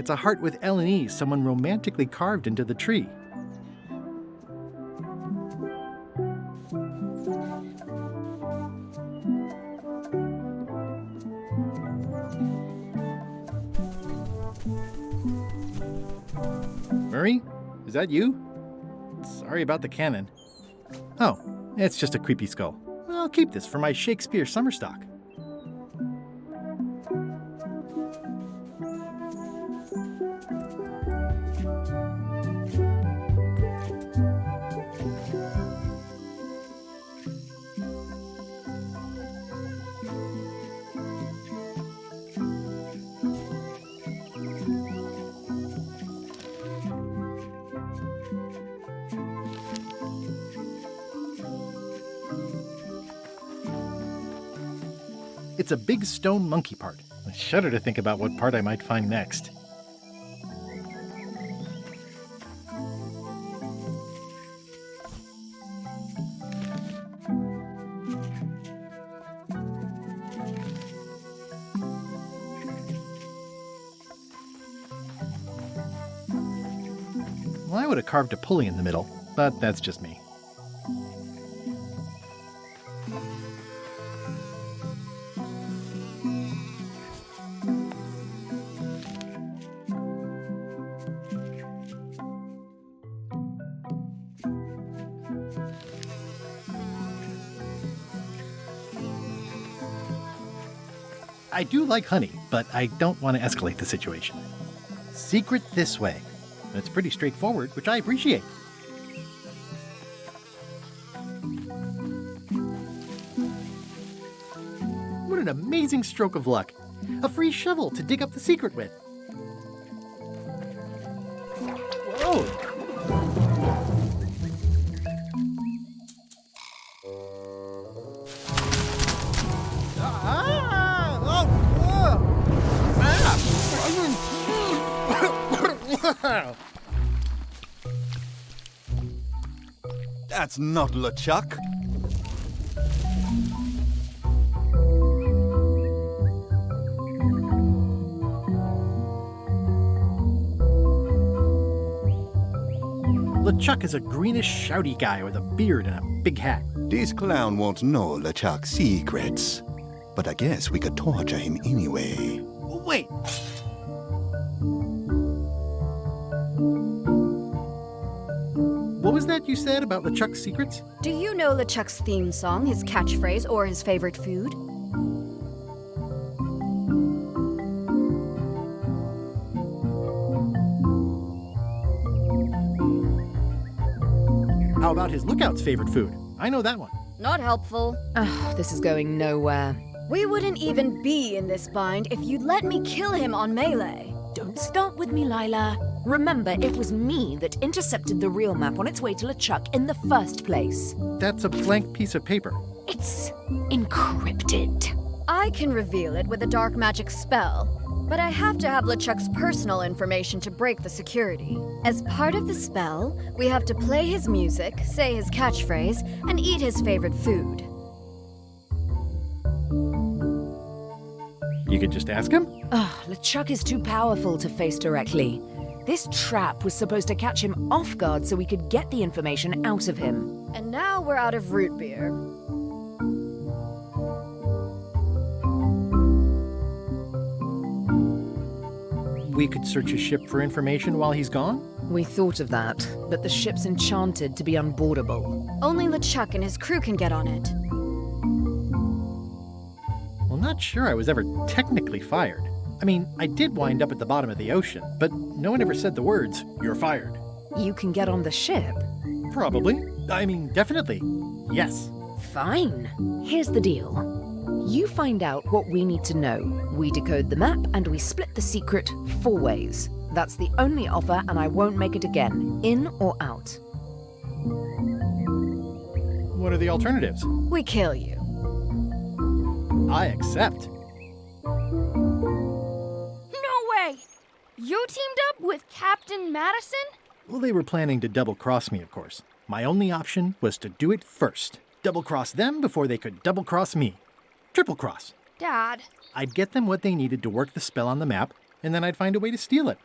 It's a heart with L and E someone romantically carved into the tree. Murray? Is that you? Sorry about the cannon. Oh, it's just a creepy skull. I'll keep this for my Shakespeare summer stock. It's a big stone monkey part. I shudder to think about what part I might find next. Well, I would have carved a pulley in the middle, but that's just me. I do like honey, but I don't want to escalate the situation. Secret this way. It's pretty straightforward, which I appreciate. What an amazing stroke of luck. A free shovel to dig up the secret with. Whoa! That's not LeChuck. LeChuck is a greenish, shouty guy with a beard and a big hat. This clown won't know LeChuck's secrets. But I guess we could torture him anyway. Wait! What was that you said about LeChuck's secrets? Do you know LeChuck's theme song, his catchphrase, or his favorite food? How about his lookout's favorite food? I know that one. Not helpful. This is going nowhere. We wouldn't even be in this bind if you'd let me kill him on melee. Don't start with me, Lila. Remember, it was me that intercepted the real map on its way to LeChuck in the first place. That's a blank piece of paper. It's encrypted. I can reveal it with a dark magic spell, but I have to have LeChuck's personal information to break the security. As part of the spell, we have to play his music, say his catchphrase, and eat his favorite food. You could just ask him? LeChuck is too powerful to face directly. This trap was supposed to catch him off guard so we could get the information out of him. And now we're out of root beer. We could search his ship for information while he's gone? We thought of that, but the ship's enchanted to be unboardable. Only LeChuck and his crew can get on it. Well, not sure I was ever technically fired. I mean, I did wind up at the bottom of the ocean, but no one ever said the words, "You're fired." You can get on the ship. Probably. I mean, definitely. Yes. Fine. Here's the deal. You find out what we need to know. We decode the map and we split the secret 4 ways. That's the only offer and I won't make it again, in or out. What are the alternatives? We kill you. I accept. No way! You teamed up with Captain Madison? Well, they were planning to double-cross me, of course. My only option was to do it first. Double-cross them before they could double-cross me. Triple-cross. Dad. I'd get them what they needed to work the spell on the map, and then I'd find a way to steal it.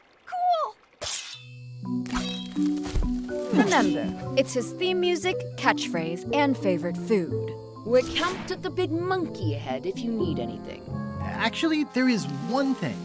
Remember, it's his theme music, catchphrase, and favorite food. We're camped at the big monkey head if you need anything. Actually, there is one thing.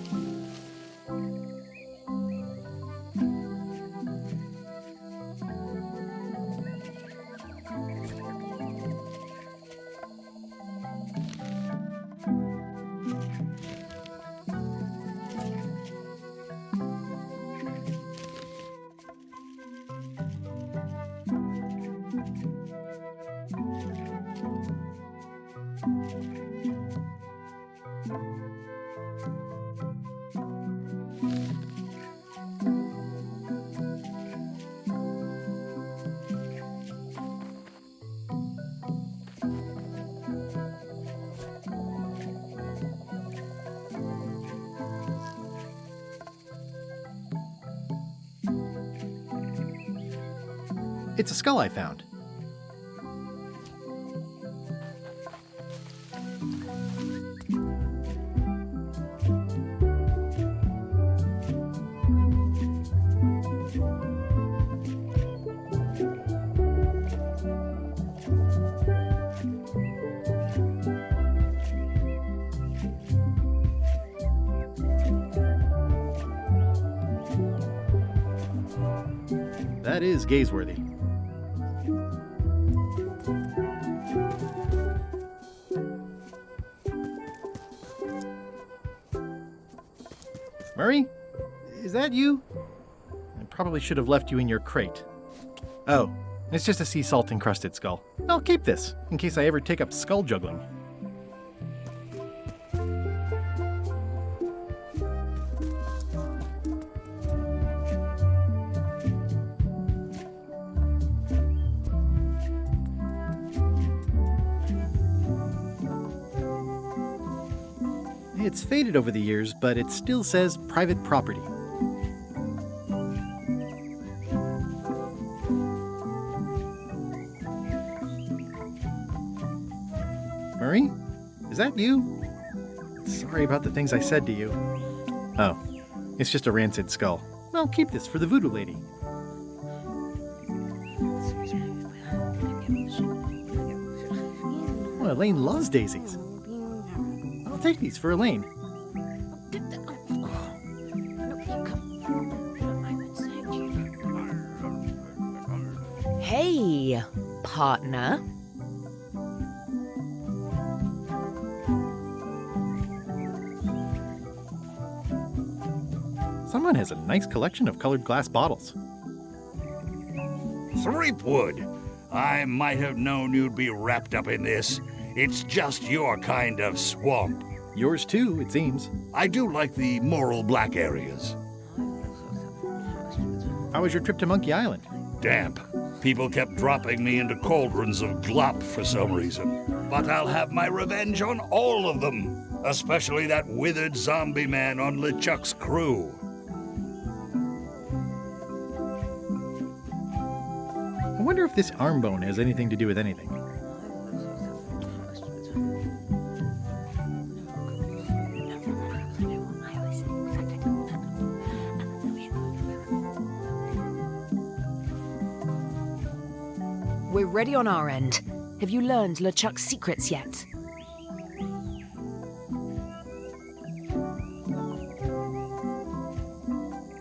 It's a skull I found. That is gaze-worthy. Murray? Is that you? I probably should have left you in your crate. Oh, it's just a sea salt encrusted skull. I'll keep this, in case I ever take up skull juggling. It's faded over the years, but it still says private property. Murray? Is that you? Sorry about the things I said to you. Oh, it's just a rancid skull. I'll keep this for the voodoo lady. Oh, Elaine loves daisies. I'll take these for Elaine. Hey, partner. Someone has a nice collection of colored glass bottles. Threepwood, I might have known you'd be wrapped up in this. It's just your kind of swamp. Yours too, it seems. I do like the moral black areas. How was your trip to Monkey Island? Damp. People kept dropping me into cauldrons of glop for some reason. But I'll have my revenge on all of them, especially that withered zombie man on LeChuck's crew. I wonder if this arm bone has anything to do with anything. We're ready on our end. Have you learned LeChuck's secrets yet?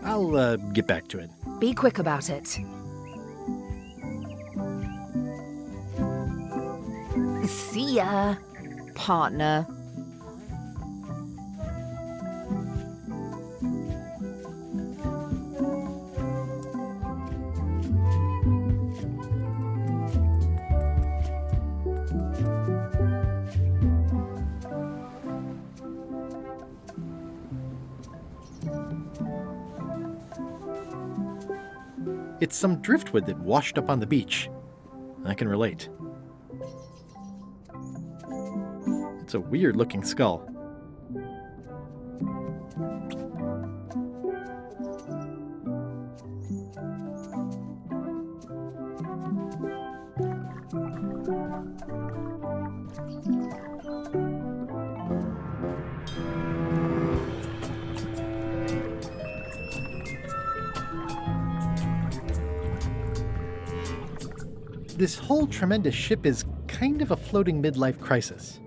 I'll get back to it. Be quick about it. See ya, partner. It's some driftwood that washed up on the beach. I can relate. It's a weird-looking skull. This whole tremendous ship is kind of a floating midlife crisis.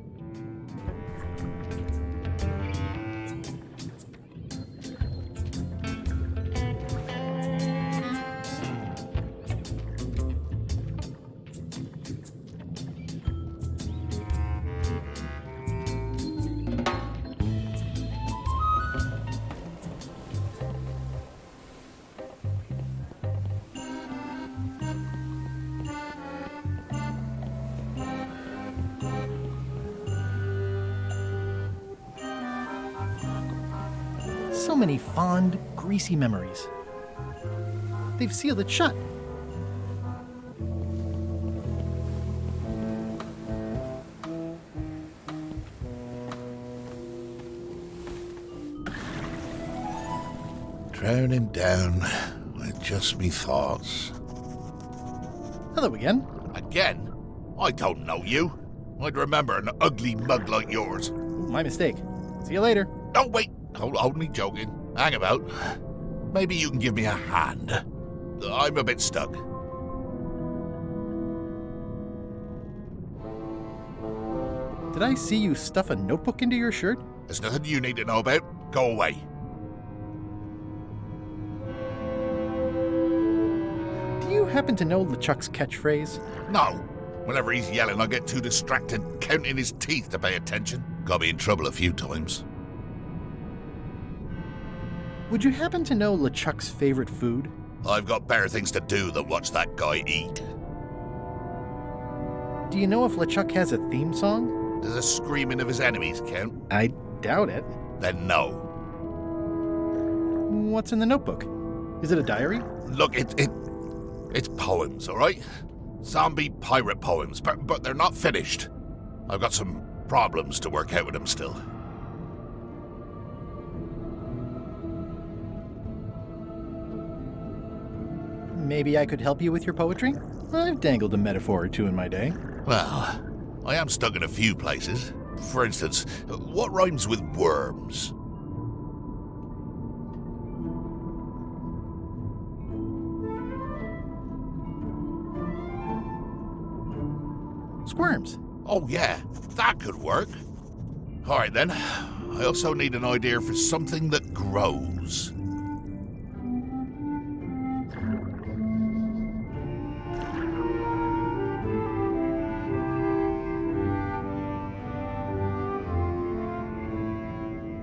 So many fond, greasy memories. They've sealed it shut. Drowning down with just me thoughts. Hello again. Again? I don't know you. I'd remember an ugly mug like yours. Ooh, my mistake. See you later. Oh, wait. Hold me joking. Hang about. Maybe you can give me a hand. I'm a bit stuck. Did I see you stuff a notebook into your shirt? There's nothing you need to know about. Go away. Do you happen to know LeChuck's catchphrase? No. Whenever he's yelling, I get too distracted counting his teeth to pay attention. Got me in trouble a few times. Would you happen to know LeChuck's favorite food? I've got better things to do than watch that guy eat. Do you know if LeChuck has a theme song? Does the screaming of his enemies count? I doubt it. Then no. What's in the notebook? Is it a diary? Look, it's poems, all right? Zombie pirate poems, but they're not finished. I've got some problems to work out with them still. Maybe I could help you with your poetry? I've dangled a metaphor or two in my day. Well, I am stuck in a few places. For instance, what rhymes with worms? Squirms. Oh yeah, that could work. All right then. I also need an idea for something that grows.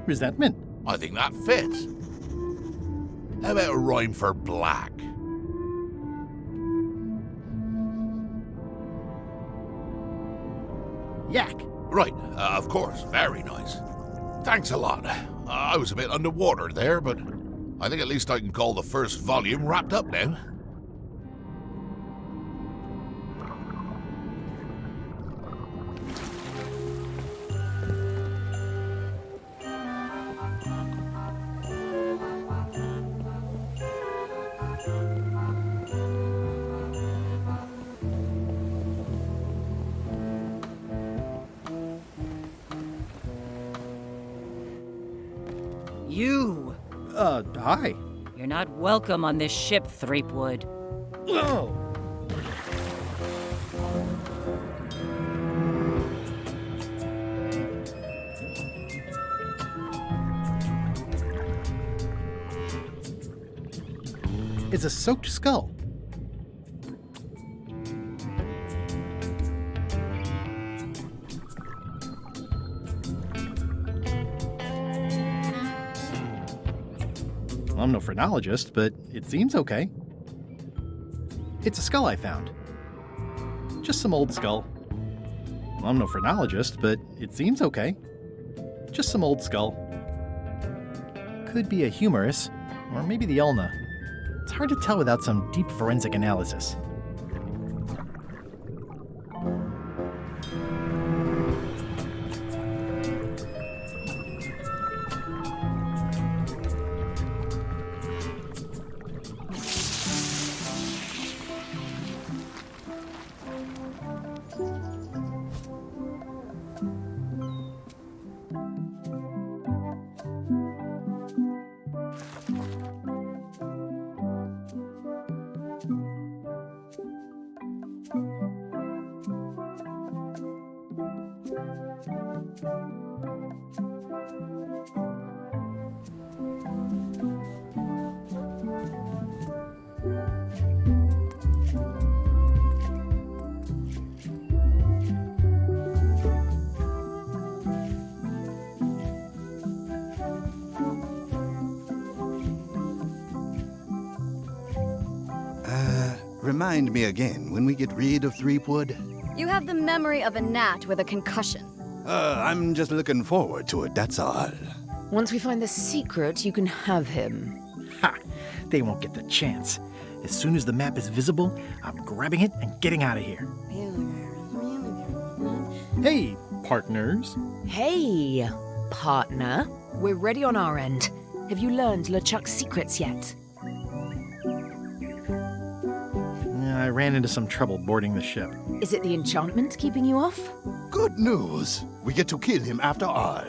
Resentment. I think that fits. How about a rhyme for black? Yak. Right, of course, very nice. Thanks a lot. I was a bit underwater there, but I think at least I can call the first volume wrapped up now. You! Hi. You're not welcome on this ship, Threepwood. Whoa. It's a soaked skull. I'm no phrenologist, but it seems okay. It's a skull I found. Just some old skull. I'm no phrenologist, but it seems okay. Just some old skull. Could be a humerus, or maybe the ulna. It's hard to tell without some deep forensic analysis. remind me again when we get rid of Threepwood? You have the memory of a gnat with a concussion. I'm just looking forward to it, that's all. Once we find the secret, you can have him. Ha! They won't get the chance. As soon as the map is visible, I'm grabbing it and getting out of here. Hey, partners. Hey, partner. We're ready on our end. Have you learned LeChuck's secrets yet? I ran into some trouble boarding the ship. Is it the enchantment keeping you off? Good news! We get to kill him after all.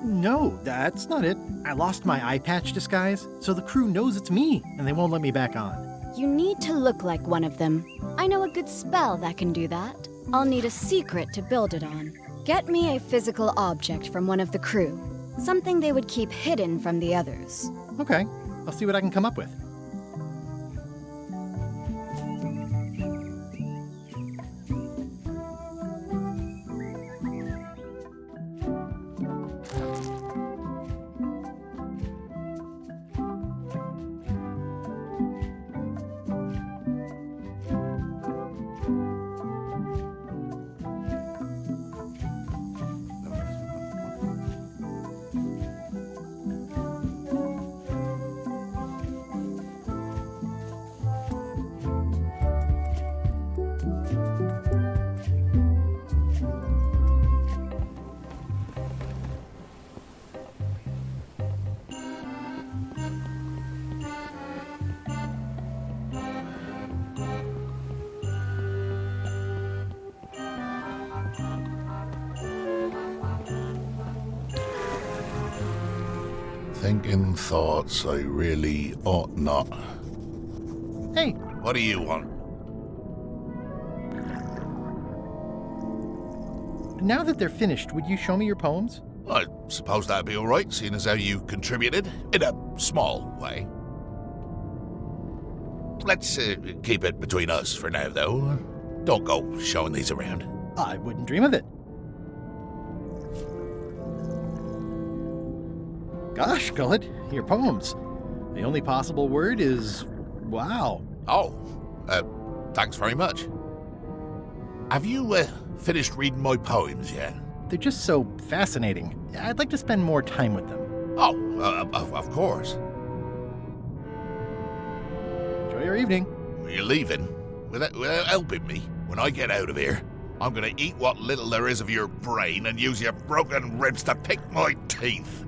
No, that's not it. I lost my eye patch disguise, so the crew knows it's me, and they won't let me back on. You need to look like one of them. I know a good spell that can do that. I'll need a secret to build it on. Get me a physical object from one of the crew. Something they would keep hidden from the others. Okay, I'll see what I can come up with. Thinking thoughts I really ought not. Hey, What do you want? now that they're finished, would you show me your poems? I suppose that'd be all right, seeing as how you contributed in a small way. Let's keep it between us for now, though. Don't go showing these around. I wouldn't dream of it. Gosh, Gullet, your poems. The only possible word is wow. Oh, thanks very much. Have you finished reading my poems yet? They're just so fascinating. I'd like to spend more time with them. Oh, of course. Enjoy your evening. You're leaving without helping me. When I get out of here, I'm gonna eat what little there is of your brain and use your broken ribs to pick my teeth.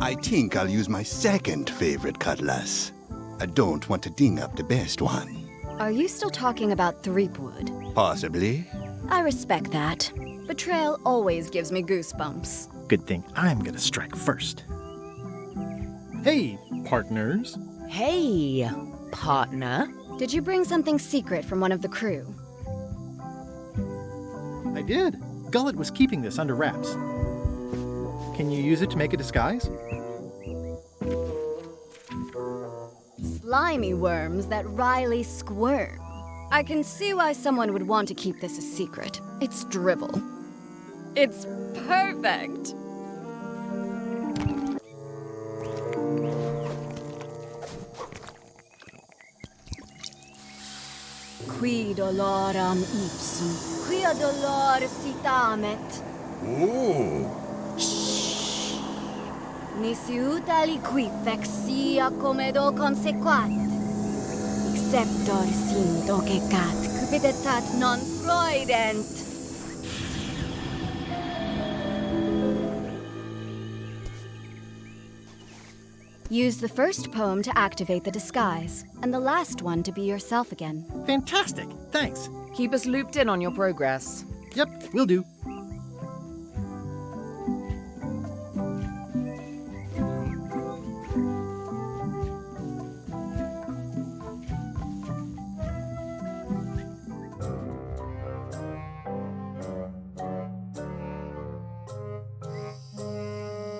I think I'll use my second favorite cutlass. I don't want to ding up the best one. Are you still talking about Threepwood? Possibly. I respect that. Betrayal always gives me goosebumps. Good thing I'm gonna strike first. Hey, partners. Hey, partner. Did you bring something secret from one of the crew? I did. Gullet was keeping this under wraps. Can you use it to make a disguise? Slimy worms that wryly squirm. I can see why someone would want to keep this a secret. It's drivel. It's perfect. Qui doloram ipsum, quia dolor sitamet. Ooh. Nisi uta liquid vexia comedo consequat. Receptor sin dogegat cupiditat non freudent. Use the first poem to activate the disguise, and the last one to be yourself again. Fantastic. Thanks. Keep us looped in on your progress. Yep, will do.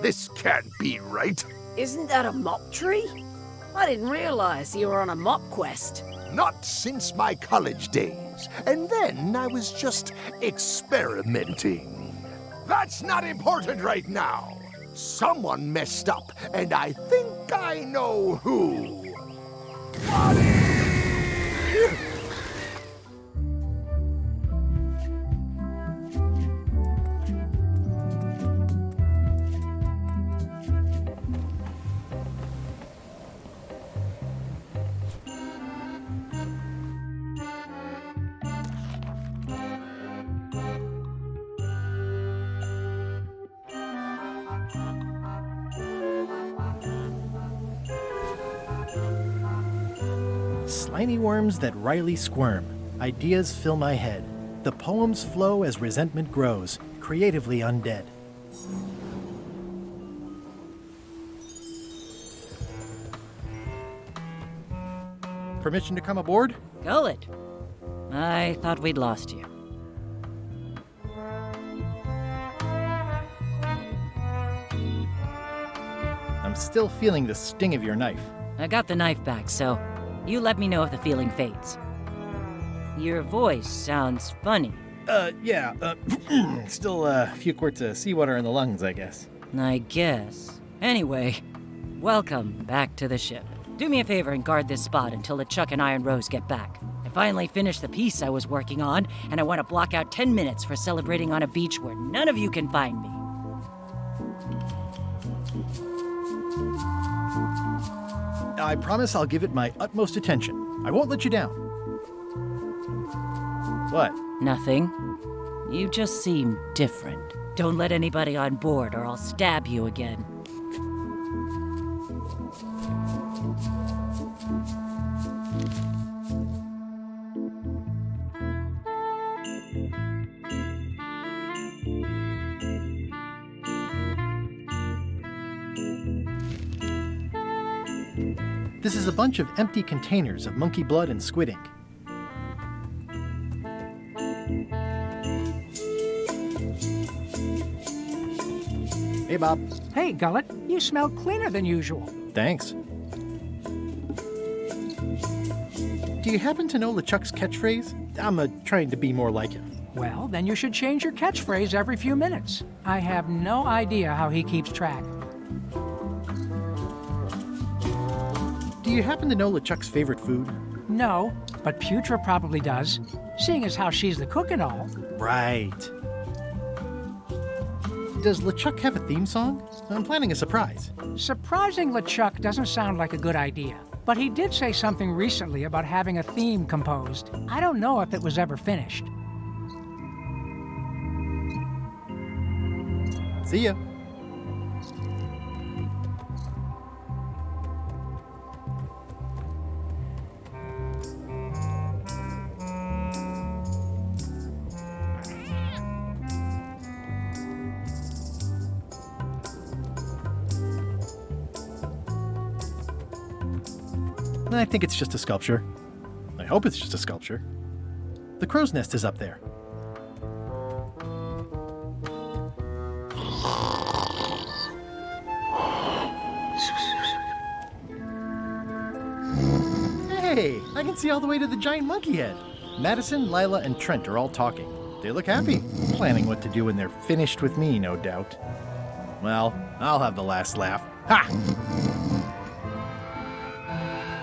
This can't be right. Isn't that a mop tree? I didn't realize you were on a mop quest. Not since my college days. And then I was just experimenting. That's not important right now. Someone messed up, and I think I know who. Slimy worms that wryly squirm. Ideas fill my head. The poems flow as resentment grows, creatively undead. Permission to come aboard? Gullet. I thought we'd lost you. I'm still feeling the sting of your knife. I got the knife back, so you let me know if the feeling fades. Your voice sounds funny. Still a few quarts of seawater in the lungs, I guess. I guess. Anyway, welcome back to the ship. Do me a favor and guard this spot until LeChuck and Iron Rose get back. I finally finished the piece I was working on, and I want to block out 10 minutes for celebrating on a beach where none of you can find me. I promise I'll give it my utmost attention. I won't let you down. What? Nothing. You just seem different. Don't let anybody on board or I'll stab you again. This is a bunch of empty containers of monkey blood and squid ink. Hey, Bob. Hey, Gullet, you smell cleaner than usual. Thanks. Do you happen to know LeChuck's catchphrase? I'm trying to be more like him. Well, then you should change your catchphrase every few minutes. I have no idea how he keeps track. Do you happen to know LeChuck's favorite food? No, but Putra probably does, seeing as how she's the cook and all. Right. Does LeChuck have a theme song? I'm planning a surprise. Surprising LeChuck doesn't sound like a good idea, but he did say something recently about having a theme composed. I don't know if it was ever finished. See ya. I think it's just a sculpture. I hope it's just a sculpture. The crow's nest is up there. Hey, I can see all the way to the giant monkey head. Madison, Lila, and Trent are all talking. They look happy, planning what to do when they're finished with me, no doubt. Well, I'll have the last laugh. Ha!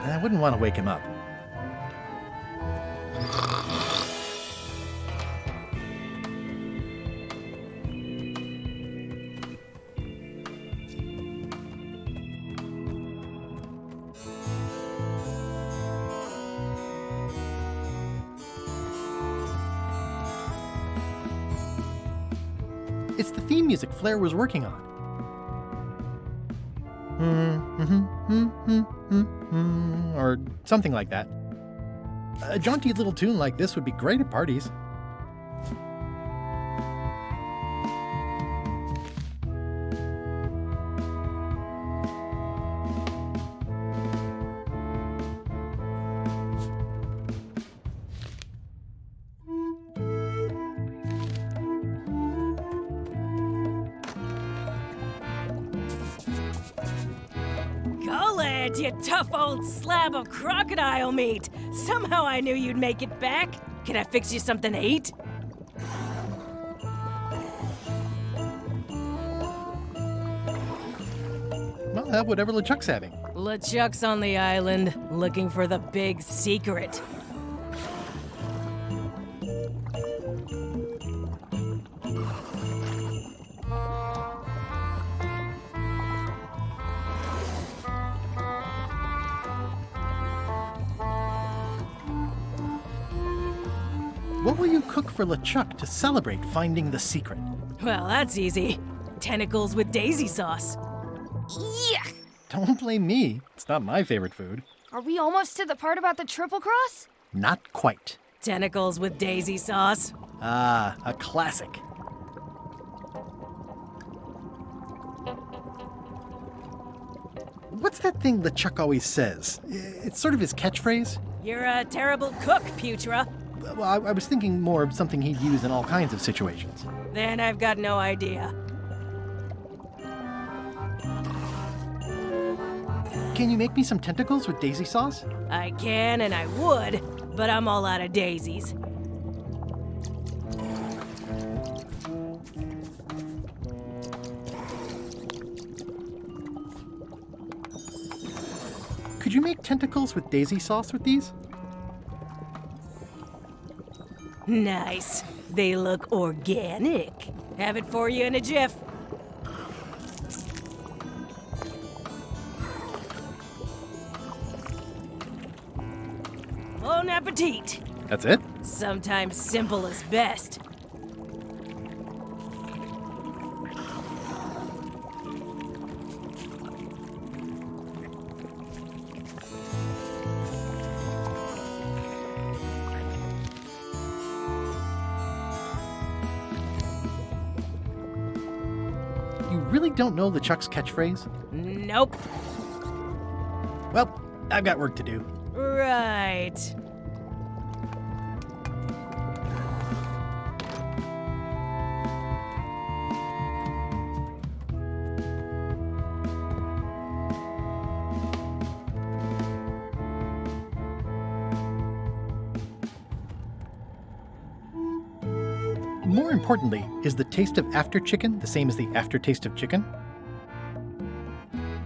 I wouldn't want to wake him up. It's the theme music Flair was working on. Or something like that. A jaunty little tune like this would be great at parties. Golad, you tough old slab of crocodile meat! Somehow I knew you'd make it back. Can I fix you something to eat? Well, have whatever LeChuck's having. LeChuck's on the island, looking for the big secret. What will you cook for LeChuck to celebrate finding the secret? Well, that's easy. Tentacles with daisy sauce. Yuck! Don't blame me. It's not my favorite food. Are we almost to the part about the triple cross? Not quite. Tentacles with daisy sauce. Ah, a classic. What's that thing LeChuck always says? It's sort of his catchphrase. You're a terrible cook, Putra. Well, I was thinking more of something he'd use in all kinds of situations. Then I've got no idea. Can you make me some tentacles with daisy sauce? I can and I would, but I'm all out of daisies. Could you make tentacles with daisy sauce with these? Nice. They look organic. Have it for you in a jiff. Bon appetit. That's it? Sometimes simple is best. You really don't know LeChuck's catchphrase? Nope. Well, I've got work to do. Right. More importantly, is the taste of after chicken the same as the aftertaste of chicken?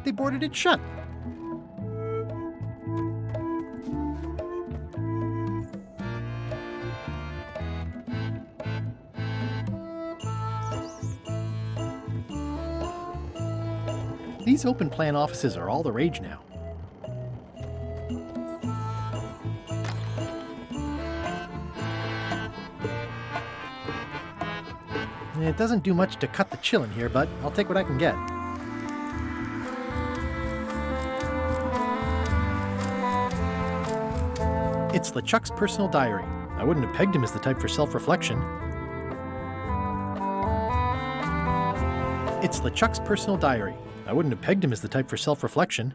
They boarded it shut. These open plan offices are all the rage now. It doesn't do much to cut the chill in here, but I'll take what I can get. It's LeChuck's personal diary. I wouldn't have pegged him as the type for self-reflection. It's LeChuck's personal diary. I wouldn't have pegged him as the type for self-reflection.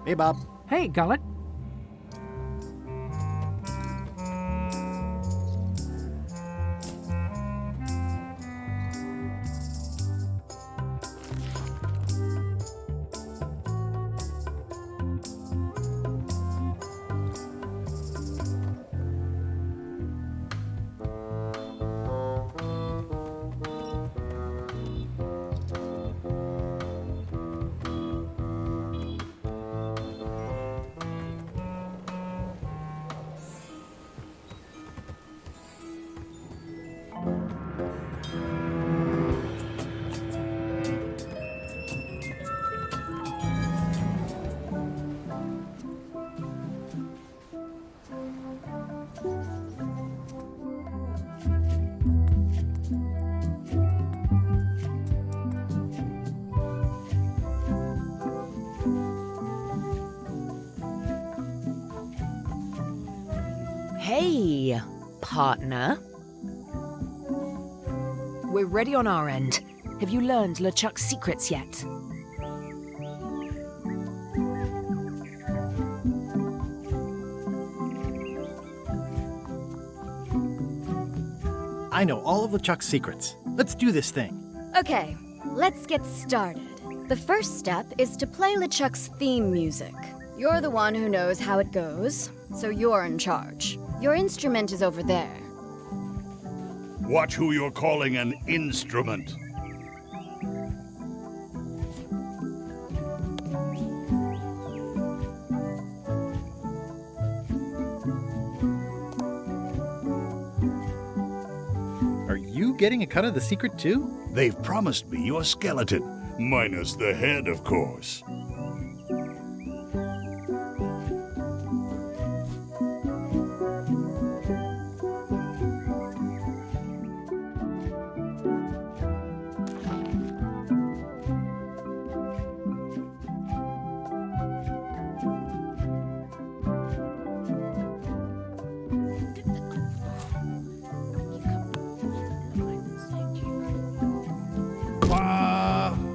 Hey, Bob. Hey, Gullet. Hey, partner. We're ready on our end. Have you learned LeChuck's secrets yet? I know all of LeChuck's secrets. Let's do this thing. Okay, let's get started. The first step is to play LeChuck's theme music. You're the one who knows how it goes, so you're in charge. Your instrument is over there. Watch who you're calling an instrument. Are you getting a cut of the secret too? They've promised me your skeleton, minus the head, of course.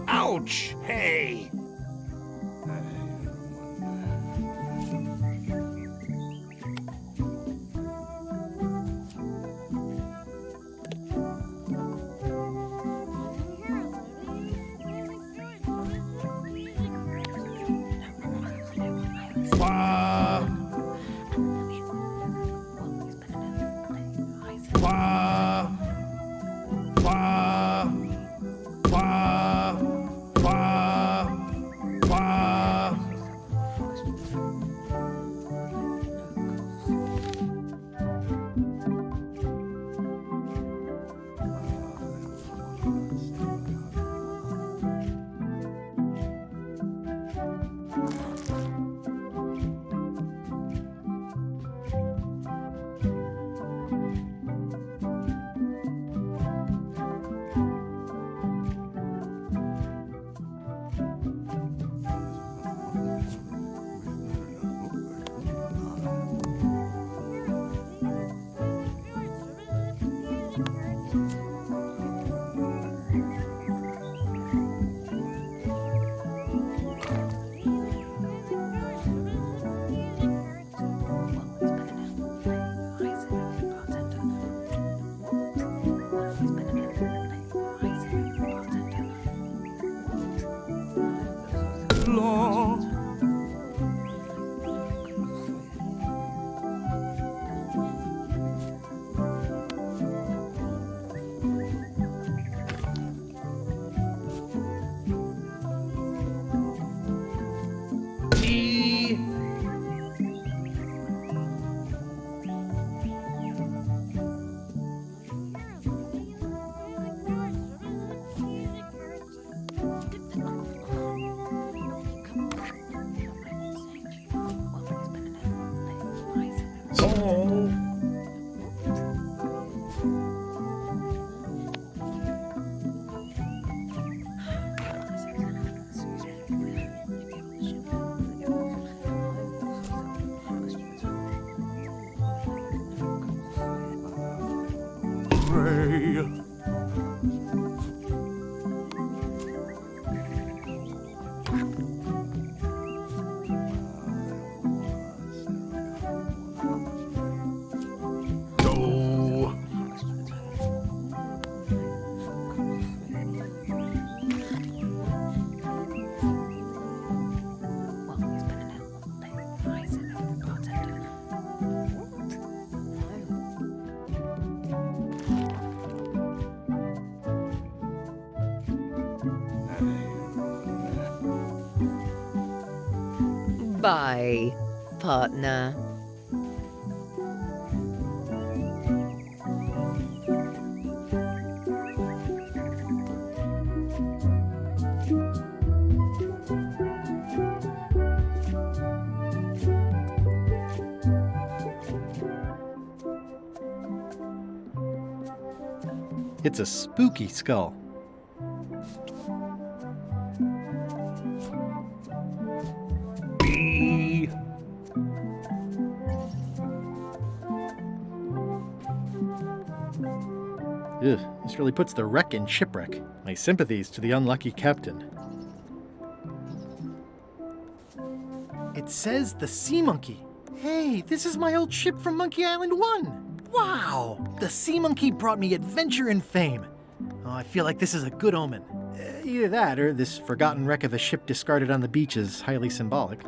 Ouch! Hey! Bye, partner. It's a spooky skull. Ugh, this really puts the wreck in shipwreck. My sympathies to the unlucky captain. It says the Sea Monkey. Hey, this is my old ship from Monkey Island 1. Wow, the Sea Monkey brought me adventure and fame. Oh, I feel like this is a good omen. Either that or this forgotten wreck of a ship discarded on the beach is highly symbolic.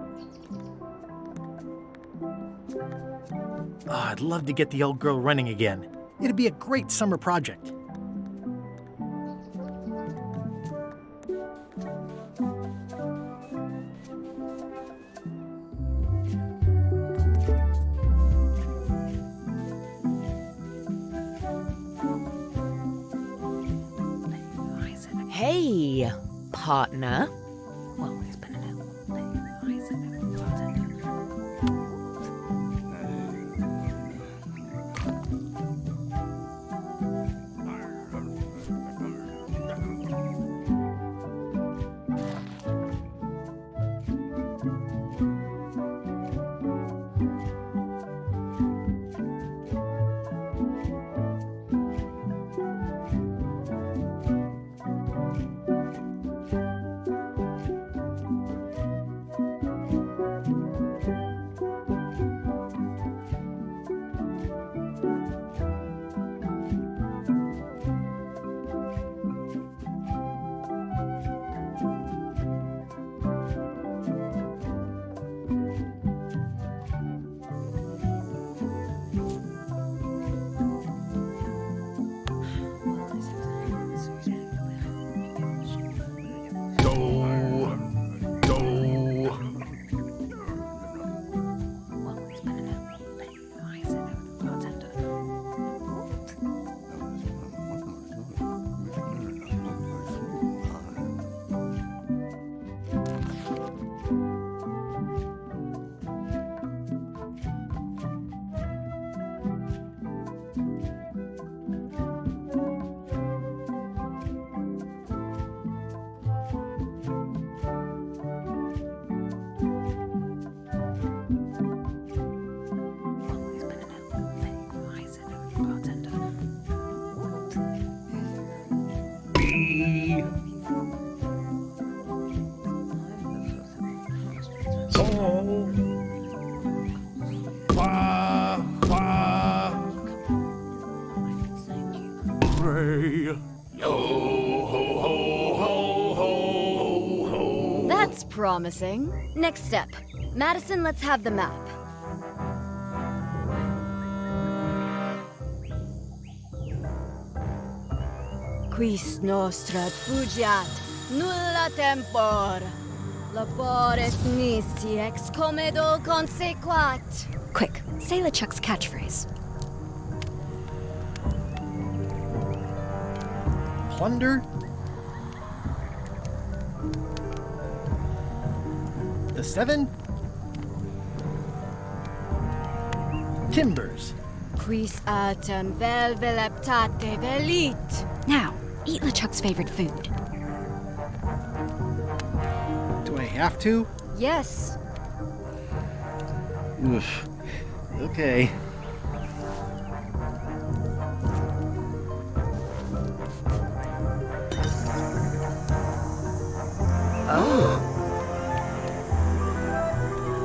Oh, I'd love to get the old girl running again. It'd be a great summer project. Hey, partner. That's promising. Next step. Madison, let's have the map. Quis nostra fugiat, nulla tempor. Labores nisi ex comedo consequat. Quick, say LeChuck's catchphrase. Plunder? The 7? Timbers. Quis autem vel veleptate velit. Now, eat LeChuck's favorite food. Do I have to? Yes. Oof. Okay. Oh.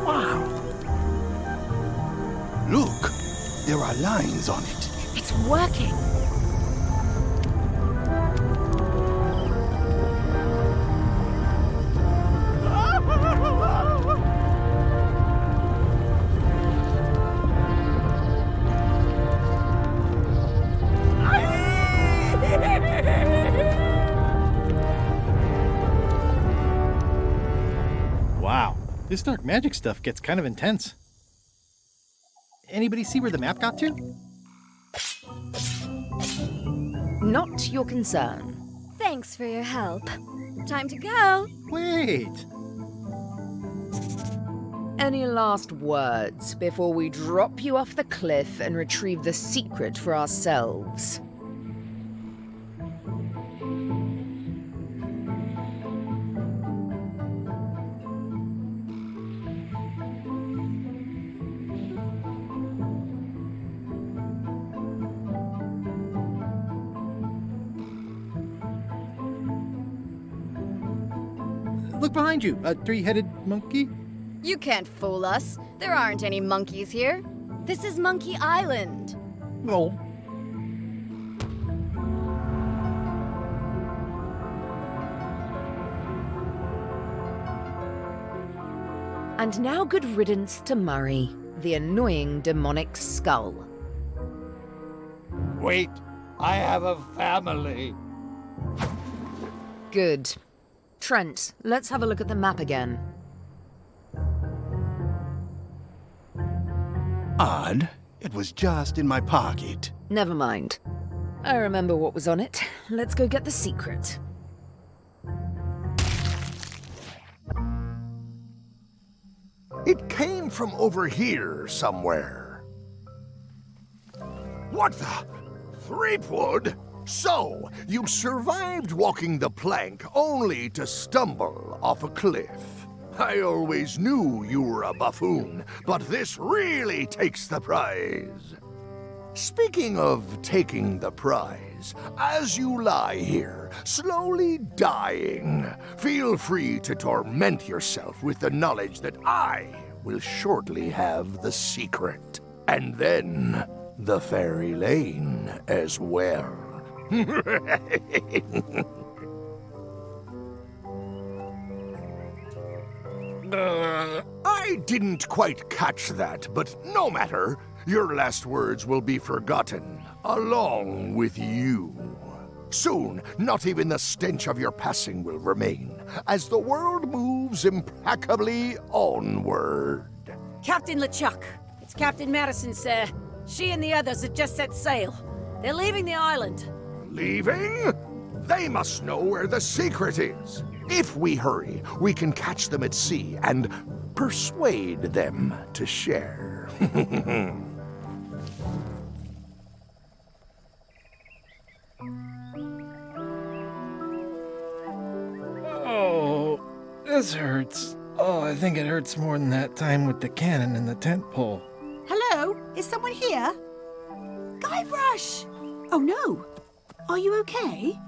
Wow. Look, there are lines on it. It's working. Wow. This dark magic stuff gets kind of intense. Anybody see where the map got to? Not your concern. Thanks for your help. Time to go. Wait! Any last words before we drop you off the cliff and retrieve the secret for ourselves? Look behind you, a three-headed monkey. You can't fool us. There aren't any monkeys here. This is Monkey Island. Oh. And now good riddance to Murray, the annoying demonic skull. Wait, I have a family. Good. Trent, let's have a look at the map again. Odd. It was just in my pocket. Never mind. I remember what was on it. Let's go get the secret. It came from over here somewhere. What the? Threepwood? So, you survived walking the plank only to stumble off a cliff. I always knew you were a buffoon, but this really takes the prize. Speaking of taking the prize, as you lie here, slowly dying, feel free to torment yourself with the knowledge that I will shortly have the secret. And then the fairy lane as well. I didn't quite catch that, but no matter. Your last words will be forgotten, along with you. Soon, not even the stench of your passing will remain, as the world moves impeccably onward. Captain LeChuck, it's Captain Madison, sir. She and the others have just set sail. They're leaving the island. Leaving? They must know where the secret is. If we hurry, we can catch them at sea and persuade them to share. Oh, this hurts. Oh, I think it hurts more than that time with the cannon and the tent pole. Hello? Is someone here? Guybrush! Oh no. Are you okay?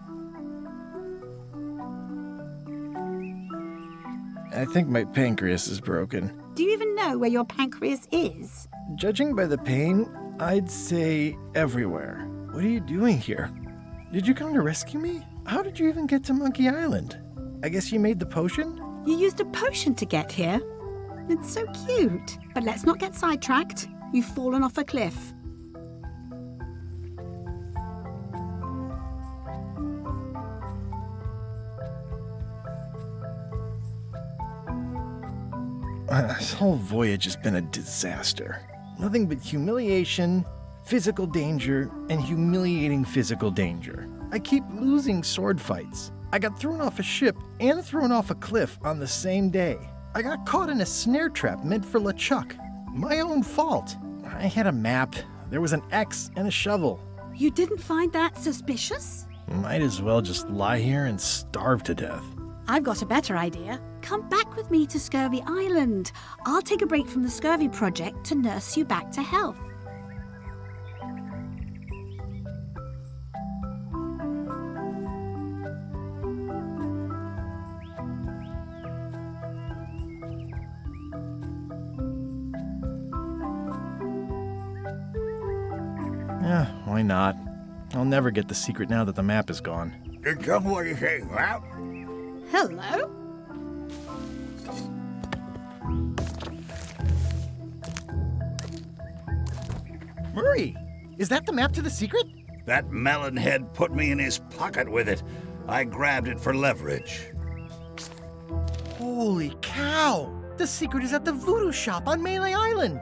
I think my pancreas is broken. Do you even know where your pancreas is? Judging by the pain, I'd say everywhere. What are you doing here? Did you come to rescue me? How did you even get to Monkey Island? I guess you made the potion? You used a potion to get here. It's so cute. But let's not get sidetracked. You've fallen off a cliff. This whole voyage has been a disaster. Nothing but humiliation, physical danger, and humiliating physical danger. I keep losing sword fights. I got thrown off a ship and thrown off a cliff on the same day. I got caught in a snare trap meant for LeChuck. My own fault. I had a map. There was an X and a shovel. You didn't find that suspicious? Might as well just lie here and starve to death. I've got a better idea. Come back with me to Scurvy Island. I'll take a break from the Scurvy Project to nurse you back to health. Yeah, why not? I'll never get the secret now that the map is gone. Come what do you think, well? Hello? Murray, is that the map to the secret? That melonhead put me in his pocket with it. I grabbed it for leverage. Holy cow! The secret is at the voodoo shop on Melee Island.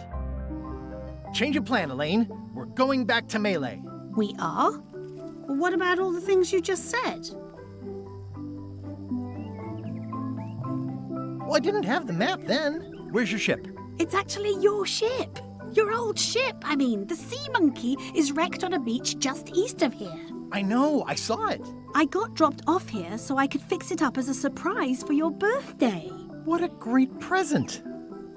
Change of plan, Elaine. We're going back to Melee. We are? Well, what about all the things you just said? Well, I didn't have the map then. Where's your ship? It's actually your ship. Your old ship. I mean, the Sea Monkey is wrecked on a beach just east of here. I know, I saw it. I got dropped off here so I could fix it up as a surprise for your birthday. What a great present.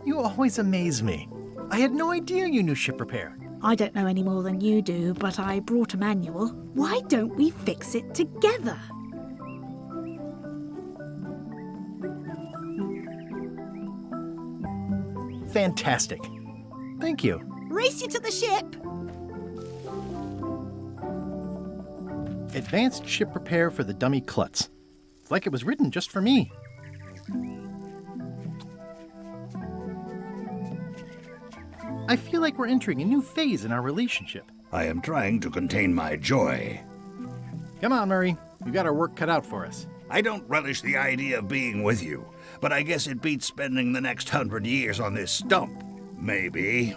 You always amaze me. I had no idea you knew ship repair. I don't know any more than you do, but I brought a manual. Why don't we fix it together? Fantastic. Thank you. Race you to the ship! Advanced ship repair for the dummy klutz. It's like it was written just for me. I feel like we're entering a new phase in our relationship. I am trying to contain my joy. Come on, Murray. We've got our work cut out for us. I don't relish the idea of being with you, but I guess it beats spending the next 100 years on this stump. Maybe.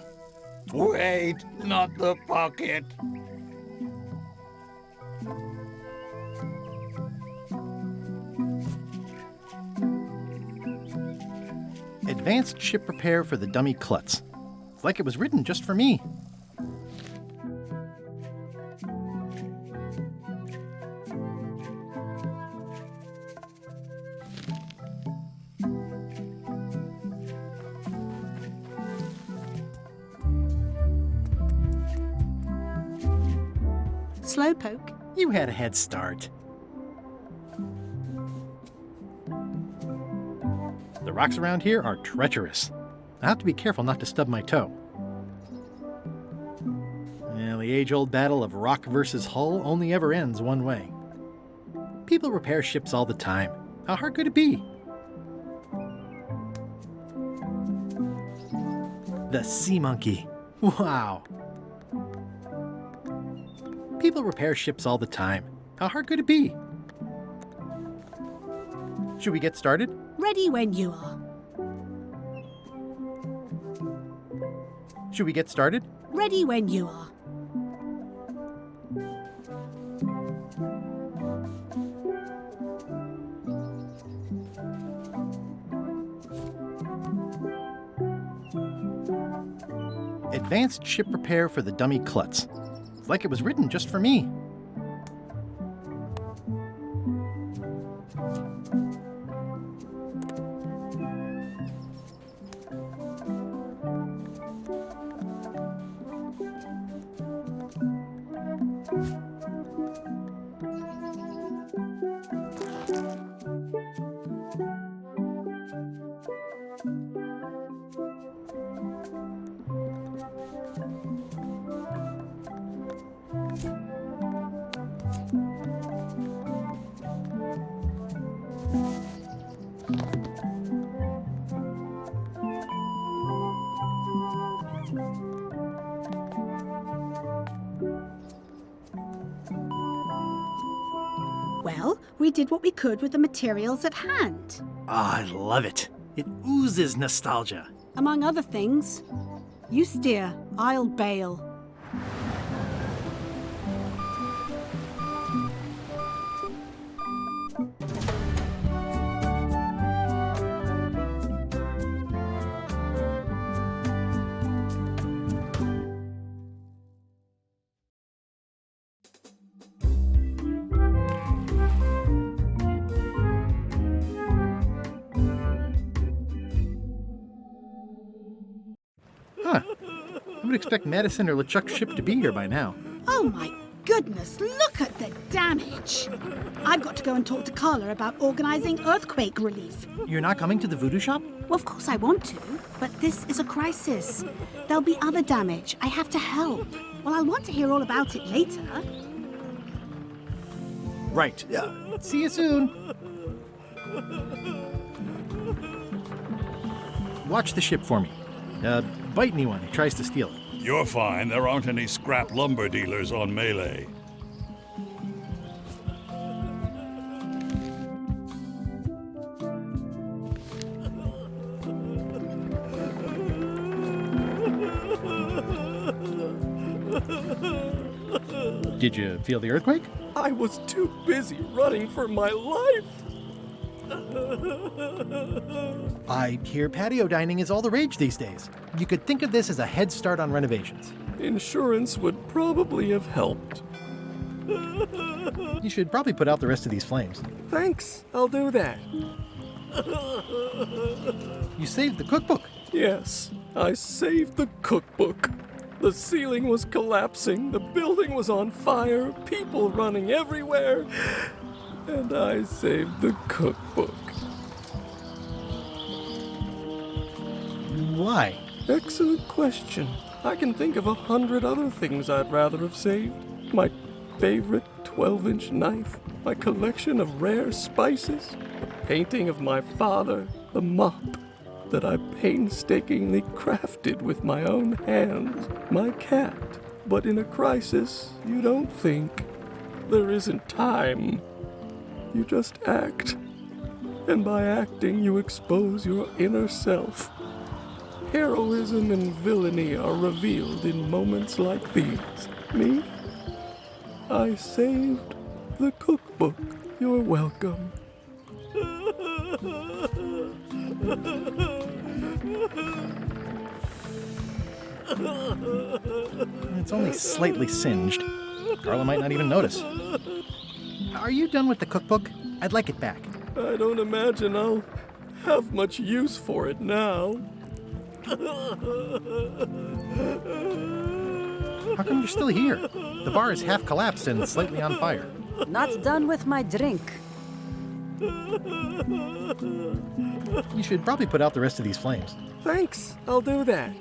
Wait, not the pocket. Advanced ship repair for the dummy klutz. It's like it was written just for me. Slowpoke. You had a head start. The rocks around here are treacherous. I have to be careful not to stub my toe. Well, the age-old battle of rock versus hull only ever ends one way. People repair ships all the time. How hard could it be? The Sea Monkey. Wow. People repair ships all the time. How hard could it be? Should we get started? Ready when you are. Should we get started? Ready when you are. Advanced ship repair for the dummy klutz. It's like it was written just for me. Well, we did what we could with the materials at hand. Ah, I love it. It oozes nostalgia. Among other things. You steer, I'll bail. Huh. I would expect Madison or LeChuck's ship to be here by now. Oh my goodness, look at the damage. I've got to go and talk to Carla about organizing earthquake relief. You're not coming to the voodoo shop? Well, of course I want to, but this is a crisis. There'll be other damage. I have to help. Well, I'll want to hear all about it later. Right. See you soon. Watch the ship for me. Bite anyone who tries to steal it. You're fine. There aren't any scrap lumber dealers on Melee. Did you feel the earthquake? I was too busy running for my life. I hear patio dining is all the rage these days. You could think of this as a head start on renovations. Insurance would probably have helped. You should probably put out the rest of these flames. Thanks, I'll do that. You saved the cookbook. Yes, I saved the cookbook. The ceiling was collapsing, the building was on fire, people running everywhere, and I saved the cookbook. Why? Excellent question. I can think of 100 other things I'd rather have saved. My favorite 12-inch knife, my collection of rare spices, a painting of my father, the mop that I painstakingly crafted with my own hands, my cat. But in a crisis, you don't think. There isn't time. You just act. And by acting, you expose your inner self. Heroism and villainy are revealed in moments like these. Me? I saved the cookbook. You're welcome. It's only slightly singed. Carla might not even notice. Are you done with the cookbook? I'd like it back. I don't imagine I'll have much use for it now. How come you're still here? The bar is half collapsed and slightly on fire. Not done with my drink. You should probably put out the rest of these flames. Thanks, I'll do that.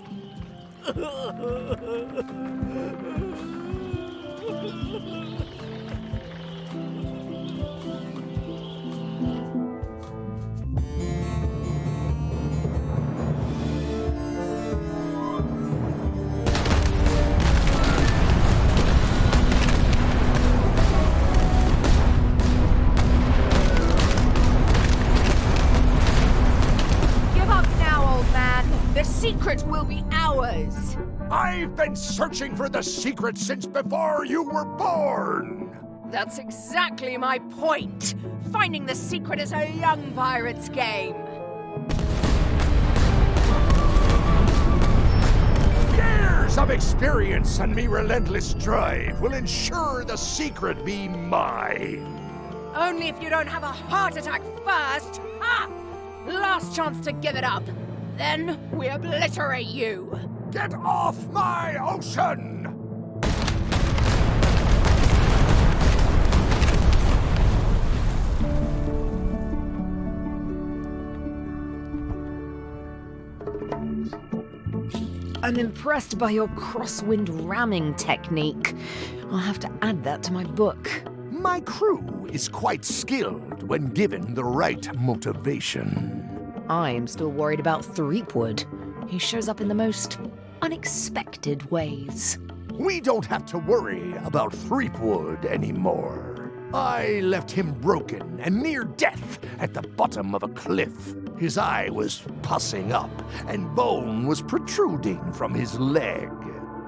Secret will be ours. I've been searching for the secret since before you were born. That's exactly my point. Finding the secret is a young pirate's game. Years of experience and me relentless drive will ensure the secret be mine. Only if you don't have a heart attack first. Ha! Last chance to give it up. Then we obliterate you. Get off my ocean! I'm impressed by your crosswind ramming technique. I'll have to add that to my book. My crew is quite skilled when given the right motivation. I am still worried about Threepwood. He shows up in the most unexpected ways. We don't have to worry about Threepwood anymore. I left him broken and near death at the bottom of a cliff. His eye was pussing up, and bone was protruding from his leg.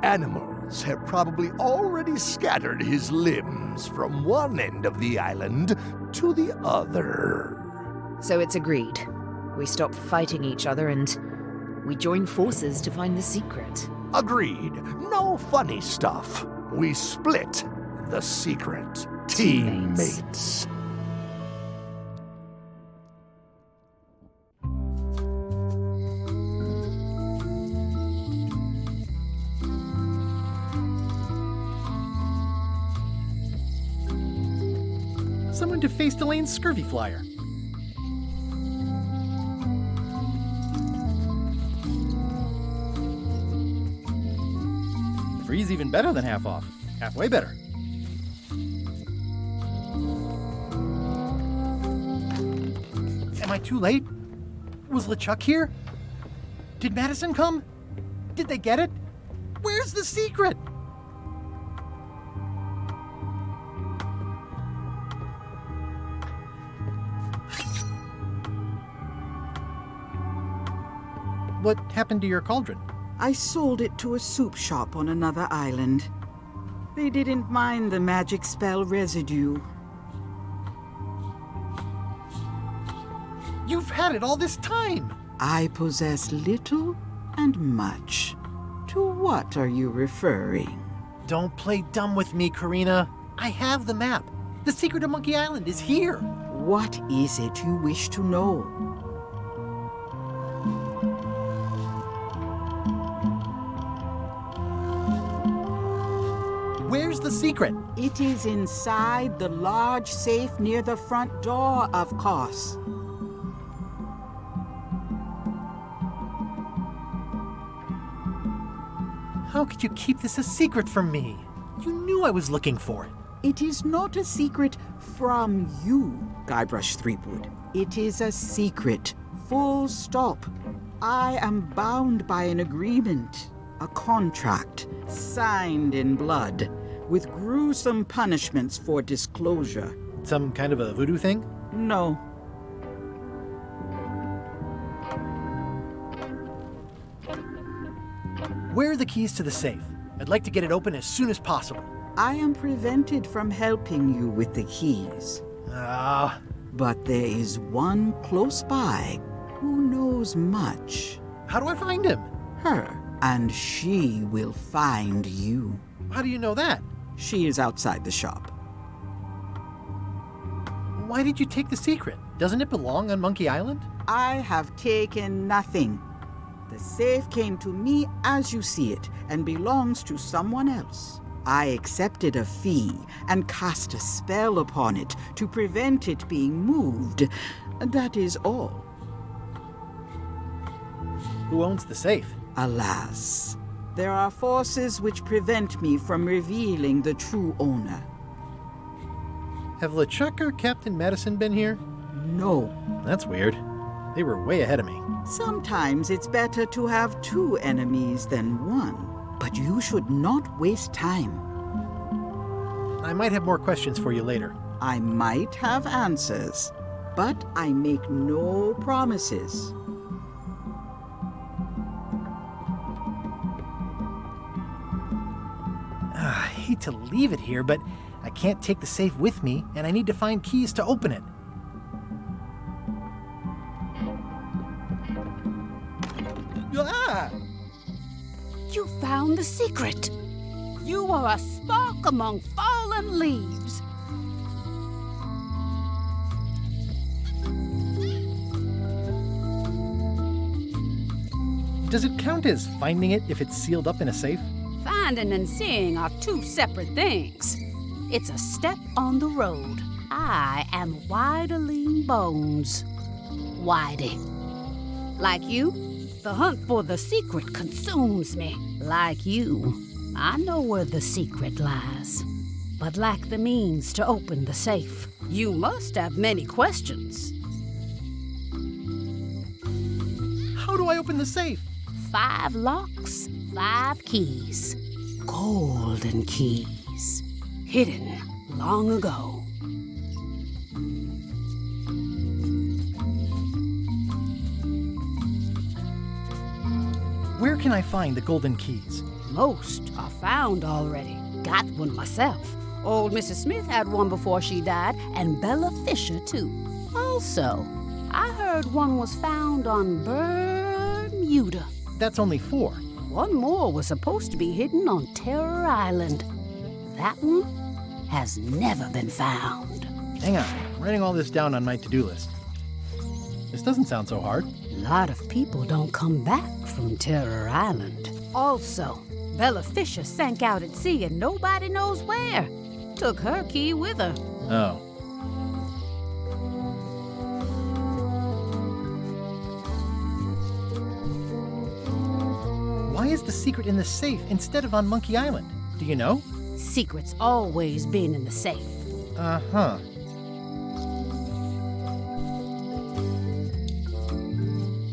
Animals have probably already scattered his limbs from one end of the island to the other. So it's agreed. We stop fighting each other and we join forces to find the secret. Agreed. No funny stuff. We split the secret. Teammates. Someone defaced Elaine's scurvy flyer. Free's even better than half off. Halfway better. Am I too late? Was LeChuck here? Did Madison come? Did they get it? Where's the secret? What happened to your cauldron? I sold it to a soup shop on another island. They didn't mind the magic spell residue. You've had it all this time! I possess little and much. To what are you referring? Don't play dumb with me, Karina. I have the map. The secret of Monkey Island is here. What is it you wish to know? Where's the secret? It is inside the large safe near the front door, of course. How could you keep this a secret from me? You knew I was looking for it. It is not a secret from you, Guybrush Threepwood. It is a secret, full stop. I am bound by an agreement, a contract, signed in blood, with gruesome punishments for disclosure. Some kind of a voodoo thing? No. Where are the keys to the safe? I'd like to get it open as soon as possible. I am prevented from helping you with the keys. But there is one close by who knows much. How do I find him? Her, and she will find you. How do you know that? She is outside the shop. Why did you take the secret? Doesn't it belong on Monkey Island? I have taken nothing. The safe came to me as you see it and belongs to someone else. I accepted a fee and cast a spell upon it to prevent it being moved. That is all. Who owns the safe? Alas, there are forces which prevent me from revealing the true owner. Have LeChuck or Captain Madison been here? No. That's weird. They were way ahead of me. Sometimes it's better to have two enemies than one. But you should not waste time. I might have more questions for you later. I might have answers, but I make no promises. I hate to leave it here, but I can't take the safe with me, and I need to find keys to open it. Ah! You found the secret. You are a spark among fallen leaves. Does it count as finding it if it's sealed up in a safe? Finding and seeing are two separate things. It's a step on the road. I am Whiteling Bones. Whitey. Like you, the hunt for the secret consumes me. Like you, I know where the secret lies, but lack the means to open the safe. You must have many questions. How do I open the safe? 5 locks, 5 keys. Golden keys. Hidden long ago. Where can I find the golden keys? Most are found already. Got one myself. Old Mrs. Smith had one before she died, and Bella Fisher, too. Also, I heard one was found on Bermuda. That's only 4. One more was supposed to be hidden on Terror Island. That one has never been found. Hang on, I'm writing all this down on my to-do list. This doesn't sound so hard. A lot of people don't come back from Terror Island. Also, Bella Fisher sank out at sea and nobody knows where. Took her key with her. Oh. Why is the secret in the safe instead of on Monkey Island? Do you know? Secret's always been in the safe. Uh-huh.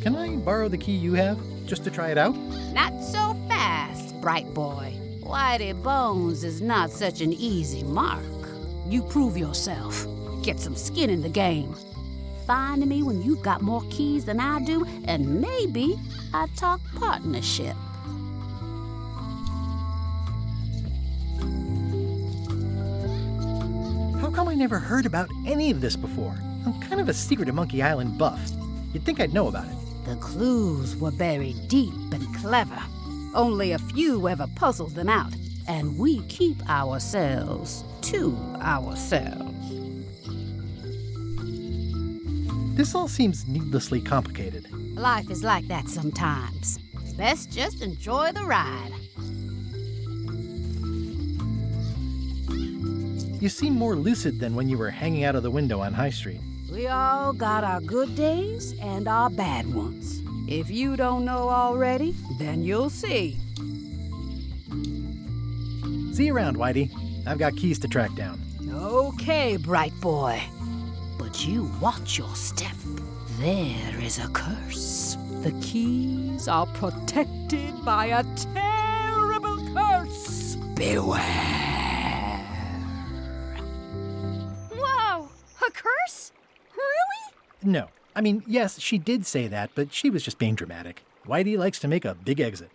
Can I borrow the key you have, just to try it out? Not so fast, bright boy. Whitey Bones is not such an easy mark. You prove yourself. Get some skin in the game. Find me when you've got more keys than I do, and maybe I talk partnership. I never heard about any of this before? I'm kind of a secret of Monkey Island buff. You'd think I'd know about it. The clues were buried deep and clever. Only a few ever puzzled them out, and we keep ourselves to ourselves. This all seems needlessly complicated. Life is like that sometimes. Best just enjoy the ride. You seem more lucid than when you were hanging out of the window on High Street. We all got our good days and our bad ones. If you don't know already, then you'll see. See you around, Whitey. I've got keys to track down. Okay, bright boy. But you watch your step. There is a curse. The keys are protected by a terrible curse. Beware. Whoa! A curse? Really? No. I mean, yes, she did say that, but she was just being dramatic. Whitey likes to make a big exit.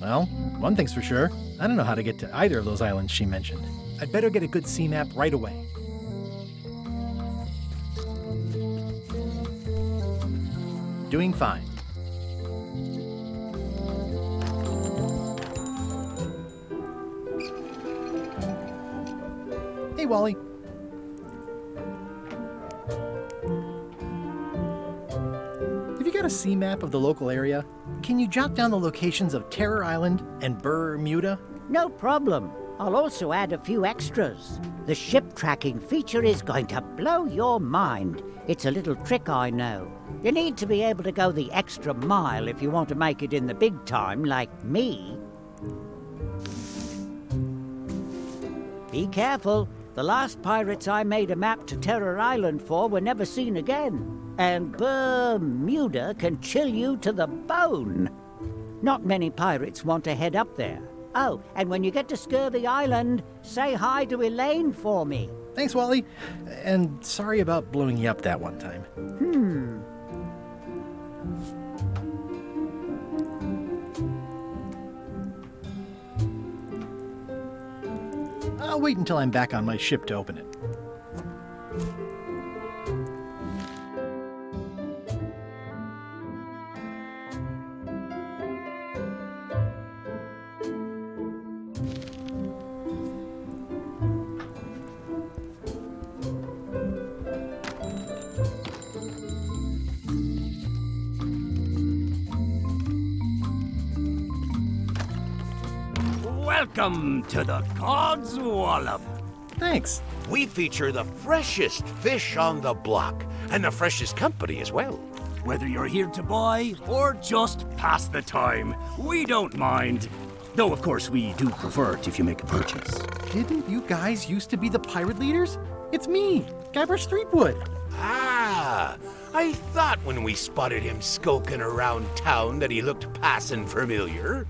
Well, one thing's for sure. I don't know how to get to either of those islands she mentioned. I'd better get a good sea map right away. Doing fine. Hey, Wally. Have you got a sea map of the local area? Can you jot down the locations of Terror Island and Bermuda? No problem. I'll also add a few extras. The ship tracking feature is going to blow your mind. It's a little trick, I know. You need to be able to go the extra mile if you want to make it in the big time, like me. Be careful. The last pirates I made a map to Terror Island for were never seen again. And Bermuda can chill you to the bone. Not many pirates want to head up there. Oh, and when you get to Scurvy Island, say hi to Elaine for me. Thanks, Wally. And sorry about blowing you up that one time. I'll wait until I'm back on my ship to open it. Welcome to the Cod's Wallop. Thanks. We feature the freshest fish on the block, and the freshest company as well. Whether you're here to buy or just pass the time, we don't mind. Though, of course, we do prefer it if you make a purchase. Didn't you guys used to be the pirate leaders? It's me, Guybrush Threepwood. Ah, I thought when we spotted him skulking around town that he looked passing familiar.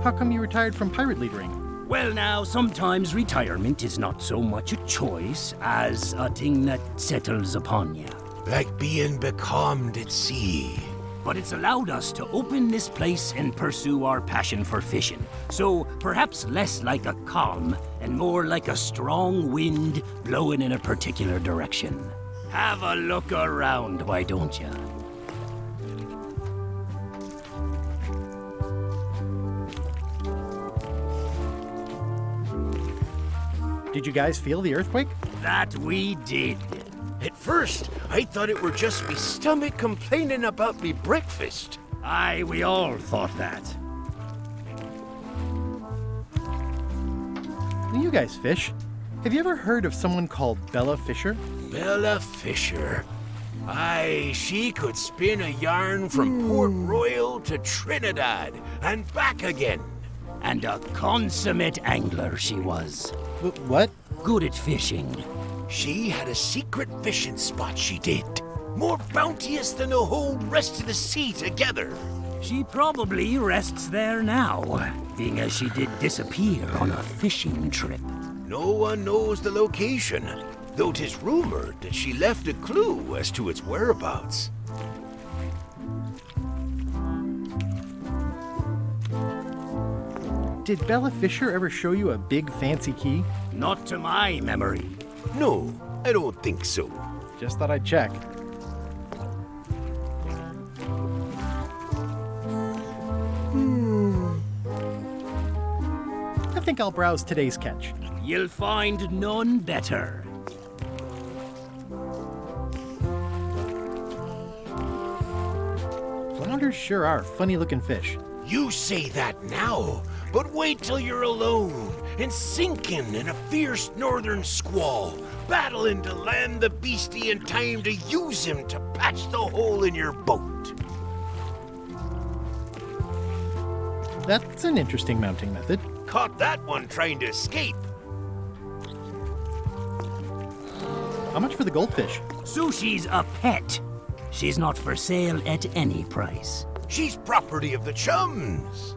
How come you retired from pirate leadering? Well, now, sometimes retirement is not so much a choice as a thing that settles upon you. Like being becalmed at sea. But it's allowed us to open this place and pursue our passion for fishing. So perhaps less like a calm and more like a strong wind blowing in a particular direction. Have a look around, why don't you? Did you guys feel the earthquake? That we did. At first, I thought it were just me stomach complaining about me breakfast. Aye, we all thought that. You guys fish. Have you ever heard of someone called Bella Fisher? Bella Fisher. Aye, she could spin a yarn from Port Royal to Trinidad and back again. And a consummate angler she was. What? Good at fishing. She had a secret fishing spot, she did. More bounteous than the whole rest of the sea together. She probably rests there now, being as she did disappear on a fishing trip. No one knows the location, though 'tis rumored that she left a clue as to its whereabouts. Did Bella Fisher ever show you a big fancy key? Not to my memory. No, I don't think so. Just thought I'd check. I think I'll browse today's catch. You'll find none better. Flounders sure are funny-looking fish. You say that now, but wait till you're alone and sinking in a fierce northern squall, battling to land the beastie in time to use him to patch the hole in your boat. That's an interesting mounting method. Caught that one trying to escape. How much for the goldfish? Sushi's a pet. She's not for sale at any price. She's property of the chums.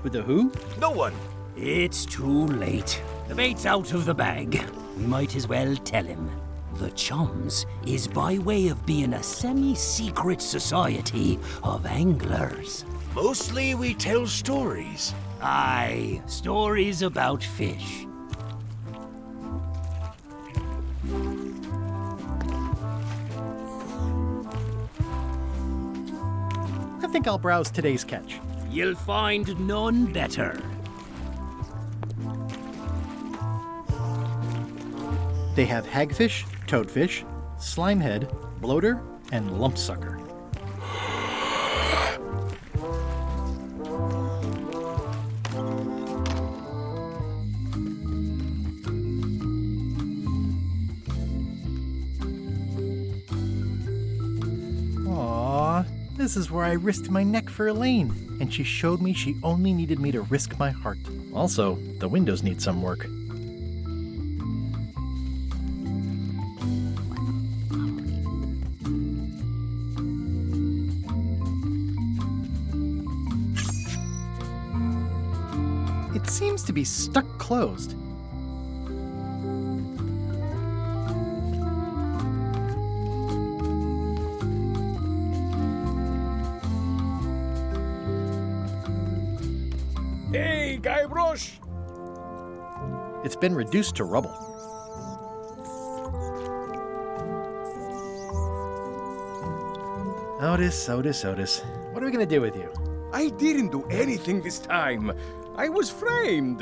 With the who? No one. It's too late. The bait's out of the bag. We might as well tell him. The Chums is by way of being a semi-secret society of anglers. Mostly we tell stories. Aye, stories about fish. I think I'll browse today's catch. You'll find none better. They have hagfish, toadfish, slimehead, bloater, and lumpsucker. Aww, this is where I risked my neck for Elaine, and she showed me she only needed me to risk my heart. Also, the windows need some work. It seems to be stuck closed. Hey, Guybrush! It's been reduced to rubble. Otis. What are we gonna do with you? I didn't do anything this time. I was framed.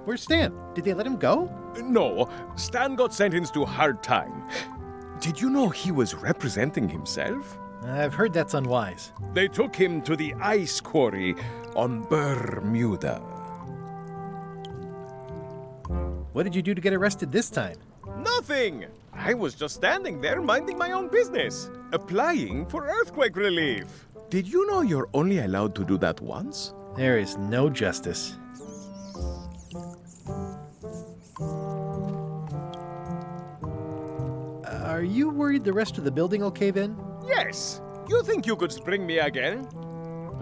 Where's Stan? Did they let him go? No, Stan got sentenced to hard time. Did you know he was representing himself? I've heard that's unwise. They took him to the ice quarry on Bermuda. What did you do to get arrested this time? Nothing! I was just standing there minding my own business, applying for earthquake relief. Did you know you're only allowed to do that once? There is no justice. Are you worried the rest of the building will cave in? Yes! You think you could spring me again?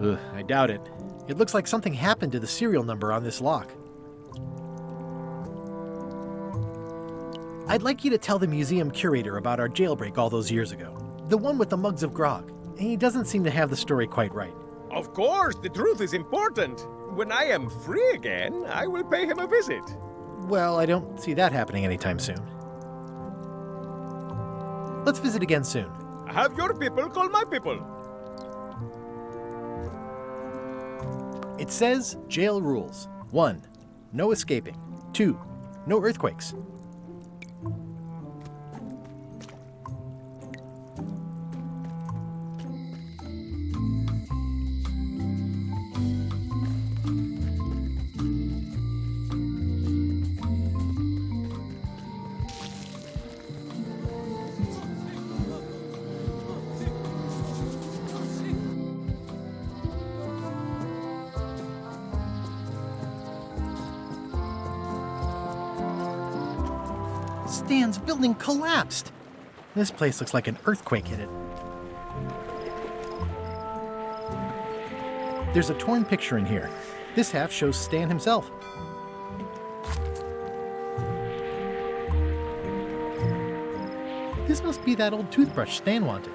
Ugh, I doubt it. It looks like something happened to the serial number on this lock. I'd like you to tell the museum curator about our jailbreak all those years ago. The one with the mugs of grog. He doesn't seem to have the story quite right. Of course, the truth is important. When I am free again, I will pay him a visit. Well, I don't see that happening anytime soon. Let's visit again soon. Have your people call my people. It says jail rules. 1. No escaping. 2. No earthquakes. Stan's building collapsed. This place looks like an earthquake hit it. There's a torn picture in here. This half shows Stan himself. This must be that old toothbrush Stan wanted.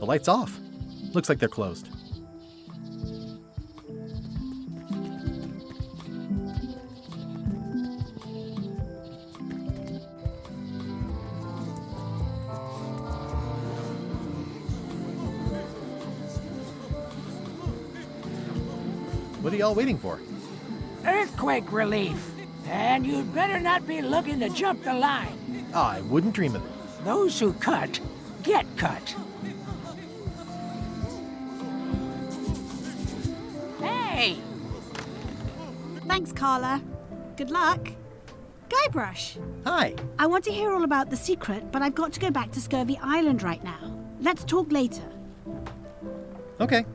The light's off. Looks like they're closed. What are y'all waiting for? Earthquake relief. And you'd better not be looking to jump the line. I wouldn't dream of it. Those who cut, get cut. Hey! Thanks, Carla. Good luck. Guybrush. Hi. I want to hear all about the secret, but I've got to go back to Scurvy Island right now. Let's talk later. Okay.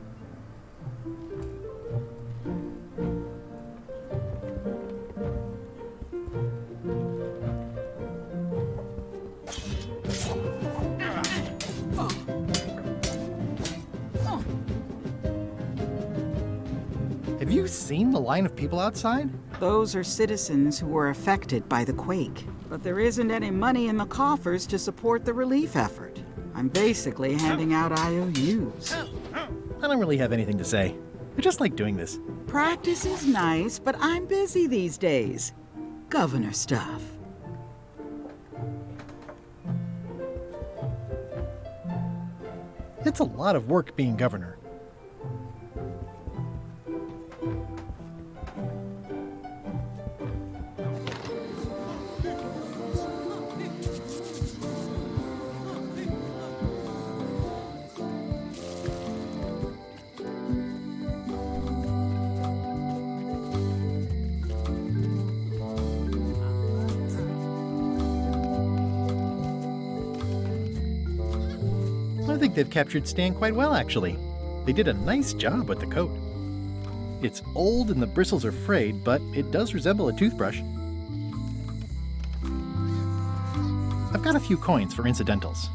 Have you seen the line of people outside? Those are citizens who were affected by the quake. But there isn't any money in the coffers to support the relief effort. I'm basically handing out IOUs. I don't really have anything to say. I just like doing this. Practice is nice, but I'm busy these days. Governor stuff. It's a lot of work being governor. I think they've captured Stan quite well, actually. They did a nice job with the coat. It's old and the bristles are frayed, but it does resemble a toothbrush. I've got a few coins for incidentals.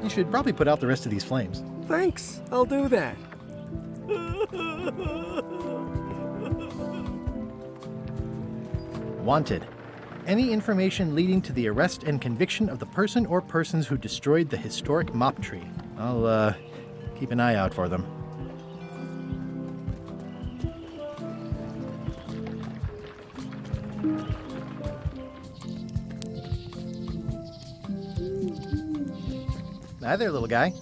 You should probably put out the rest of these flames. Thanks, I'll do that. Wanted. Any information leading to the arrest and conviction of the person or persons who destroyed the historic mop tree. I'll, keep an eye out for them. Hi there, little guy.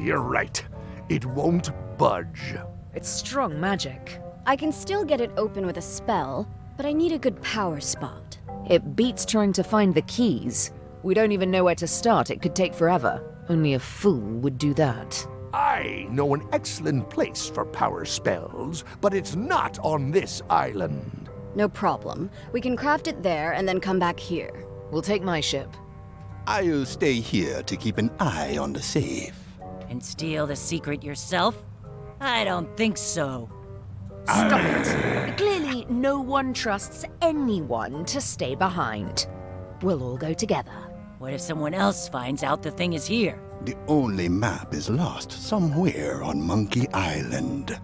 You're right. It won't budge. It's strong magic. I can still get it open with a spell, but I need a good power spot. It beats trying to find the keys. We don't even know where to start. It could take forever. Only a fool would do that. I know an excellent place for power spells, but it's not on this island. No problem. We can craft it there and then come back here. We'll take my ship. I'll stay here to keep an eye on the safe. And steal the secret yourself? I don't think so. Stop it. Clearly, no one trusts anyone to stay behind. We'll all go together. What if someone else finds out the thing is here? The only map is lost somewhere on Monkey Island.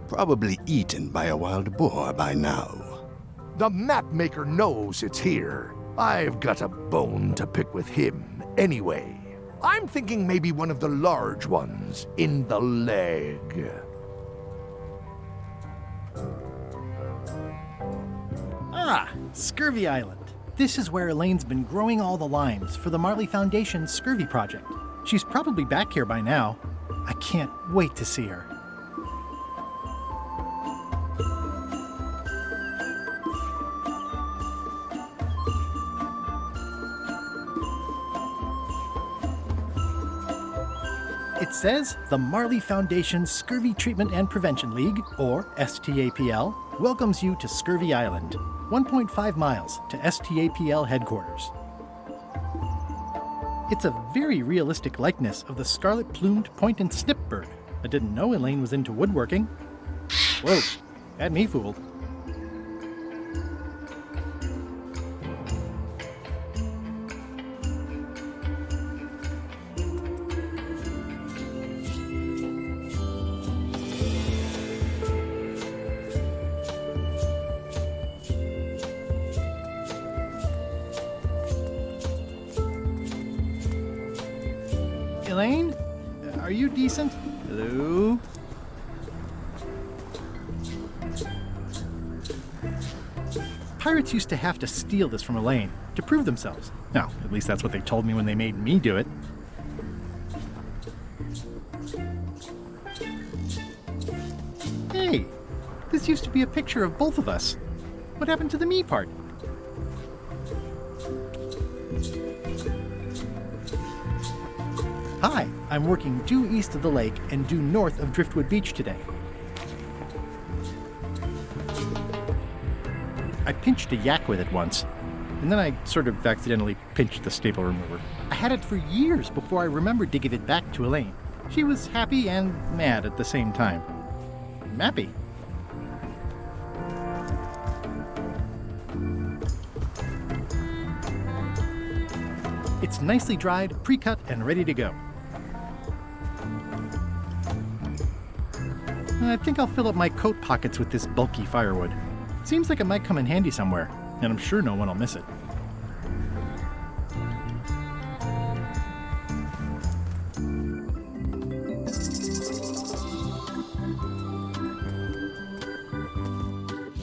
Probably eaten by a wild boar by now. The map maker knows it's here. I've got a bone to pick with him anyway. I'm thinking maybe one of the large ones in the leg. Ah, Scurvy Island. This is where Elaine's been growing all the limes for the Marley Foundation's Scurvy project. She's probably back here by now. I can't wait to see her. It says the Marley Foundation Scurvy Treatment and Prevention League, or STAPL, welcomes you to Scurvy Island, 1.5 miles to STAPL headquarters. It's a very realistic likeness of the scarlet-plumed point and snip bird. I didn't know Elaine was into woodworking. Whoa, had me fooled. Elaine? Are you decent? Hello? Pirates used to have to steal this from Elaine to prove themselves. Now, at least that's what they told me when they made me do it. Hey, this used to be a picture of both of us. What happened to the me part? Hi, I'm working due east of the lake and due north of Driftwood Beach today. I pinched a yak with it once, and then I sort of accidentally pinched the staple remover. I had it for years before I remembered to give it back to Elaine. She was happy and mad at the same time. Mappy. It's nicely dried, pre-cut, and ready to go. I think I'll fill up my coat pockets with this bulky firewood. Seems like it might come in handy somewhere, and I'm sure no one will miss it.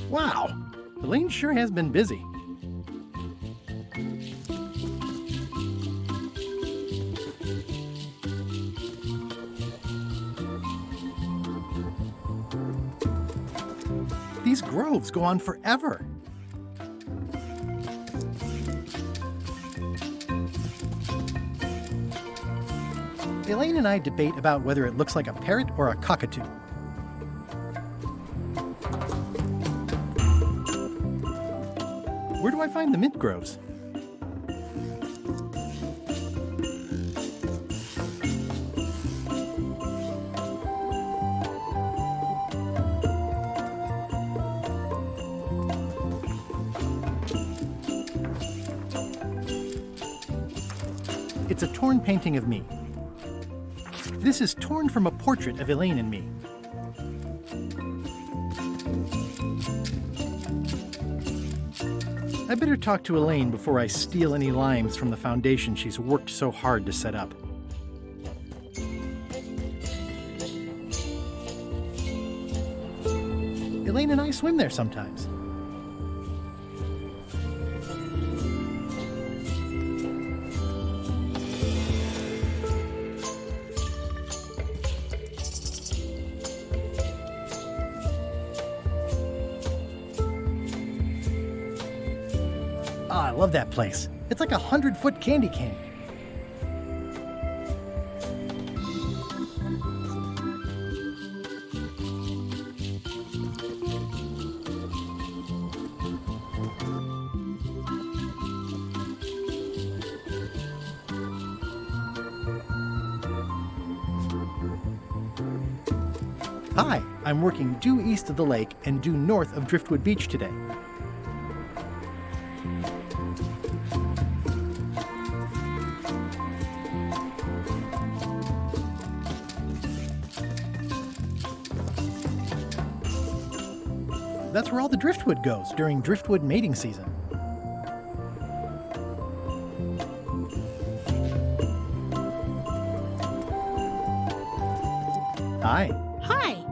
Wow, Elaine sure has been busy. These groves go on forever. Elaine and I debate about whether it looks like a parrot or a cockatoo. Where do I find the mint groves? It's a torn painting of me. This is torn from a portrait of Elaine and me. I better talk to Elaine before I steal any limes from the foundation she's worked so hard to set up. Elaine and I swim there sometimes. Oh, I love that place. It's like a 100-foot candy cane. Hi, I'm working due east of the lake and due north of Driftwood Beach today. That's where all the driftwood goes during driftwood mating season. Hi. Hi.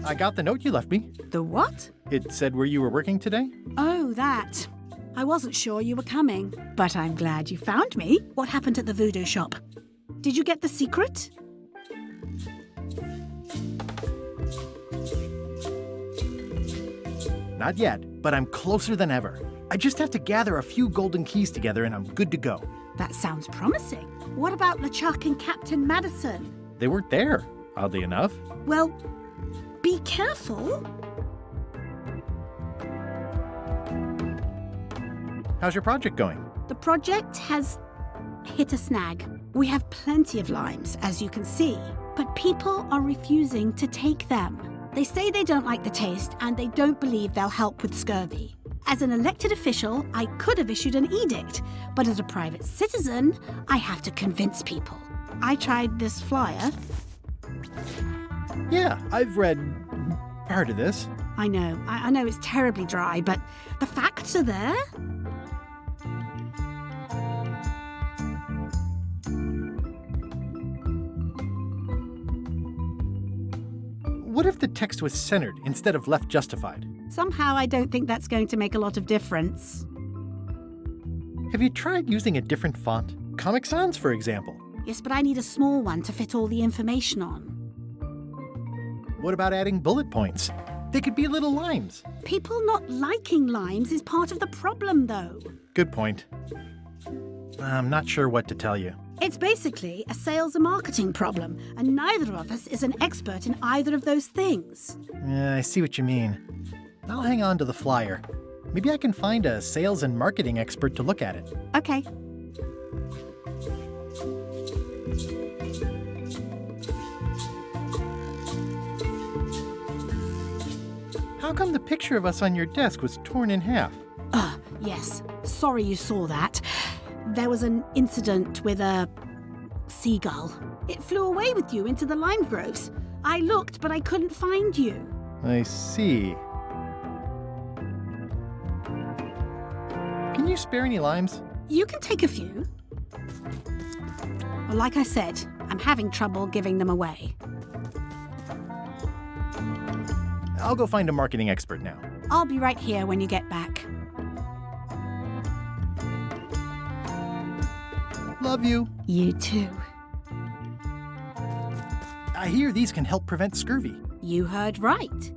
I got the note you left me. The what? It said where you were working today. Oh, that. I wasn't sure you were coming, but I'm glad you found me. What happened at the voodoo shop? Did you get the secret? Not yet, but I'm closer than ever. I just have to gather a few golden keys together and I'm good to go. That sounds promising. What about LeChuck and Captain Madison? They weren't there, oddly enough. Well, be careful. How's your project going? The project has hit a snag. We have plenty of limes, as you can see, but people are refusing to take them. They say they don't like the taste and they don't believe they'll help with scurvy. As an elected official, I could have issued an edict, but as a private citizen, I have to convince people. I tried this flyer. Yeah, I've read part of this. I know it's terribly dry, but the facts are there. What if the text was centered instead of left justified? Somehow I don't think that's going to make a lot of difference. Have you tried using a different font? Comic Sans, for example. Yes, but I need a small one to fit all the information on. What about adding bullet points? They could be little limes. People not liking limes is part of the problem, though. Good point. I'm not sure what to tell you. It's basically a sales and marketing problem, and neither of us is an expert in either of those things. Yeah, I see what you mean. I'll hang on to the flyer. Maybe I can find a sales and marketing expert to look at it. Okay. How come the picture of us on your desk was torn in half? Yes. Sorry you saw that. There was an incident with a seagull. It flew away with you into the lime groves. I looked, but I couldn't find you. I see. Can you spare any limes? You can take a few. Well, like I said, I'm having trouble giving them away. I'll go find a marketing expert now. I'll be right here when you get back. Love you. You too. I hear these can help prevent scurvy. You heard right.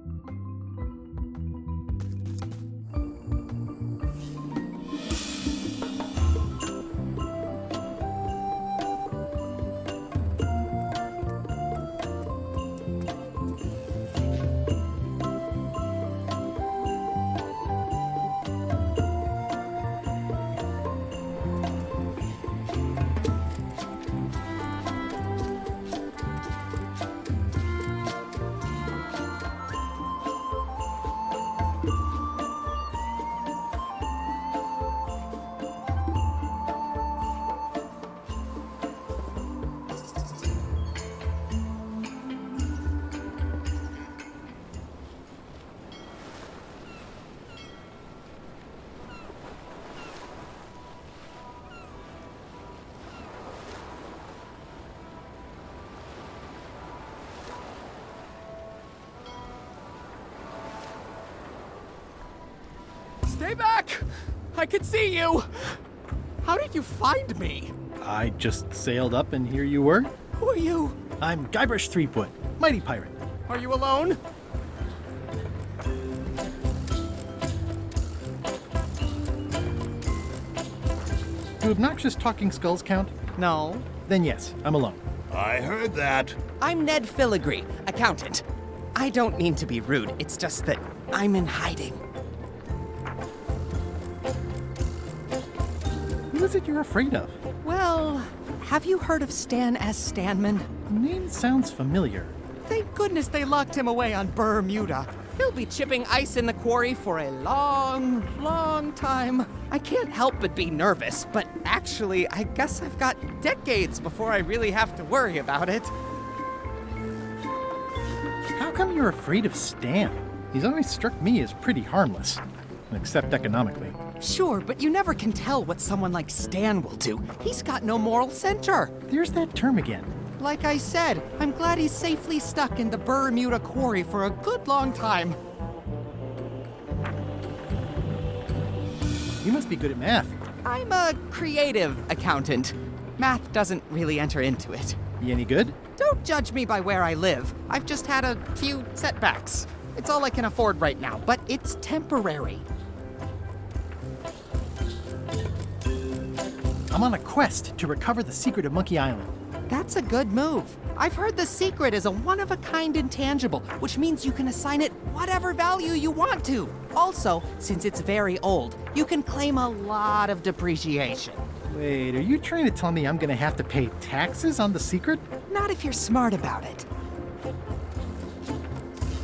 Stay back! I could see you! How did you find me? I just sailed up and here you were. Who are you? I'm Guybrush Threepwood, mighty pirate. Are you alone? Do obnoxious talking skulls count? No. Then yes, I'm alone. I heard that. I'm Ned Filigree, accountant. I don't mean to be rude, it's just that I'm in hiding. Who is it you're afraid of? Well, have you heard of Stan S. Stanman? The name sounds familiar. Thank goodness they locked him away on Bermuda. He'll be chipping ice in the quarry for a long, long time. I can't help but be nervous, but actually, I guess I've got decades before I really have to worry about it. How come you're afraid of Stan? He's always struck me as pretty harmless, except economically. Sure, but you never can tell what someone like Stan will do. He's got no moral center. There's that term again. Like I said, I'm glad he's safely stuck in the Bermuda quarry for a good long time. You must be good at math. I'm a creative accountant. Math doesn't really enter into it. You any good? Don't judge me by where I live. I've just had a few setbacks. It's all I can afford right now, but it's temporary. I'm on a quest to recover the secret of Monkey Island. That's a good move. I've heard the secret is a one-of-a-kind intangible, which means you can assign it whatever value you want to. Also, since it's very old, you can claim a lot of depreciation. Wait, are you trying to tell me I'm gonna have to pay taxes on the secret? Not if you're smart about it.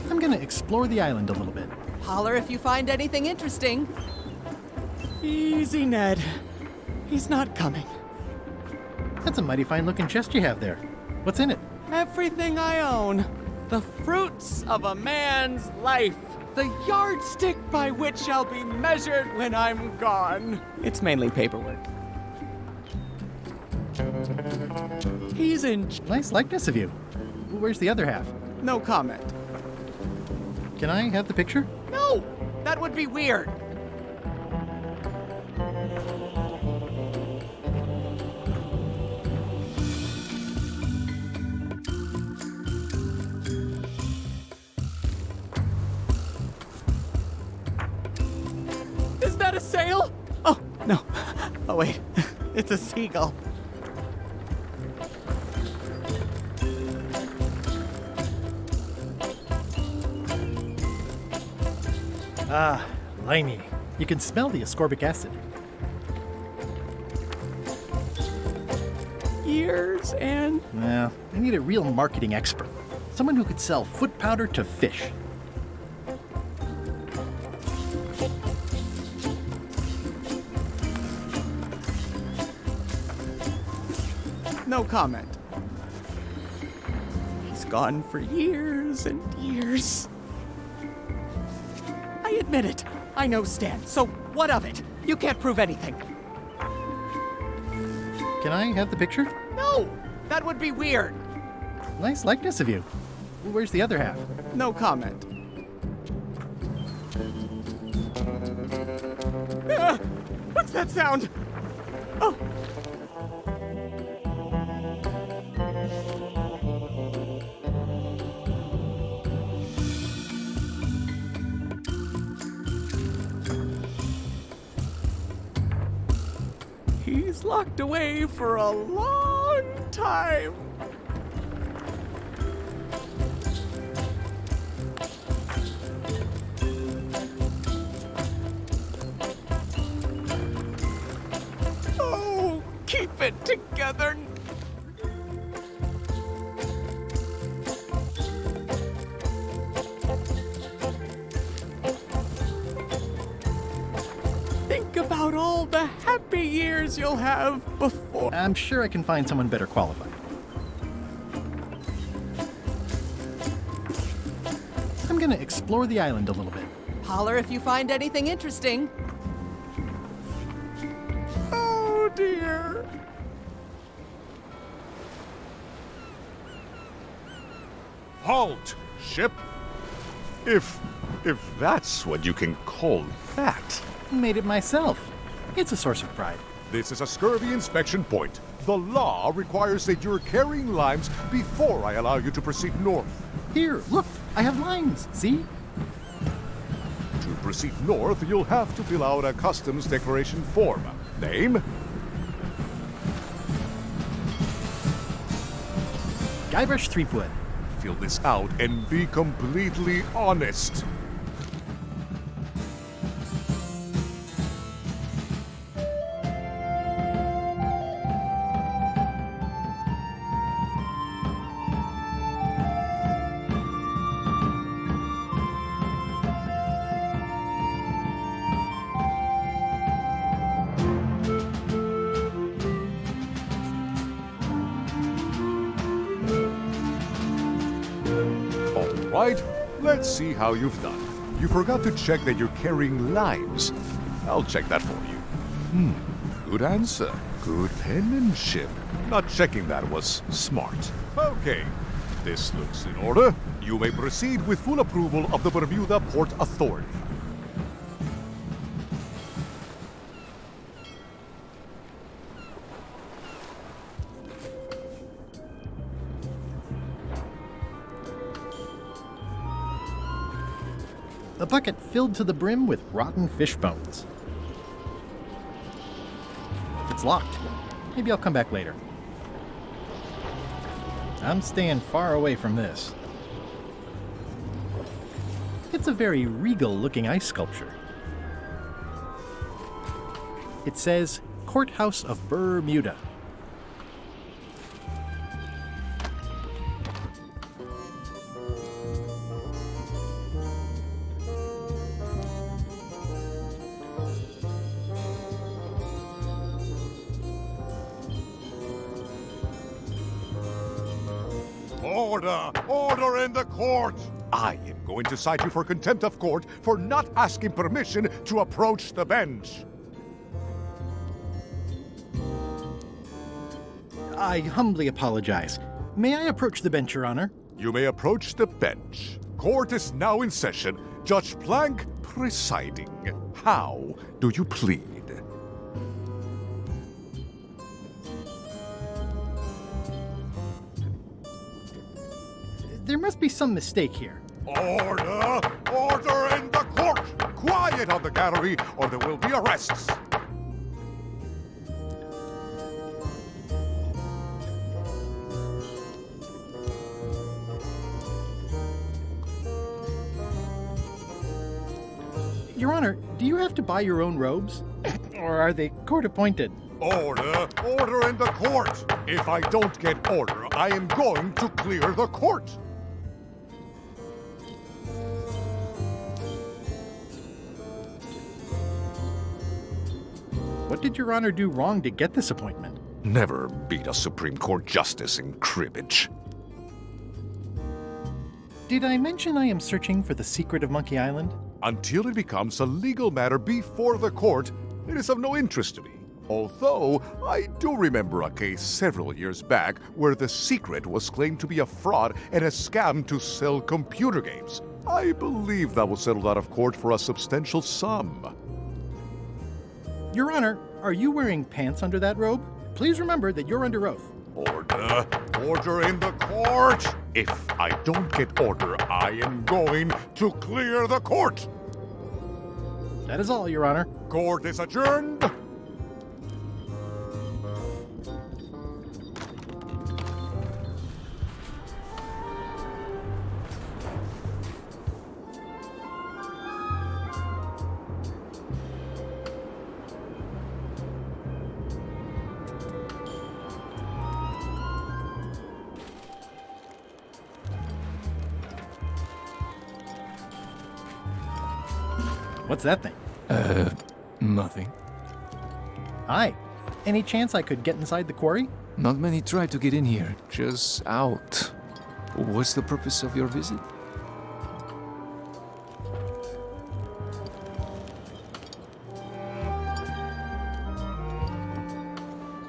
I'm gonna explore the island a little bit. Holler if you find anything interesting. Easy, Ned. He's not coming. That's a mighty fine-looking chest you have there. What's in it? Everything I own. The fruits of a man's life. The yardstick by which I'll be measured when I'm gone. It's mainly paperwork. He's in... Nice likeness of you. Where's the other half? No comment. Can I have the picture? No! That would be weird. Is that a sail? Oh, no. Oh, wait. It's a seagull. Ah, limey. You can smell the ascorbic acid. Years and... Well, I need a real marketing expert. Someone who could sell foot powder to fish. No comment. He's gone for years and years. I admit it. I know Stan, so what of it? You can't prove anything. Can I have the picture? No! That would be weird. Nice likeness of you. Where's the other half? No comment. What's that sound? Oh! He's locked away for a long time. Oh, keep it together. Think about all the happy years you'll have before. I'm sure I can find someone better qualified. I'm gonna explore the island a little bit. Holler if you find anything interesting. Oh dear. Halt, ship! If that's what you can call that. Made it myself. It's a source of pride. This is a scurvy inspection point. The law requires that you're carrying limes before I allow you to proceed north. Here, look, I have limes, see? To proceed north, you'll have to fill out a customs declaration form. Name? Guybrush Threepwood. Fill this out and be completely honest. Right, let's see how you've done. You forgot to check that you're carrying limes. I'll check that for you. Good answer. Good penmanship. Not checking that was smart. Okay, this looks in order. You may proceed with full approval of the Bermuda Port Authority. A bucket filled to the brim with rotten fish bones. It's locked. Maybe I'll come back later. I'm staying far away from this. It's a very regal-looking ice sculpture. It says, Courthouse of Bermuda. Order! Order in the court! I am going to cite you for contempt of court for not asking permission to approach the bench. I humbly apologize. May I approach the bench, Your Honor? You may approach the bench. Court is now in session. Judge Plank presiding. How do you plead? There must be some mistake here. Order! Order in the court! Quiet on the gallery, or there will be arrests! Your Honor, do you have to buy your own robes? Or are they court-appointed? Order! Order in the court! If I don't get order, I am going to clear the court! What did Your Honor do wrong to get this appointment? Never beat a Supreme Court justice in cribbage. Did I mention I am searching for the secret of Monkey Island? Until it becomes a legal matter before the court, it is of no interest to me. Although, I do remember a case several years back where the secret was claimed to be a fraud and a scam to sell computer games. I believe that was settled out of court for a substantial sum. Your Honor, are you wearing pants under that robe? Please remember that you're under oath. Order! Order in the court! If I don't get order, I am going to clear the court! That is all, Your Honor. Court is adjourned! What's that thing? Nothing. Hi. Any chance I could get inside the quarry? Not many try to get in here, just out. What's the purpose of your visit?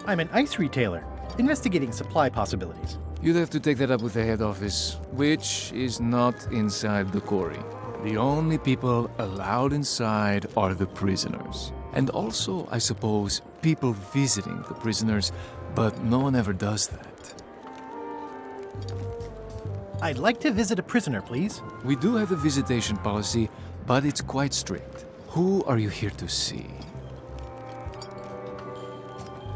I'm an ice retailer, investigating supply possibilities. You'd have to take that up with the head office, which is not inside the quarry. The only people allowed inside are the prisoners. And also, I suppose, people visiting the prisoners, but no one ever does that. I'd like to visit a prisoner, please. We do have a visitation policy, but it's quite strict. Who are you here to see?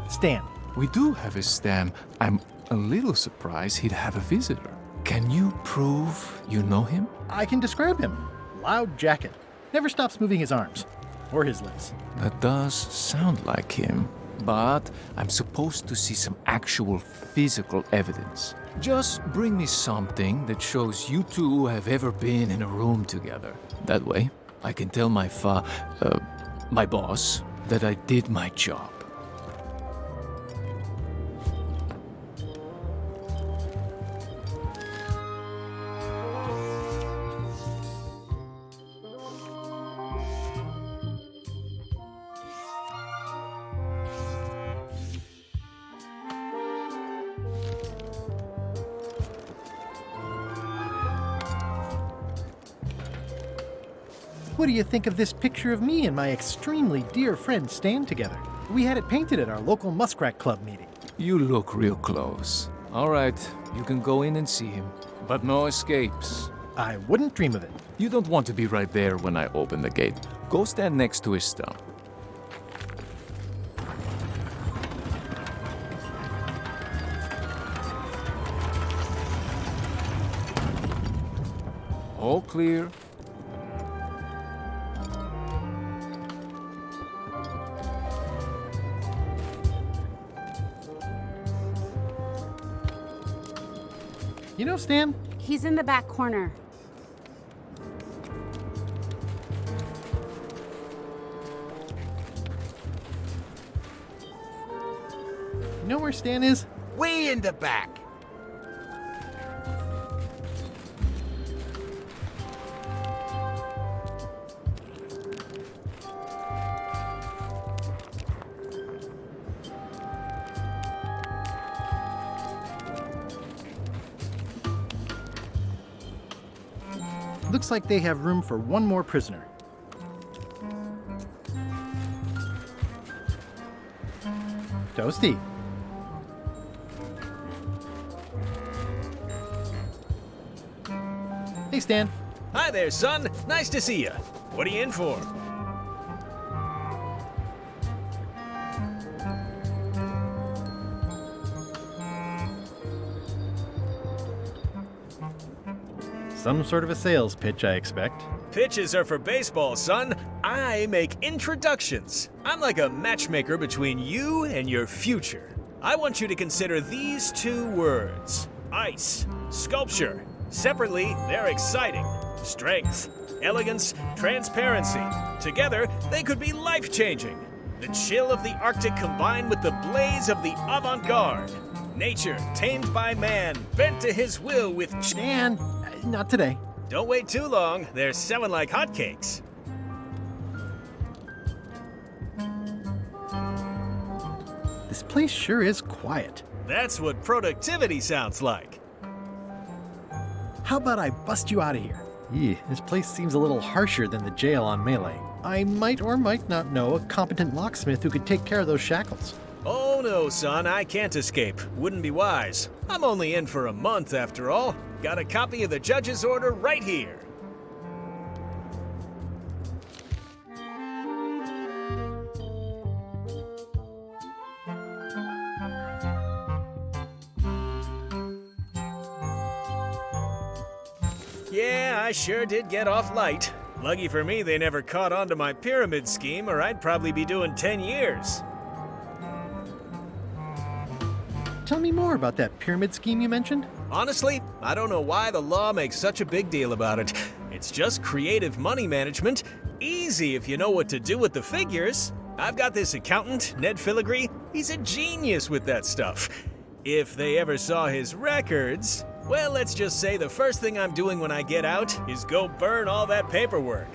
Stan. We do have a Stan. I'm a little surprised he'd have a visitor. Can you prove you know him? I can describe him. Loud jacket. Never stops moving his arms. Or his lips. That does sound like him. But I'm supposed to see some actual physical evidence. Just bring me something that shows you two have ever been in a room together. That way, I can tell my boss that I did my job. What do you think of this picture of me and my extremely dear friend Stan together? We had it painted at our local Muskrat Club meeting. You look real close. All right, you can go in and see him, but no escapes. I wouldn't dream of it. You don't want to be right there when I open the gate. Go stand next to his stump. All clear. You know, Stan? He's in the back corner. You know where Stan is? Way in the back. Looks like they have room for one more prisoner. Toasty. Hey, Stan. Hi there, son. Nice to see you. What are you in for? Some sort of a sales pitch, I expect. Pitches are for baseball, son. I make introductions. I'm like a matchmaker between you and your future. I want you to consider these two words: ice, sculpture. Separately, they're exciting. Strength, elegance, transparency. Together, they could be life-changing. The chill of the Arctic combined with the blaze of the avant-garde. Nature, tamed by man, bent to his will with... Stan, not today. Don't wait too long. They're selling like hotcakes. This place sure is quiet. That's what productivity sounds like. How about I bust you out of here? This place seems a little harsher than the jail on Melee. I might or might not know a competent locksmith who could take care of those shackles. Oh no, son, I can't escape. Wouldn't be wise. I'm only in for a month after all. Got a copy of the judge's order right here. Yeah, I sure did get off light. Lucky for me, they never caught on to my pyramid scheme, or I'd probably be doing 10 years. Tell me more about that pyramid scheme you mentioned. Honestly, I don't know why the law makes such a big deal about it. It's just creative money management. Easy if you know what to do with the figures. I've got this accountant, Ned Filigree. He's a genius with that stuff. If they ever saw his records... Well, let's just say the first thing I'm doing when I get out is go burn all that paperwork.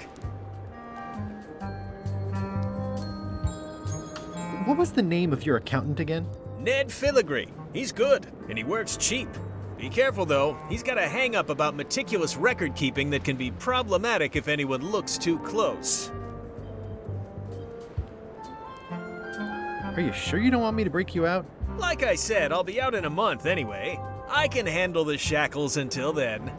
What was the name of your accountant again? Ned Filigree. He's good, and he works cheap. Be careful, though. He's got a hang-up about meticulous record-keeping that can be problematic if anyone looks too close. Are you sure you don't want me to break you out? Like I said, I'll be out in a month anyway. I can handle the shackles until then.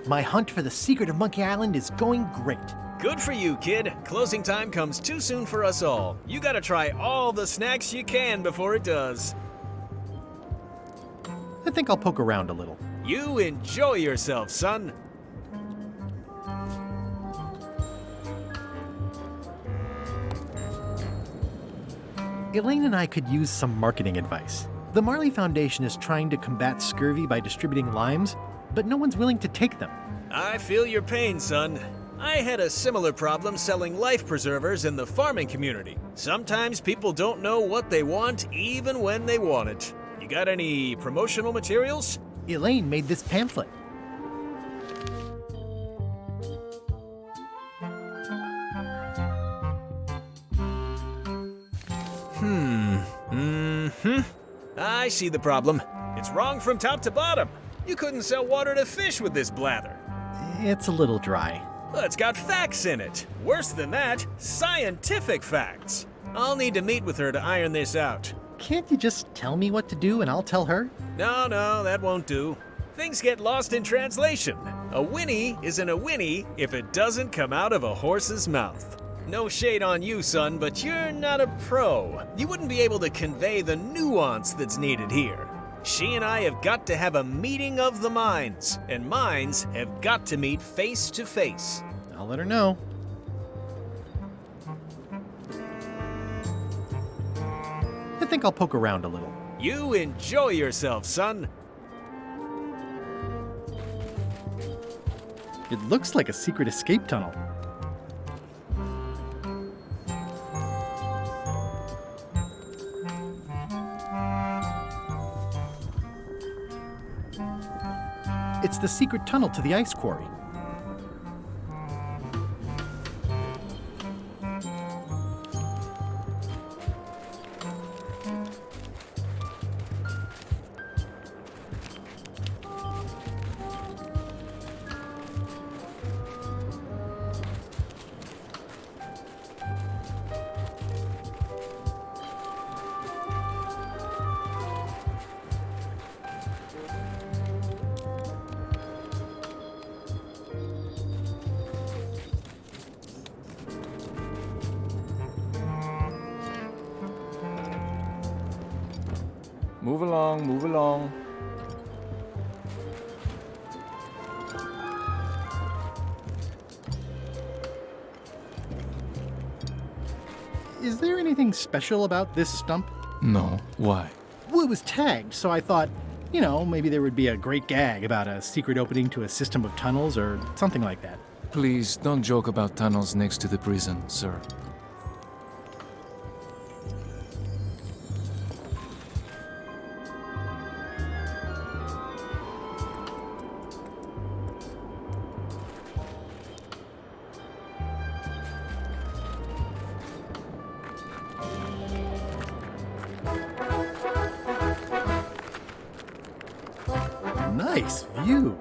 My hunt for the secret of Monkey Island is going great. Good for you, kid. Closing time comes too soon for us all. You gotta try all the snacks you can before it does. I think I'll poke around a little. You enjoy yourself, son. Elaine and I could use some marketing advice. The Marley Foundation is trying to combat scurvy by distributing limes, but no one's willing to take them. I feel your pain, son. I had a similar problem selling life preservers in the farming community. Sometimes people don't know what they want, even when they want it. You got any promotional materials? Elaine made this pamphlet. I see the problem. It's wrong from top to bottom. You couldn't sell water to fish with this blather. It's a little dry. Well, it's got facts in it. Worse than that, scientific facts. I'll need to meet with her to iron this out. Can't you just tell me what to do and I'll tell her? No, that won't do. Things get lost in translation. A whinny isn't a whinny if it doesn't come out of a horse's mouth. No shade on you, son, but you're not a pro. You wouldn't be able to convey the nuance that's needed here. She and I have got to have a meeting of the minds, and minds have got to meet face to face. I'll let her know. I think I'll poke around a little. You enjoy yourself, son. It looks like a secret escape tunnel. It's the secret tunnel to the ice quarry. Move along, move along. Is there anything special about this stump? No, why? Well, it was tagged, so I thought, maybe there would be a great gag about a secret opening to a system of tunnels or something like that. Please don't joke about tunnels next to the prison, sir. Nice view.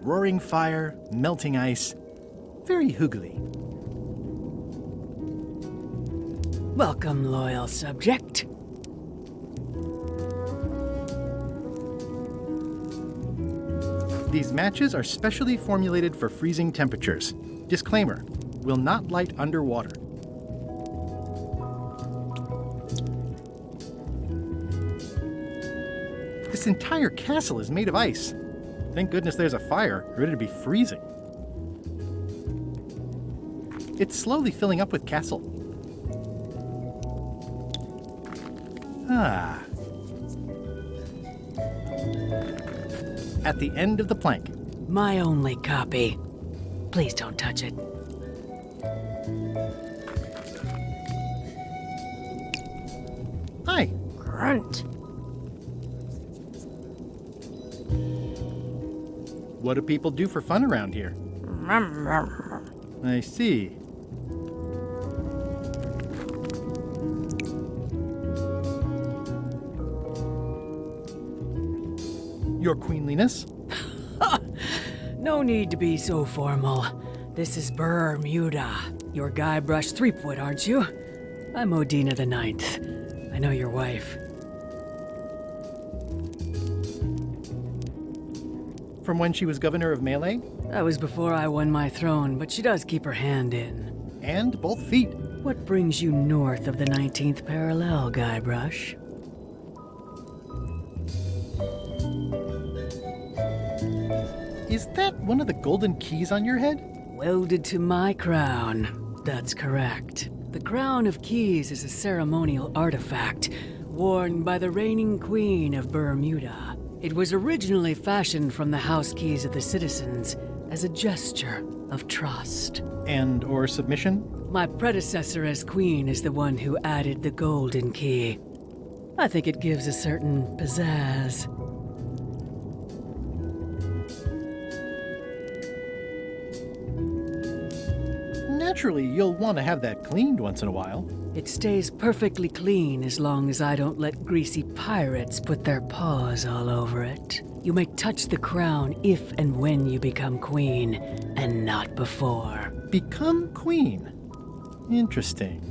Roaring fire, melting ice, very hoogly. Welcome, loyal subject. These matches are specially formulated for freezing temperatures. Disclaimer, will not light underwater. This entire castle is made of ice. Thank goodness there's a fire, ready to be freezing. It's slowly filling up with castle. Ah. At the end of the plank. My only copy. Please don't touch it. Hi. Grunt. What do people do for fun around here? I see. Your queenliness? No need to be so formal. This is Bermuda. You're Guybrush Threepwood, aren't you? I'm Odina the Ninth. I know your wife. From when she was governor of Melee? That was before I won my throne, but she does keep her hand in. And both feet. What brings you north of the 19th parallel, Guybrush? Is that one of the golden keys on your head? Welded to my crown. That's correct. The Crown of Keys is a ceremonial artifact worn by the reigning queen of Bermuda. It was originally fashioned from the house keys of the citizens as a gesture of trust. And or submission? My predecessor as queen is the one who added the golden key. I think it gives a certain pizzazz. Naturally, you'll want to have that cleaned once in a while. It stays perfectly clean as long as I don't let greasy pirates put their paws all over it. You may touch the crown if and when you become queen, and not before. Become queen? Interesting.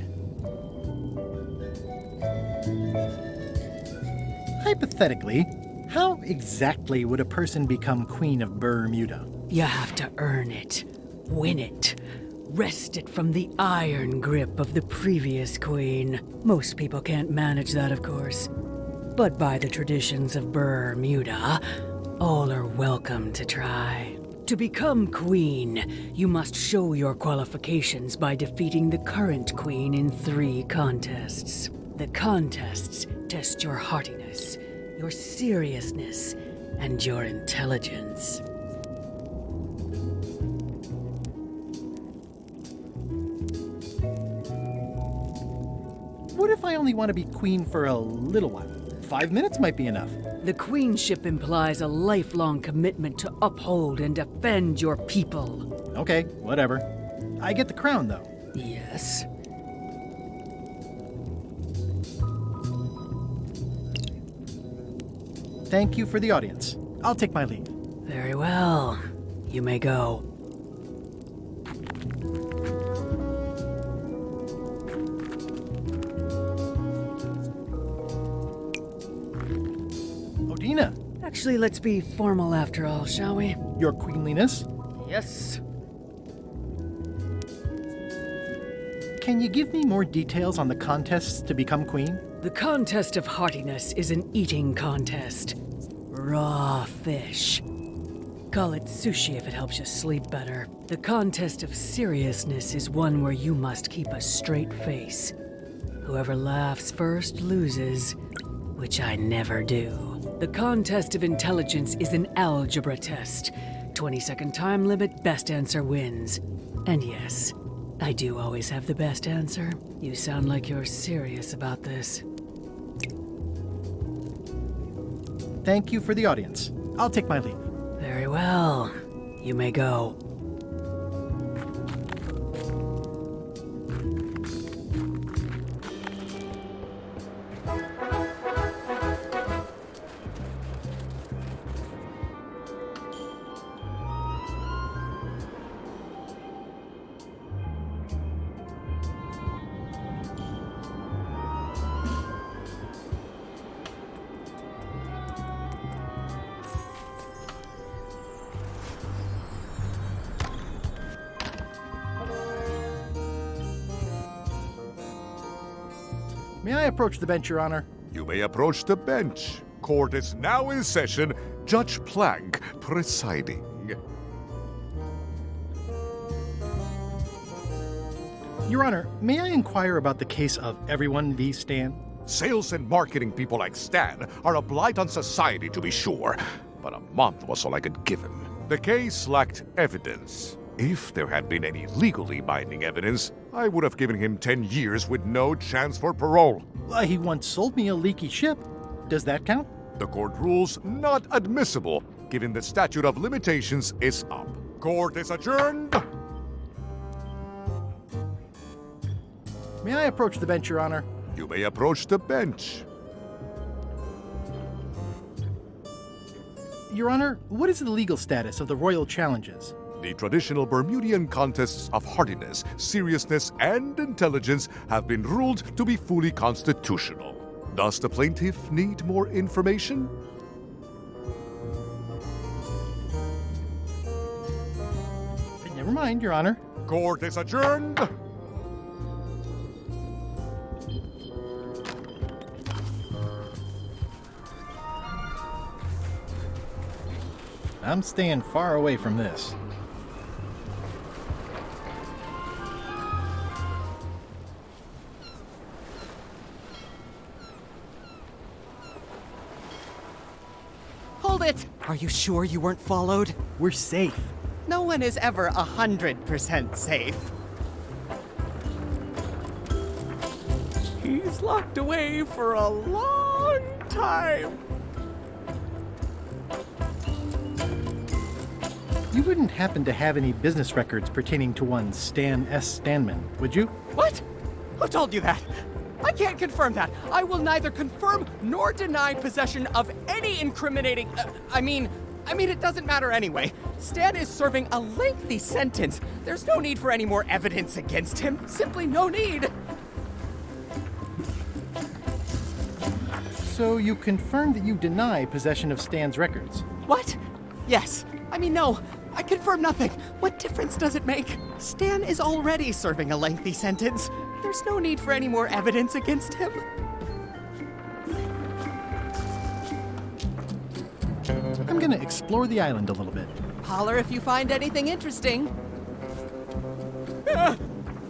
Hypothetically, how exactly would a person become Queen of Bermuda? You have to earn it, win it, wrest it from the iron grip of the previous queen. Most people can't manage that, of course. But by the traditions of Bermuda, all are welcome to try. To become queen, you must show your qualifications by defeating the current queen in 3 contests. The contests test your heartiness, your seriousness, and your intelligence. What if I only want to be queen for a little while? 5 minutes might be enough. The queenship implies a lifelong commitment to uphold and defend your people. Okay, whatever. I get the crown, though. Yes. Thank you for the audience. I'll take my leave. Very well. You may go. Odina. Actually, let's be formal after all, shall we? Your queenliness? Yes. Can you give me more details on the contests to become queen? The contest of heartiness is an eating contest. Raw fish. Call it sushi if it helps you sleep better. The contest of seriousness is one where you must keep a straight face. Whoever laughs first loses, which I never do. The contest of intelligence is an algebra test. 20-second time limit, best answer wins. And yes, I do always have the best answer. You sound like you're serious about this. Thank you for the audience. I'll take my leave. Very well. You may go. May I approach the bench, Your Honor? You may approach the bench. Court is now in session. Judge Plank presiding. Your Honor, may I inquire about the case of Everyone v. Stan? Sales and marketing people like Stan are a blight on society, to be sure, but a month was all I could give him. The case lacked evidence. If there had been any legally binding evidence, I would have given him 10 years with no chance for parole. He once sold me a leaky ship. Does that count? The court rules not admissible, given the statute of limitations is up. Court is adjourned. May I approach the bench, Your Honor? You may approach the bench. Your Honor, what is the legal status of the royal challenges? The traditional Bermudian contests of hardiness, seriousness, and intelligence have been ruled to be fully constitutional. Does the plaintiff need more information? Never mind, Your Honor. Court is adjourned. I'm staying far away from this. Hold it! Are you sure you weren't followed? We're safe. No one is ever 100% safe. He's locked away for a long time. You wouldn't happen to have any business records pertaining to one Stan S. Stanman, would you? What? Who told you that? I can't confirm that. I will neither confirm nor deny possession of any incriminating... I mean, it doesn't matter anyway. Stan is serving a lengthy sentence. There's no need for any more evidence against him. Simply no need. So you confirmed that you deny possession of Stan's records? What? Yes. No. I confirm nothing. What difference does it make? Stan is already serving a lengthy sentence. There's no need for any more evidence against him. I'm gonna explore the island a little bit. Holler if you find anything interesting.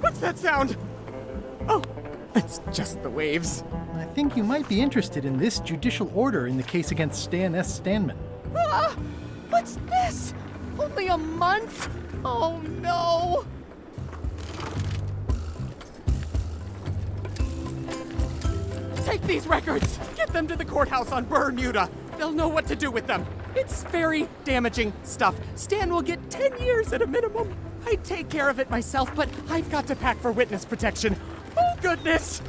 What's that sound? Oh, it's just the waves. I think you might be interested in this judicial order in the case against Stan S. Stanman. Ah! What's this? Only a month? Oh no! Take these records! Get them to the courthouse on Bermuda! They'll know what to do with them. It's very damaging stuff. Stan will get 10 years at a minimum. I'd take care of it myself, but I've got to pack for witness protection. Oh, goodness!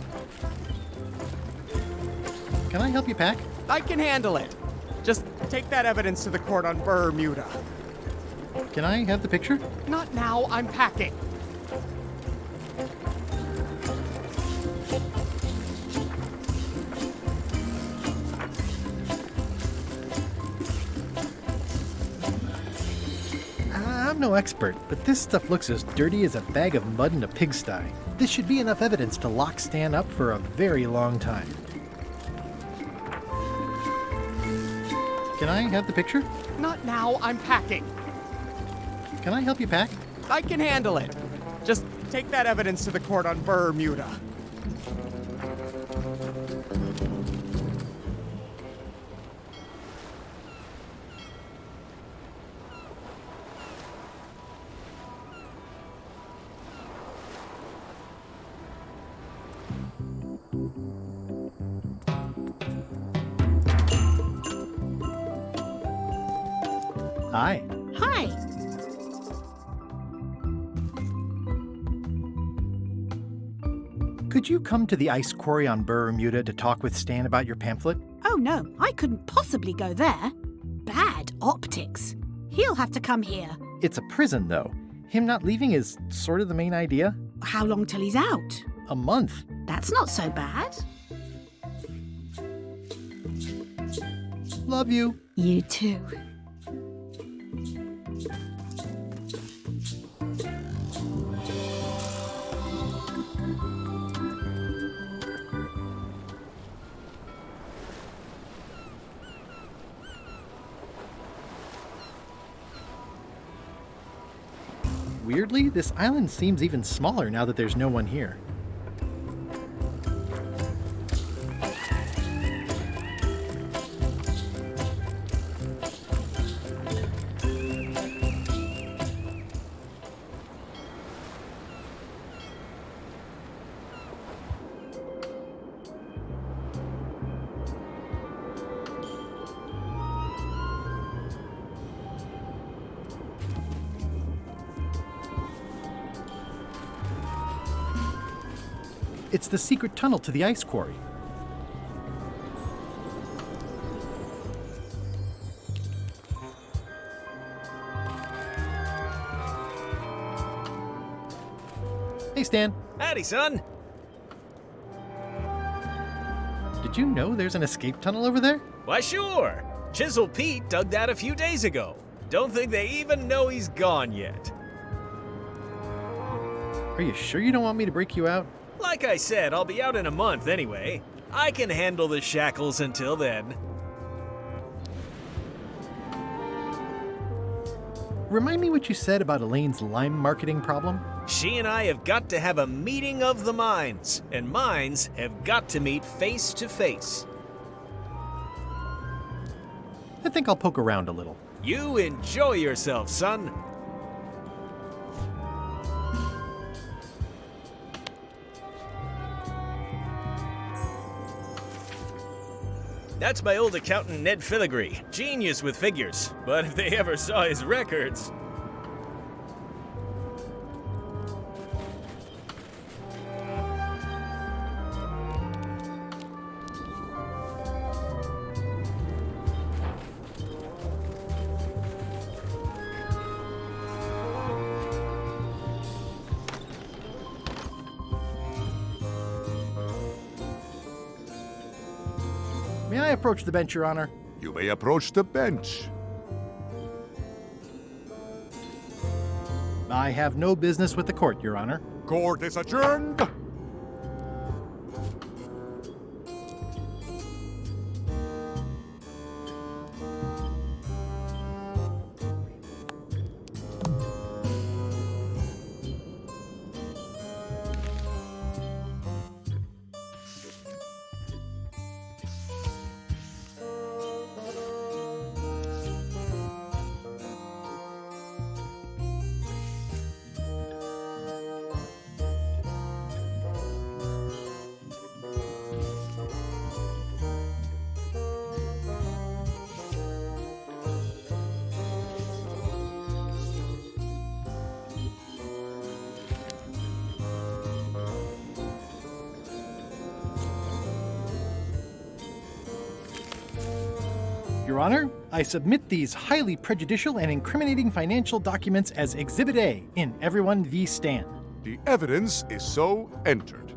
Can I help you pack? I can handle it. Just take that evidence to the court on Bermuda. Can I have the picture? Not now, I'm packing. I'm no expert, but this stuff looks as dirty as a bag of mud in a pigsty. This should be enough evidence to lock Stan up for a very long time. Can I have the picture? Not now, I'm packing. Can I help you pack? I can handle it. Just take that evidence to the court on Bermuda. Hi. Hi. Could you come to the ice quarry on Bermuda to talk with Stan about your pamphlet? Oh no, I couldn't possibly go there. Bad optics. He'll have to come here. It's a prison, though. Him not leaving is sort of the main idea. How long till he's out? A month. That's not so bad. Love you. You too. Weirdly, this island seems even smaller now that there's no one here. It's the secret tunnel to the ice quarry. Hey, Stan. Howdy, son. Did you know there's an escape tunnel over there? Why, sure. Chisel Pete dug that a few days ago. Don't think they even know he's gone yet. Are you sure you don't want me to break you out? Like I said, I'll be out in a month anyway. I can handle the shackles until then. Remind me what you said about Elaine's lime marketing problem? She and I have got to have a meeting of the minds, and minds have got to meet face to face. I think I'll poke around a little. You enjoy yourself, son. That's my old accountant Ned Filigree. Genius with figures. But if they ever saw his records... May I approach the bench, Your Honor? You may approach the bench. I have no business with the court, Your Honor. Court is adjourned. Your Honor, I submit these highly prejudicial and incriminating financial documents as Exhibit A in Everyone v. Stan. The evidence is so entered.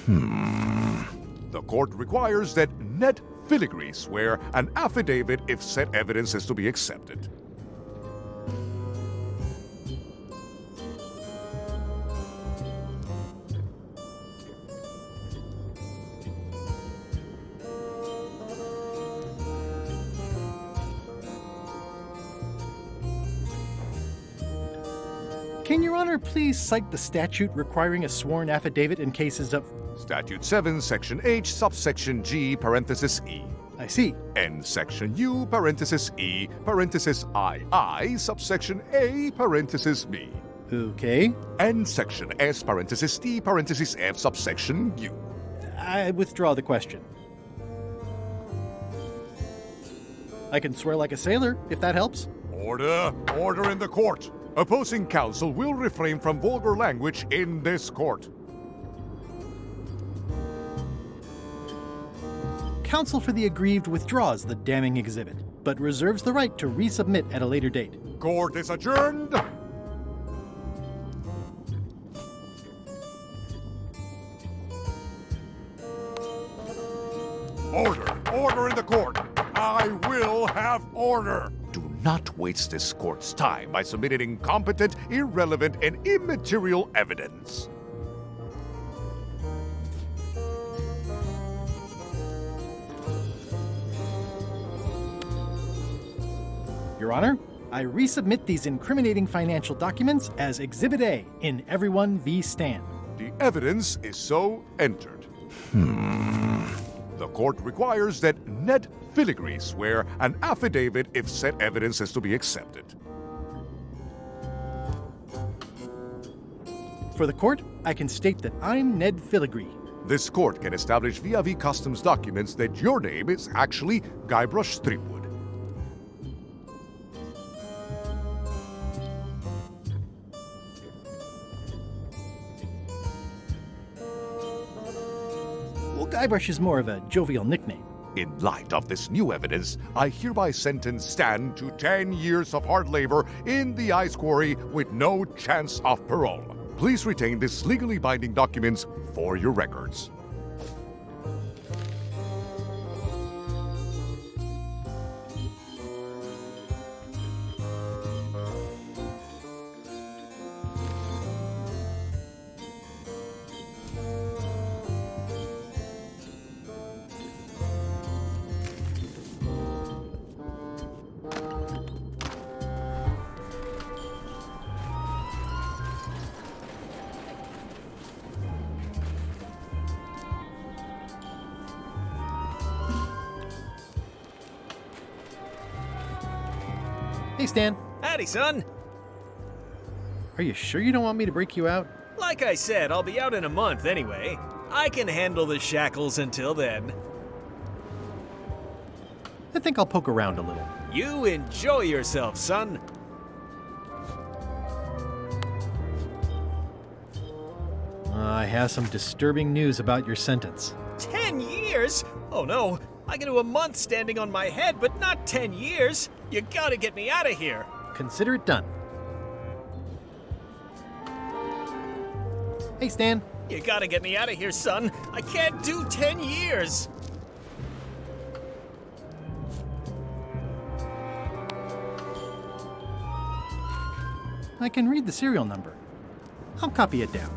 The court requires that Ned Filigree swear an affidavit if said evidence is to be accepted. Can Your Honor please cite the statute requiring a sworn affidavit in cases of... Statute 7, Section H, subsection G, parenthesis E. I see. And Section U, parenthesis E, parenthesis II, subsection A, parenthesis B. Okay. And Section S, parenthesis T, parenthesis F, subsection U. I withdraw the question. I can swear like a sailor, if that helps. Order! Order in the court! Opposing counsel will refrain from vulgar language in this court. Counsel for the aggrieved withdraws the damning exhibit, but reserves the right to resubmit at a later date. Court is adjourned! Order! Order in the court! I will have order! Do not waste this court's time by submitting incompetent, irrelevant, and immaterial evidence. Your Honor, I resubmit these incriminating financial documents as Exhibit A in Everyone v. Stan. The evidence is so entered. The court requires that Ned Filigree swear an affidavit if said evidence is to be accepted. For the court, I can state that I'm Ned Filigree. This court can establish via customs documents that your name is actually Guybrush Threepwood. Well, Guybrush is more of a jovial nickname. In light of this new evidence, I hereby sentence Stan to 10 years of hard labor in the ice quarry with no chance of parole. Please retain these legally binding documents for your records. Hey, Stan. Howdy, son. Are you sure you don't want me to break you out? Like I said, I'll be out in a month anyway. I can handle the shackles until then. I think I'll poke around a little. You enjoy yourself, son. I have some disturbing news about your sentence. 10 years? Oh no, I can do a month standing on my head, but not 10 years. You gotta get me out of here. Consider it done. Hey, Stan. You gotta get me out of here, son. I can't do 10 years. I can read the serial number. I'll copy it down.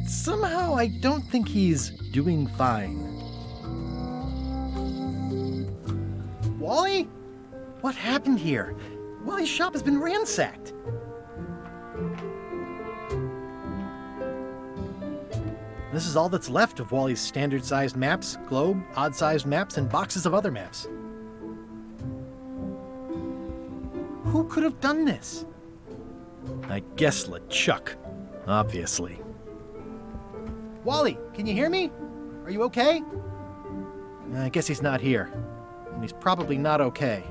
Somehow, I don't think he's doing fine. Wally? What happened here? Wally's shop has been ransacked. This is all that's left of Wally's standard-sized maps, globe, odd-sized maps, and boxes of other maps. Who could have done this? I guess LeChuck, obviously. Wally, can you hear me? Are you okay? I guess he's not here. And he's probably not okay.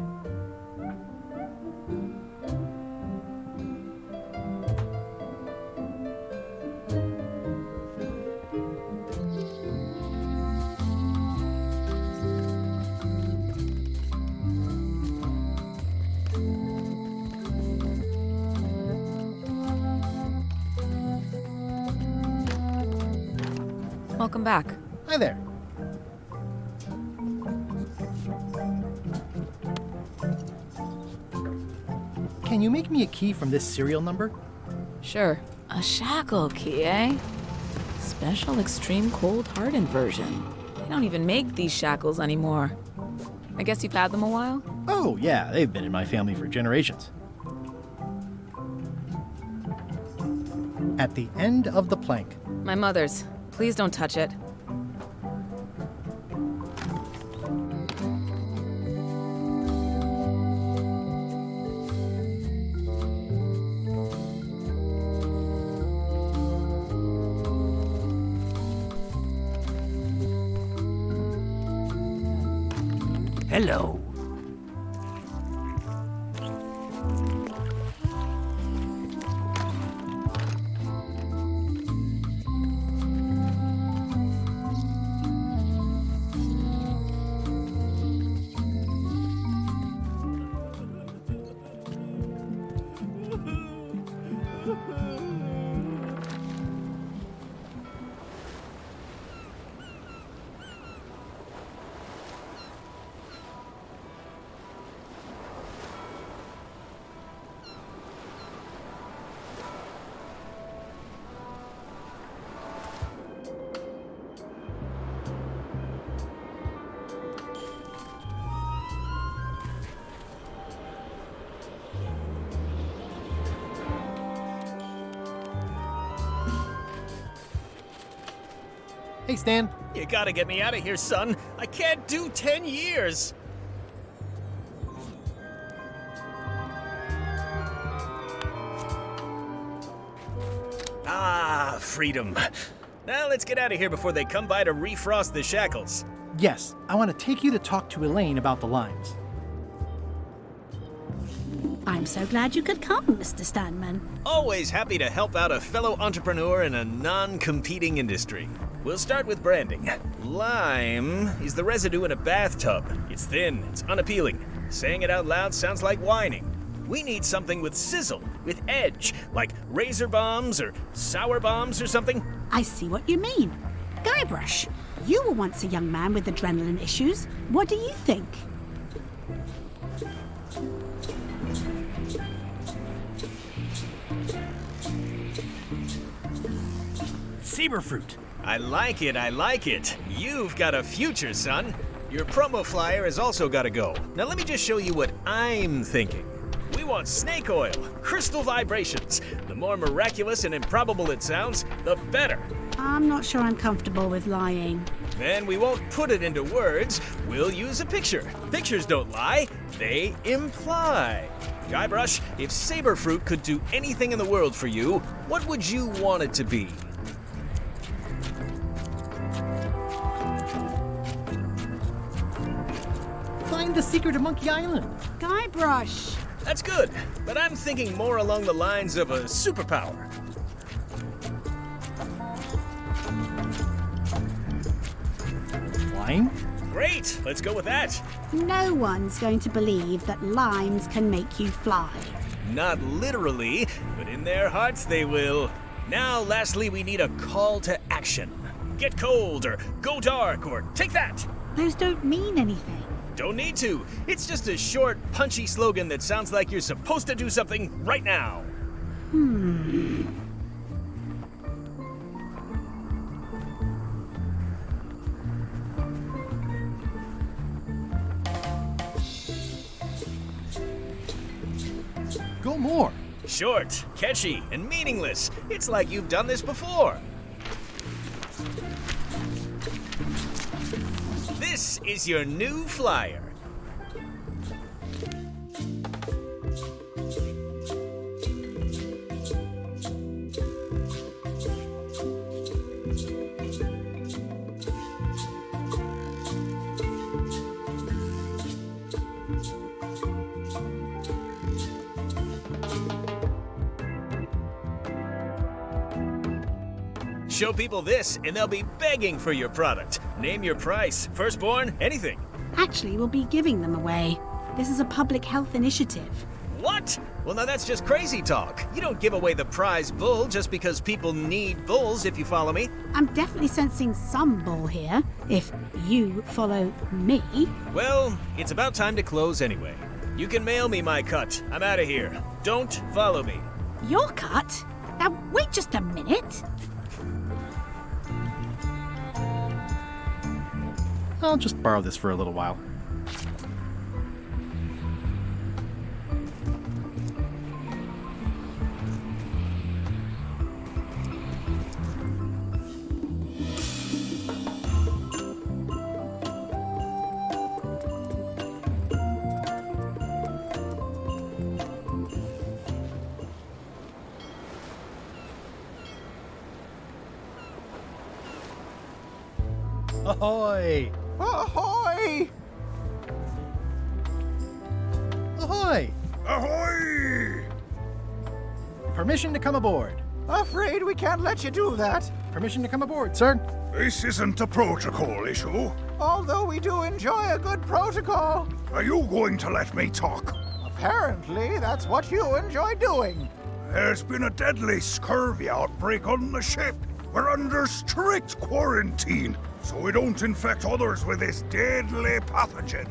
Welcome back. Hi there. Can you make me a key from this serial number? Sure. A shackle key, eh? Special extreme cold hardened version. They don't even make these shackles anymore. I guess you've had them a while? Oh, yeah, they've been in my family for generations. At the end of the plank. My mother's. Please don't touch it. Hello. Hey, Stan. You gotta get me out of here, son. I can't do 10 years. Ah, freedom. Now let's get out of here before they come by to refrost the shackles. Yes, I want to take you to talk to Elaine about the limes. I'm so glad you could come, Mr. Stanman. Always happy to help out a fellow entrepreneur in a non-competing industry. We'll start with branding. Lime is the residue in a bathtub. It's thin, it's unappealing. Saying it out loud sounds like whining. We need something with sizzle, with edge, like razor bombs or sour bombs or something. I see what you mean. Guybrush, you were once a young man with adrenaline issues. What do you think? Saberfruit. I like it, I like it. You've got a future, son. Your promo flyer has also got to go. Now let me just show you what I'm thinking. We want snake oil, crystal vibrations. The more miraculous and improbable it sounds, the better. I'm not sure I'm comfortable with lying. Then we won't put it into words. We'll use a picture. Pictures don't lie, they imply. Guybrush, if Saberfruit could do anything in the world for you, what would you want it to be? Find the secret of Monkey Island. Guybrush. That's good, but I'm thinking more along the lines of a superpower. Flying? Great, let's go with that. No one's going to believe that limes can make you fly. Not literally, but in their hearts they will. Now, lastly, we need a call to action. Get cold, or go dark, or take that. Those don't mean anything. Don't need to. It's just a short, punchy slogan that sounds like you're supposed to do something right now. Go more. Short, catchy, and meaningless. It's like you've done this before. This is your new flyer. Show people this, and they'll be begging for your product. Name your price, firstborn, anything. Actually, we'll be giving them away. This is a public health initiative. What? Well, now that's just crazy talk. You don't give away the prize bull just because people need bulls, if you follow me. I'm definitely sensing some bull here, if you follow me. Well, it's about time to close anyway. You can mail me my cut. I'm out of here. Don't follow me. Your cut? Now, wait just a minute. I'll just borrow this for a little while. Ahoy! Ahoy! Ahoy! Ahoy! Permission to come aboard. Afraid we can't let you do that. Permission to come aboard, sir. This isn't a protocol issue. Although we do enjoy a good protocol. Are you going to let me talk? Apparently, that's what you enjoy doing. There's been a deadly scurvy outbreak on the ship. We're under strict quarantine, so we don't infect others with this deadly pathogen.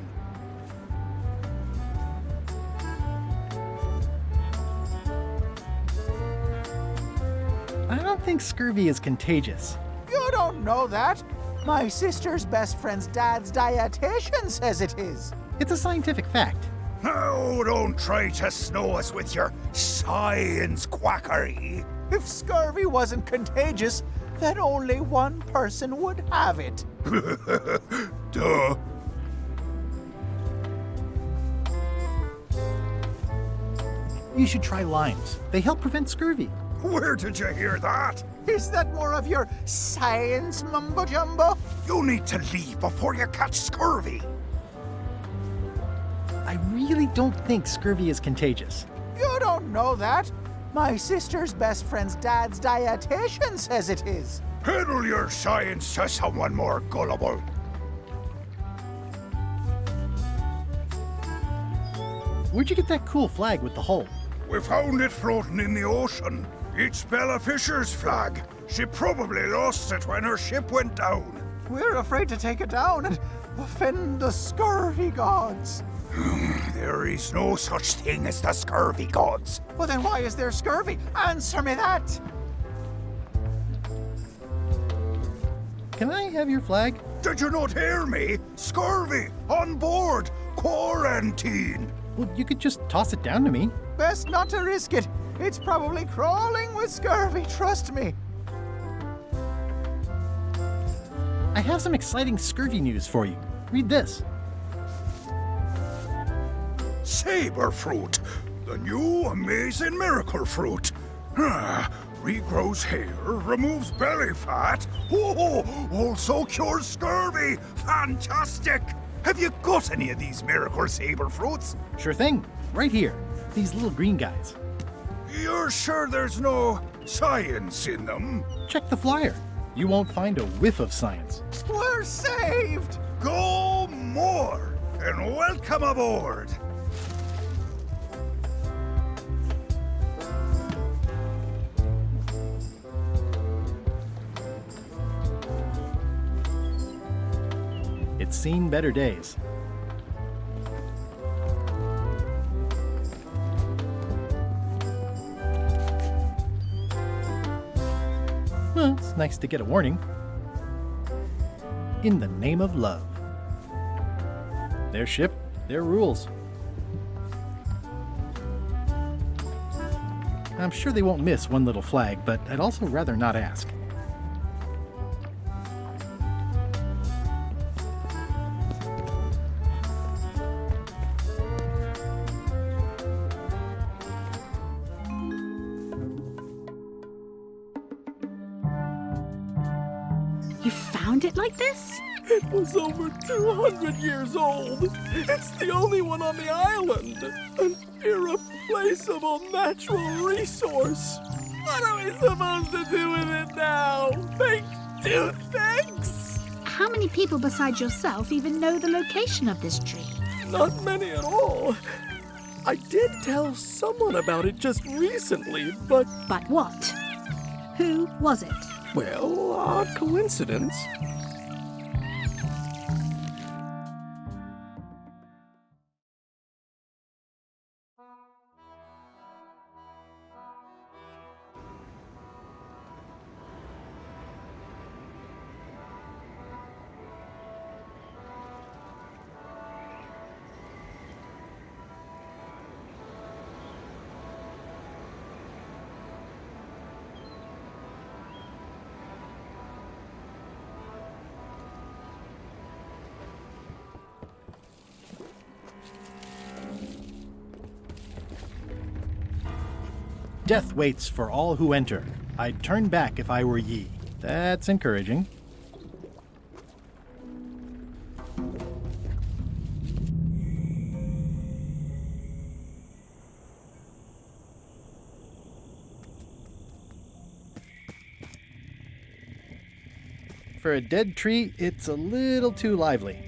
I don't think scurvy is contagious. You don't know that. My sister's best friend's dad's dietitian says it is. It's a scientific fact. Oh, don't try to snow us with your science quackery. If scurvy wasn't contagious, then only one person would have it. Duh. You should try limes. They help prevent scurvy. Where did you hear that? Is that more of your science mumbo-jumbo? You need to leave before you catch scurvy. I really don't think scurvy is contagious. You don't know that. My sister's best friend's dad's dietitian says it is. Peddle your science to someone more gullible. Where'd you get that cool flag with the hole? We found it floating in the ocean. It's Bella Fisher's flag. She probably lost it when her ship went down. We're afraid to take it down and offend the scurvy gods. There is no such thing as the scurvy gods. Well, then why is there scurvy? Answer me that! Can I have your flag? Did you not hear me? Scurvy! On board! Quarantine! Well, you could just toss it down to me. Best not to risk it. It's probably crawling with scurvy, trust me. I have some exciting scurvy news for you. Read this. Saber fruit, the new amazing miracle fruit. Regrows hair, removes belly fat. Also cures scurvy. Fantastic! Have you got any of these miracle saber fruits? Sure thing. Right here. These little green guys. You're sure there's no science in them? Check the flyer. You won't find a whiff of science. We're saved! Go more, and welcome aboard. It's seen better days. Well, it's nice to get a warning. In the name of love. Their ship, their rules. I'm sure they won't miss one little flag, but I'd also rather not ask. You found it like this? It was over 200 years old. It's the only one on the island. An irreplaceable natural resource. What are we supposed to do with it now? Make toothpicks? How many people besides yourself even know the location of this tree? Not many at all. I did tell someone about it just recently, but... But what? Who was it? Well, odd coincidence. Death waits for all who enter. I'd turn back if I were ye. That's encouraging. For a dead tree, it's a little too lively.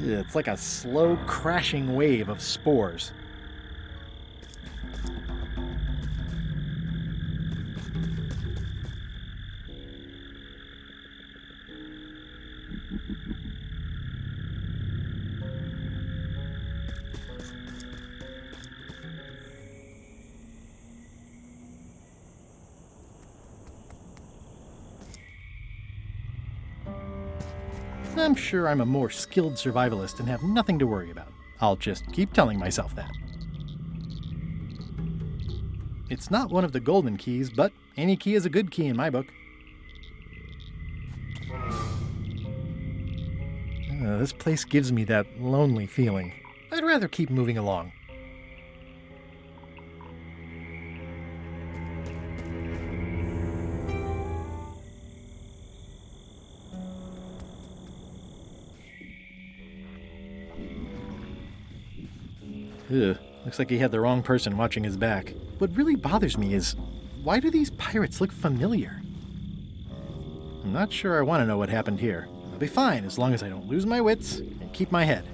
It's like a slow crashing wave of spores. I'm sure I'm a more skilled survivalist and have nothing to worry about. I'll just keep telling myself that. It's not one of the golden keys, but any key is a good key in my book. This place gives me that lonely feeling. I'd rather keep moving along. Ugh, looks like he had the wrong person watching his back. What really bothers me is, why do these pirates look familiar? I'm not sure I want to know what happened here. I'll be fine as long as I don't lose my wits and keep my head.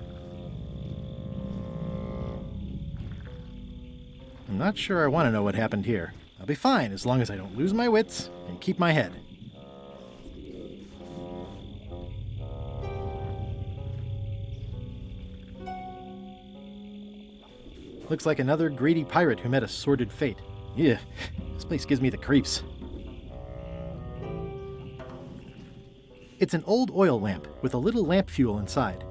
I'm not sure I want to know what happened here. I'll be fine as long as I don't lose my wits and keep my head. Looks like another greedy pirate who met a sordid fate. Yeah, this place gives me the creeps. It's an old oil lamp with a little lamp fuel inside.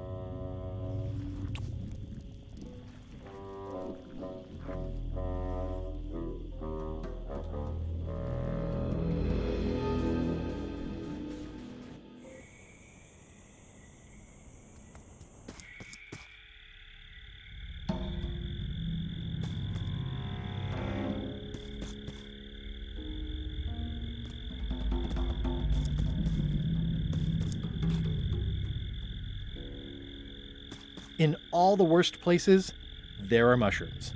In all the worst places, there are mushrooms.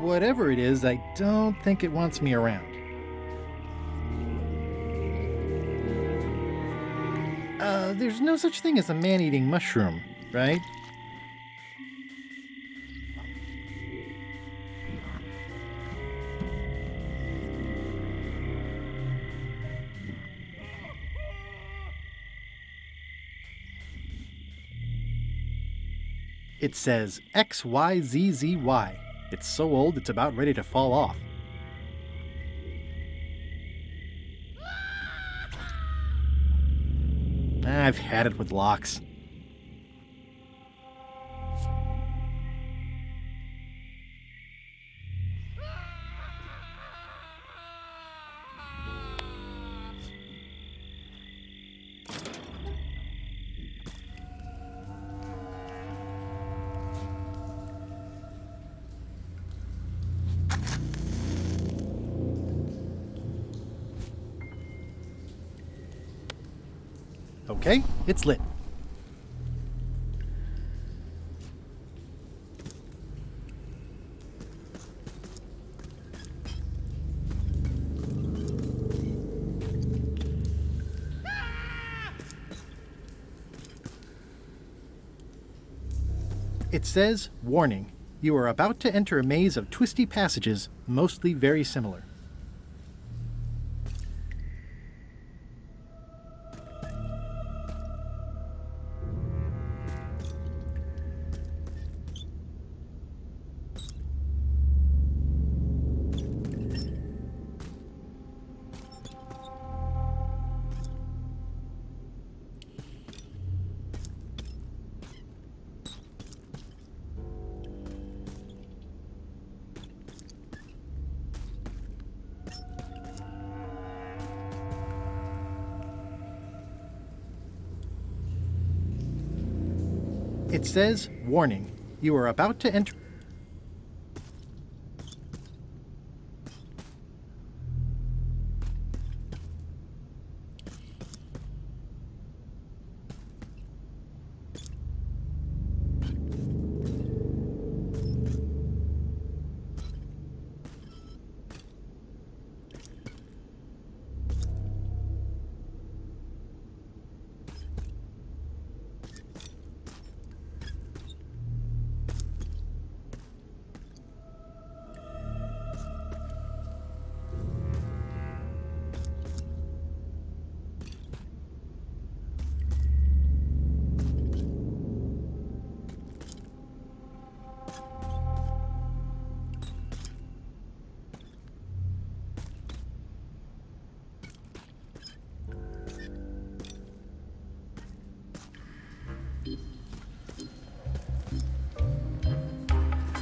Whatever it is, I don't think it wants me around. There's no such thing as a man-eating mushroom, right? It says XYZZY. It's so old it's about ready to fall off. I've had it with locks. Okay, it's lit. It says, "Warning, you are about to enter a maze of twisty passages, mostly very similar." It says, "Warning, you are about to enter..."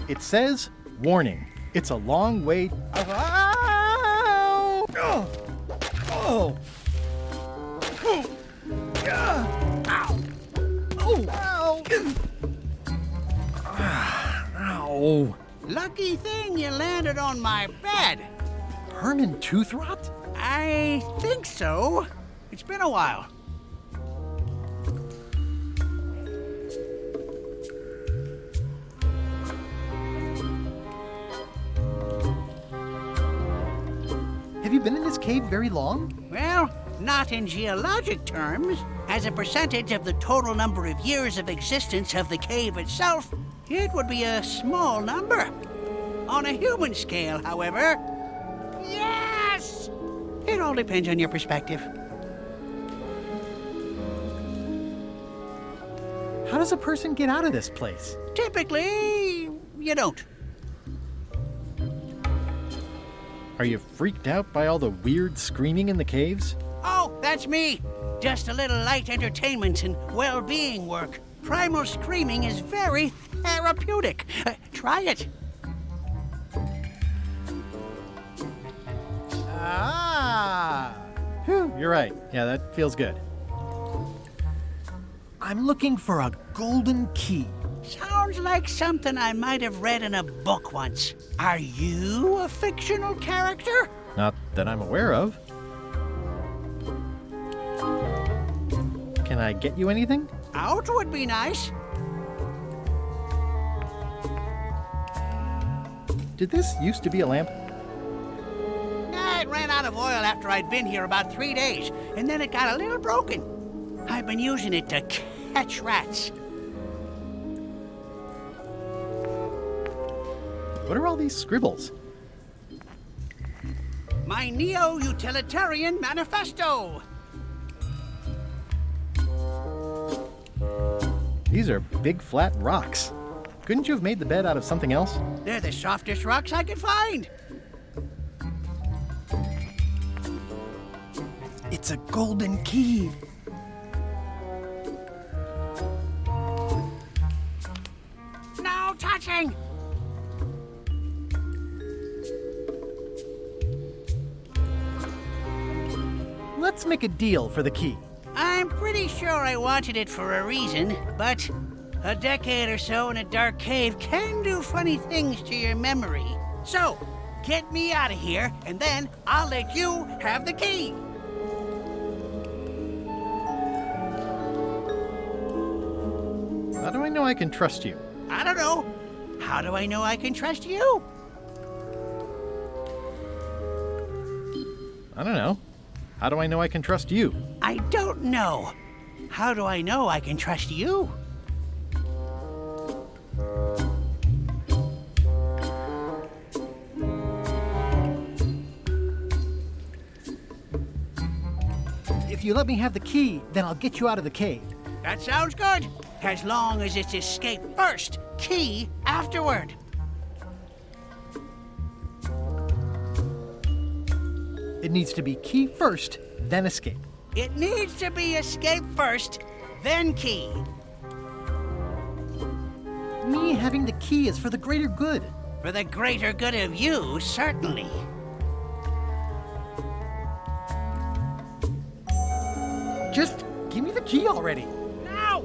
It says, warning, it's a long way. Ow! Oh! Oh! Ow! Oh! Ow! Lucky thing you landed on my bed. Herman Toothrot? I think so. It's been a while. Have you been in this cave very long? Well, not in geologic terms. As a percentage of the total number of years of existence of the cave itself, it would be a small number. On a human scale, however, yes! It all depends on your perspective. How does a person get out of this place? Typically, you don't. Are you freaked out by all the weird screaming in the caves? Oh, that's me. Just a little light entertainment and well-being work. Primal screaming is very therapeutic. Try it. Ah! Whew, you're right. Yeah, that feels good. I'm looking for a golden key. Sounds like something I might have read in a book once. Are you a fictional character? Not that I'm aware of. Can I get you anything? Out would be nice. Did this used to be a lamp? It ran out of oil after I'd been here about 3 days, and then it got a little broken. I've been using it to catch rats. What are all these scribbles? My neo-utilitarian manifesto. These are big flat rocks. Couldn't you have made the bed out of something else? They're the softest rocks I could find. It's a golden key. No touching! Let's make a deal for the key. I'm pretty sure I wanted it for a reason, but a decade or so in a dark cave can do funny things to your memory. So, get me out of here, and then I'll let you have the key. How do I know I can trust you? I don't know. How do I know I can trust you? I don't know. How do I know I can trust you? I don't know. How do I know I can trust you? If you let me have the key, then I'll get you out of the cave. That sounds good. As long as it's escape first, key afterward. It needs to be key first, then escape. It needs to be escape first, then key. Me having the key is for the greater good. For the greater good of you, certainly. Just give me the key already. Now!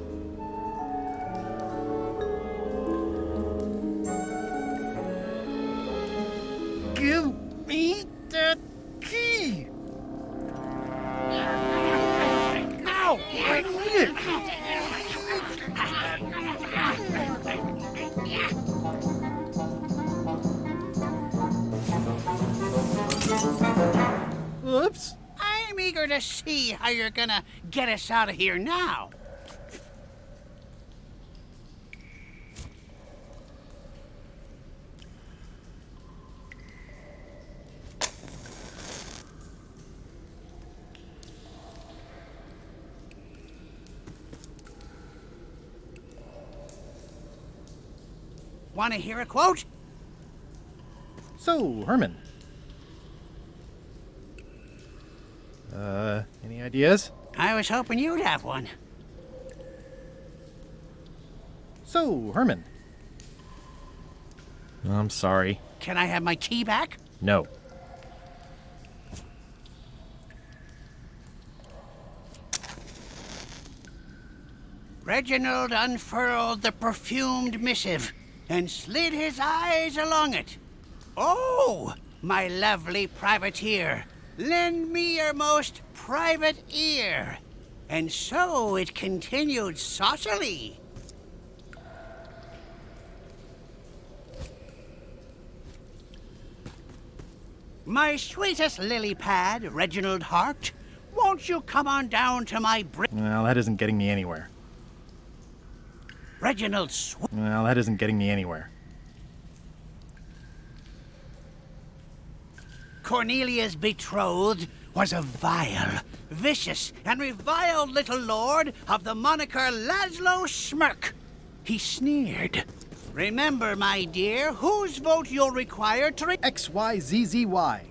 Give me the key. Now! I need it. Oops. I'm eager to see how you're gonna get us out of here now. Want to hear a quote? So, Herman. Any ideas? I was hoping you'd have one. So, Herman. I'm sorry. Can I have my key back? No. Reginald unfurled the perfumed missive and slid his eyes along it. Oh, my lovely privateer, lend me your most private ear. And so it continued saucily. My sweetest lily pad, Reginald Hart, won't you come on down to my Well, that isn't getting me anywhere. Reginald Well, that isn't getting me anywhere. Cornelia's betrothed was a vile, vicious, and reviled little lord of the moniker Laszlo Smirk. He sneered. Remember, my dear, whose vote you'll require to XYZZY.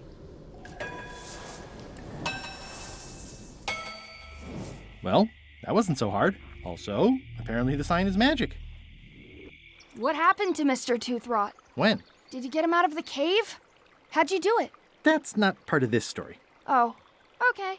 Well, that wasn't so hard. Also, apparently the sign is magic. What happened to Mr. Toothrot? When? Did you get him out of the cave? How'd you do it? That's not part of this story. Oh, okay.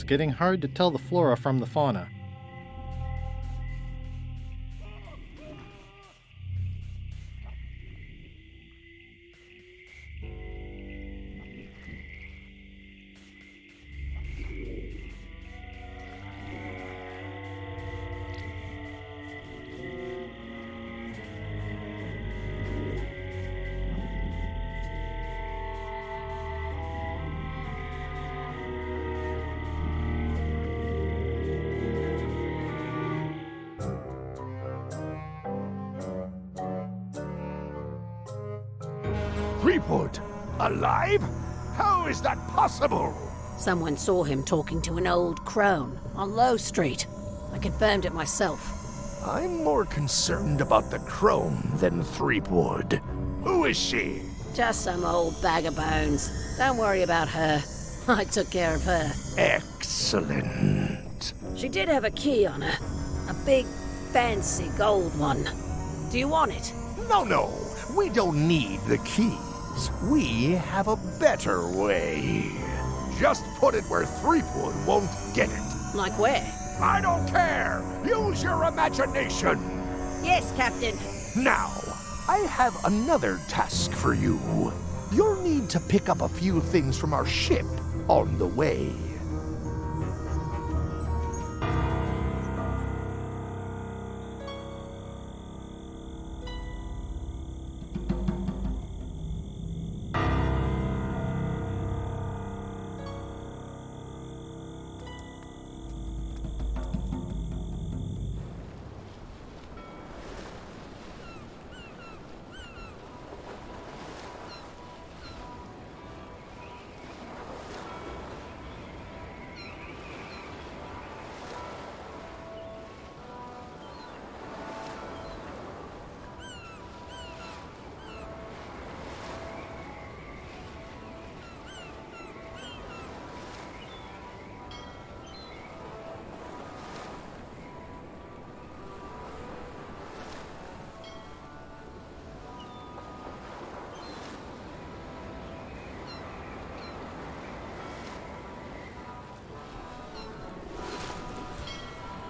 It's getting hard to tell the flora from the fauna. Threepwood? Alive? How is that possible? Someone saw him talking to an old crone on Low Street. I confirmed it myself. I'm more concerned about the crone than Threepwood. Who is she? Just some old bag of bones. Don't worry about her. I took care of her. Excellent. She did have a key on her. A big, fancy gold one. Do you want it? No. We don't need the keys. We have a better way. Just put it where Threepwood won't get it. Like where? I don't care! Use your imagination! Yes, Captain. Now, I have another task for you. You'll need to pick up a few things from our ship on the way.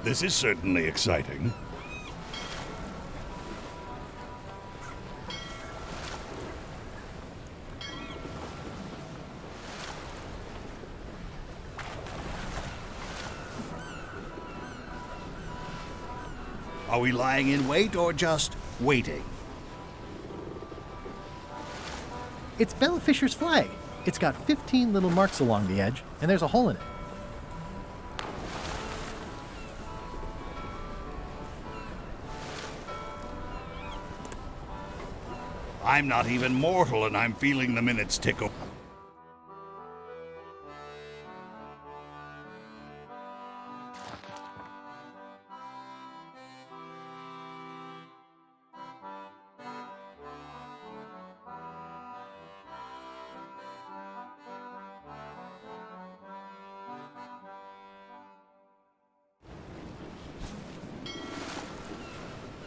This is certainly exciting. Are we lying in wait or just waiting? It's Bella Fisher's flag. It's got 15 little marks along the edge, and there's a hole in it. I'm not even mortal, and I'm feeling the minutes tickle.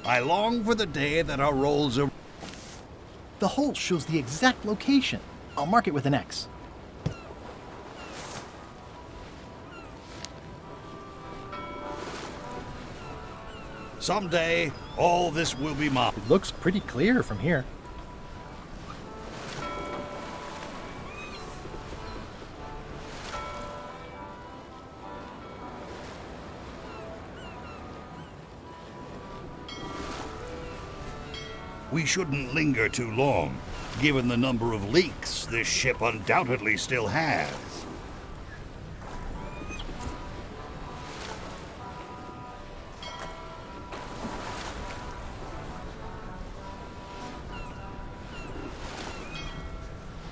I long for the day that our roles are... The hole shows the exact location. I'll mark it with an X. Someday, all this will be mine. It looks pretty clear from here. We shouldn't linger too long, given the number of leaks this ship undoubtedly still has.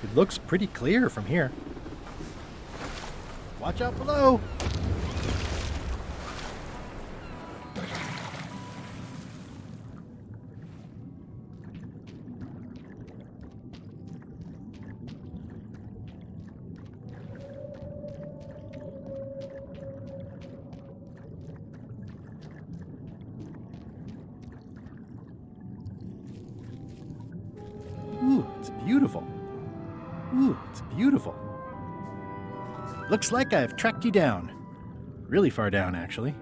It looks pretty clear from here. Watch out below! Ooh, it's beautiful. Ooh, it's beautiful. Looks like I've tracked you down. Really far down, actually.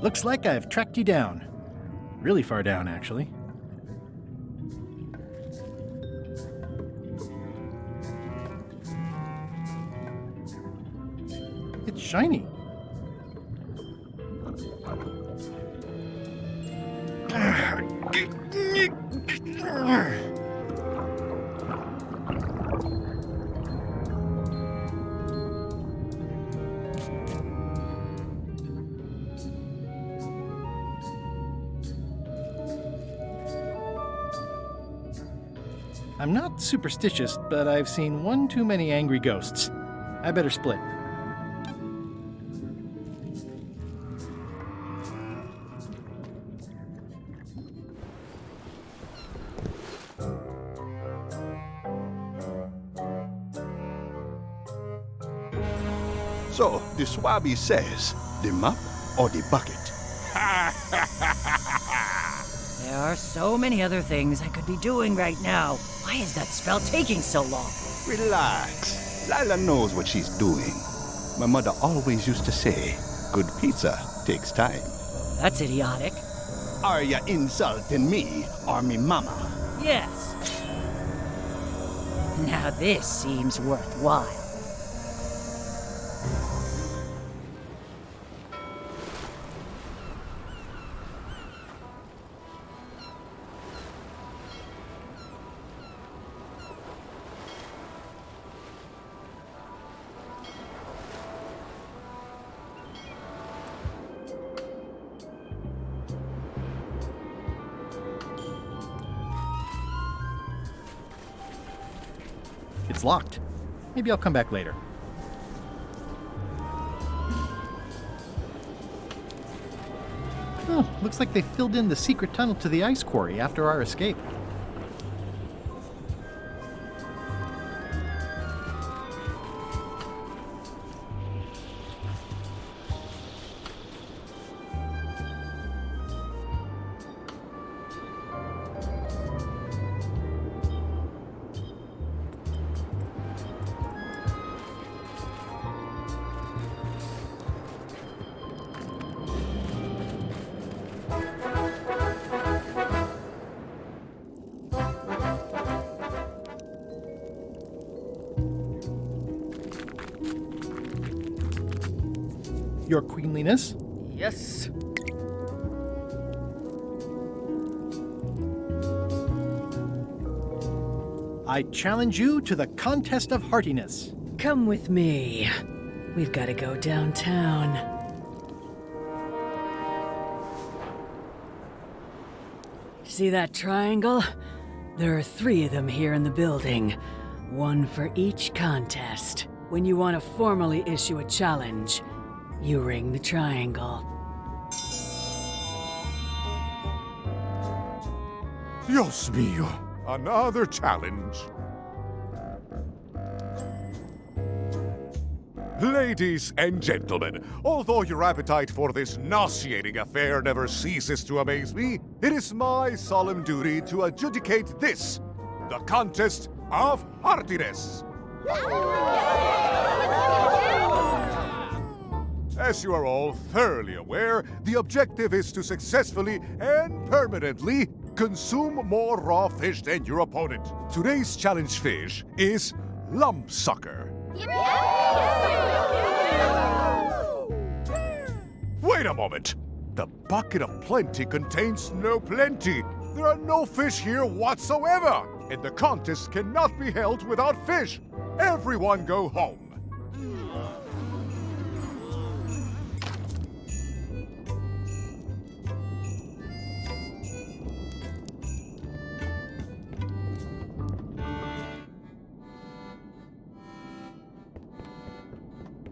Looks like I've tracked you down. Really far down, actually. It's shiny. I'm not superstitious, but I've seen one too many angry ghosts. I better split. So, the Swabby says, the mop or the bucket? There are so many other things I could be doing right now. Why is that spell taking so long? Relax. Lila knows what she's doing. My mother always used to say, good pizza takes time. That's idiotic. Are ya insulting me or me mama? Yes. Now this seems worthwhile. It's locked. Maybe I'll come back later. Oh, looks like they filled in the secret tunnel to the ice quarry after our escape. Your queenliness? Yes. I challenge you to the contest of heartiness. Come with me. We've got to go downtown. See that triangle? There are 3 of them here in the building. 1 for each contest. When you want to formally issue a challenge, you ring the triangle. Dios mío, another challenge. Ladies and gentlemen, although your appetite for this nauseating affair never ceases to amaze me, it is my solemn duty to adjudicate this, the contest of heartiness. As you are all thoroughly aware, the objective is to successfully and permanently consume more raw fish than your opponent. Today's challenge fish is lumpsucker. Wait a moment! The bucket of plenty contains no plenty. There are no fish here whatsoever, and the contest cannot be held without fish. Everyone go home.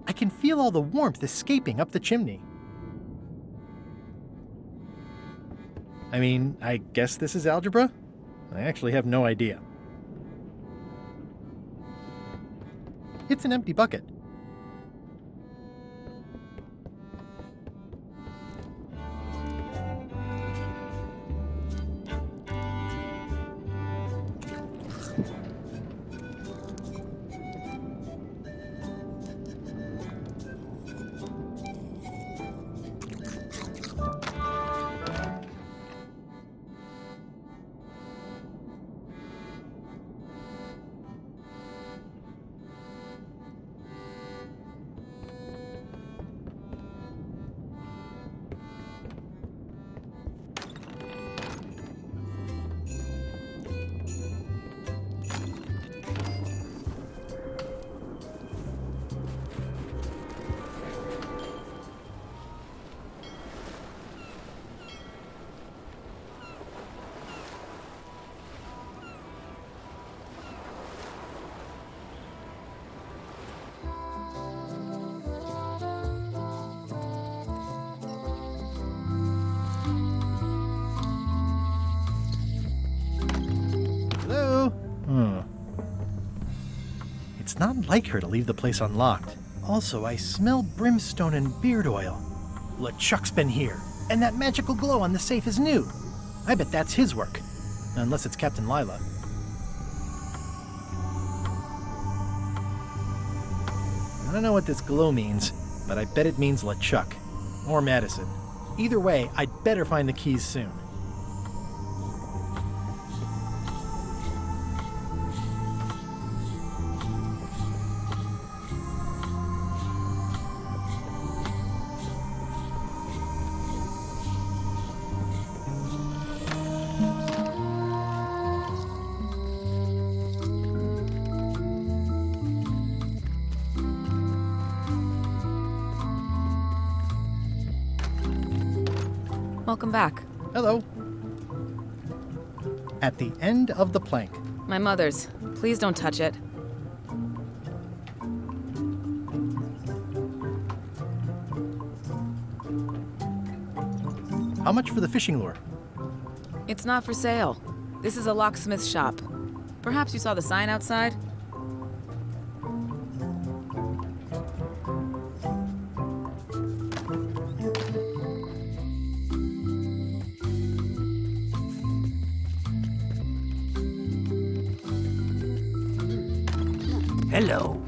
I can feel all the warmth escaping up the chimney. I mean, I guess this is algebra? I actually have no idea. It's an empty bucket. It's not like her to leave the place unlocked. Also, I smell brimstone and beard oil. LeChuck's been here, and that magical glow on the safe is new. I bet that's his work. Unless it's Captain Lila. don't know what this glow means, but I bet it means LeChuck. Or Madison. Either way, I'd better find the keys soon. Welcome back. Hello. At the end of the plank. My mother's. Please don't touch it. How much for the fishing lure? It's not for sale. This is a locksmith shop. Perhaps you saw the sign outside? Hello.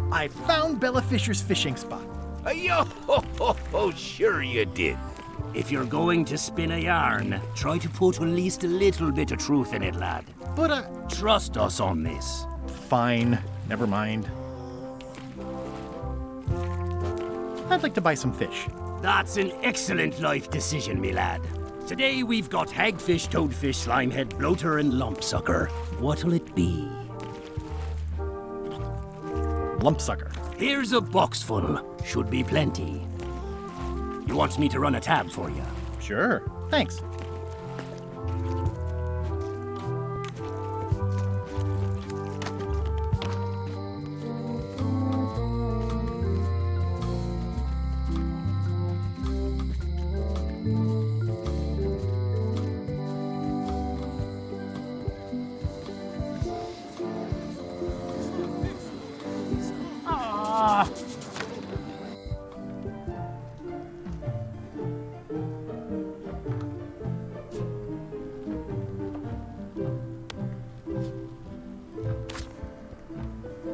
I found Bella Fisher's fishing spot. Yo, sure you did. If you're going to spin a yarn, try to put at least a little bit of truth in it, lad. But, Trust us on this. Fine. Never mind. I'd like to buy some fish. That's an excellent life decision, me lad. Today we've got hagfish, toadfish, slimehead, bloater, and lumpsucker. What'll it be? Lumpsucker. Here's a box full. Should be plenty. You want me to run a tab for you? Sure. Thanks.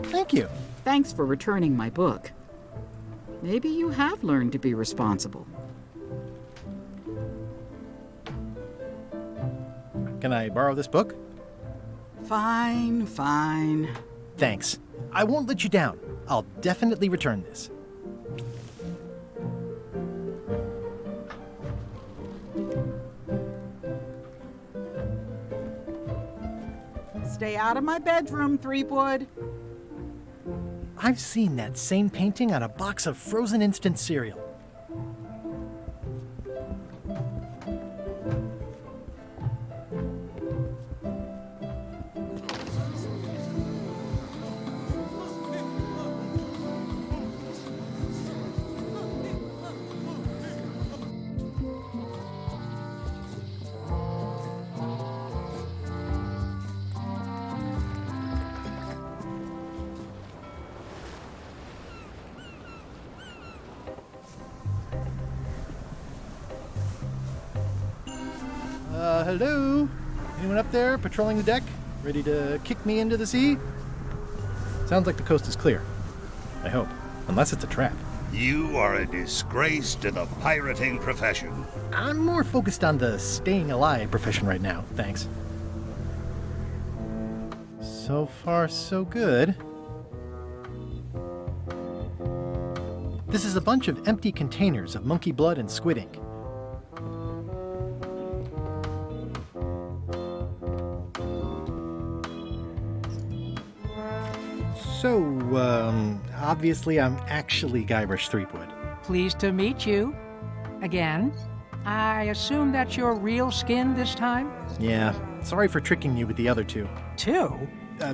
Thank you. Thanks for returning my book. Maybe you have learned to be responsible. Can I borrow this book? Fine, fine. Thanks. I won't let you down. I'll definitely return this. Stay out of my bedroom, Threepwood. I've seen that same painting on a box of frozen instant cereal. Hello? Anyone up there patrolling the deck? Ready to kick me into the sea? Sounds like the coast is clear. I hope. Unless it's a trap. You are a disgrace to the pirating profession. I'm more focused on the staying alive profession right now, thanks. So far, so good. This is a bunch of empty containers of monkey blood and squid ink. So, obviously I'm actually Guybrush Threepwood. Pleased to meet you. Again. I assume that's your real skin this time? Yeah, sorry for tricking you with the other two. Two?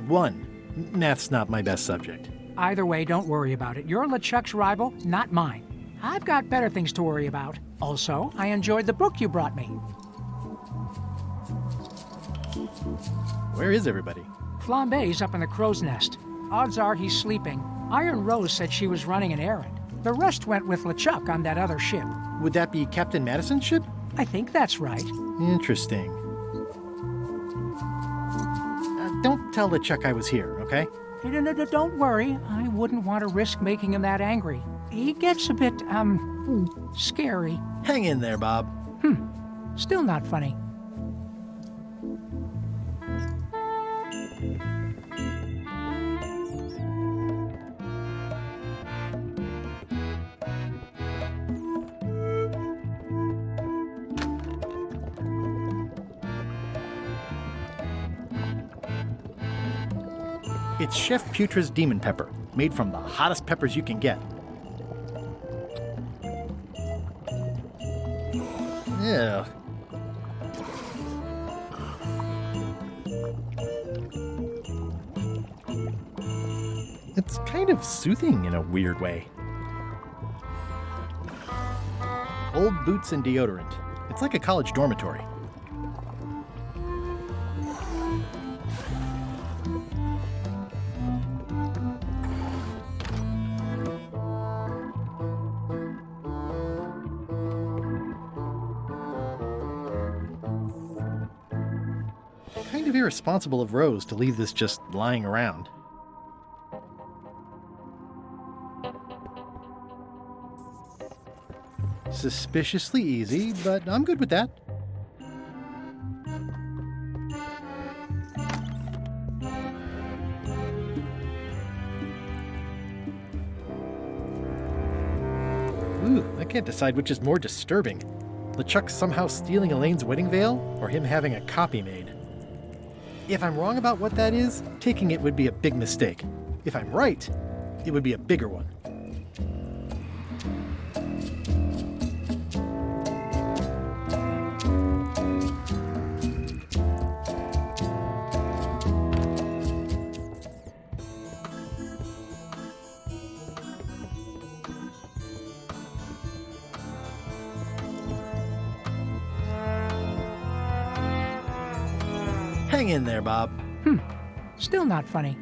One. Math's not my best subject. Either way, don't worry about it. You're LeChuck's rival, not mine. I've got better things to worry about. Also, I enjoyed the book you brought me. Where is everybody? Flambe's up in the crow's nest. Odds are he's sleeping. Iron Rose said she was running an errand. The rest went with LeChuck on that other ship. Would that be Captain Madison's ship? I think that's right. Interesting. Don't tell LeChuck I was here, okay? No, don't worry. I wouldn't want to risk making him that angry. He gets a bit, scary. Hang in there, Bob. Still not funny. It's Chef Putra's Demon Pepper, made from the hottest peppers you can get. Yeah. It's kind of soothing in a weird way. Old boots and deodorant. It's like a college dormitory. Kind of irresponsible of Rose to leave this just lying around. Suspiciously easy, but I'm good with that. Ooh, I can't decide which is more disturbing. LeChuck somehow stealing Elaine's wedding veil, or him having a copy made. If I'm wrong about what that is, taking it would be a big mistake. If I'm right, it would be a bigger one. Hang in there, Bob. Still not funny.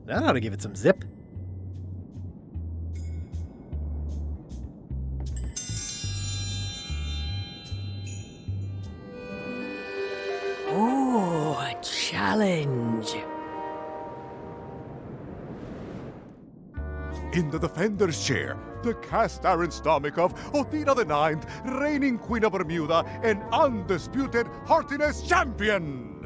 That ought to give it some zip. Oh, a challenge. In the defender's chair, the cast iron stomach of Othina the Ninth, reigning Queen of Bermuda and undisputed heartiness champion!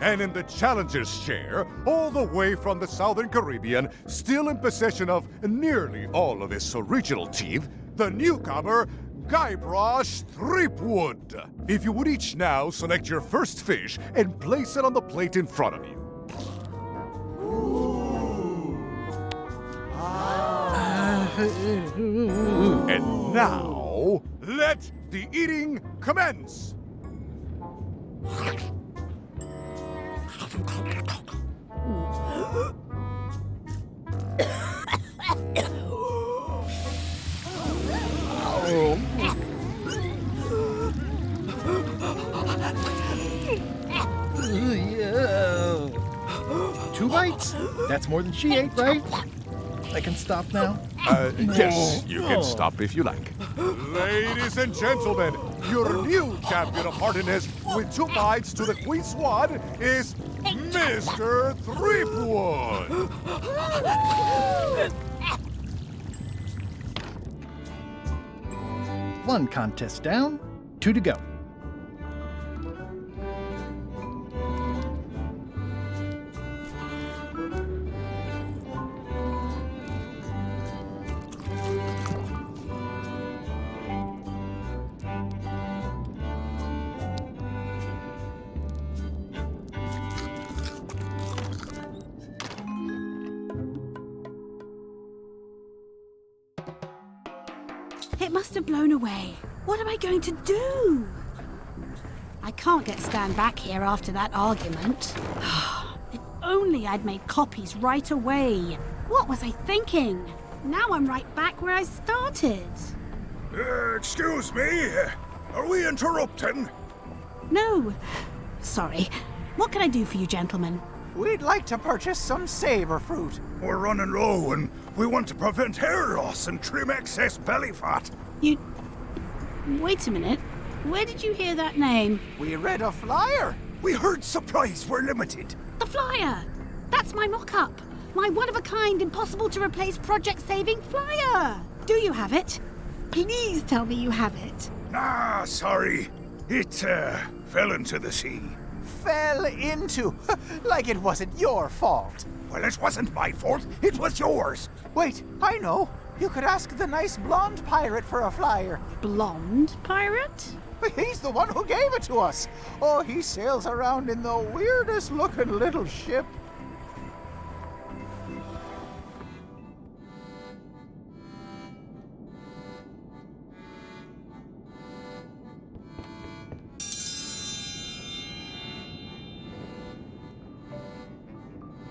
And in the challenger's chair, all the way from the Southern Caribbean, still in possession of nearly all of his original teeth, the newcomer, Guybrush Threepwood. If you would each now select your first fish and place it on the plate in front of you. And now, let the eating commence! Two bites? That's more than she ate, right? I can stop now? Yes, you can stop if you like. Ladies and gentlemen, your new champion of hardiness with 2 bites to the Queen Swan is Mr. Threepwood. One contest down, 2 to go. It must have blown away. What am I going to do? I can't get Stan back here after that argument. If only I'd made copies right away. What was I thinking? Now I'm right back where I started. Excuse me? Are we interrupting? No. Sorry. What can I do for you, gentlemen? We'd like to purchase some saber fruit. We're running low and we want to prevent hair loss and trim excess belly fat. Wait a minute. Where did you hear that name? We read a flyer. We heard supplies were limited. The flyer! That's my mock-up. My one-of-a-kind, impossible-to-replace project-saving flyer. Do you have it? Please tell me you have it. Ah, sorry. It, fell into the sea. Fell into? Like it wasn't your fault. Well, it wasn't my fault. It was yours. Wait, I know. You could ask the nice blonde pirate for a flyer. Blonde pirate? He's the one who gave it to us. Oh, he sails around in the weirdest looking little ship.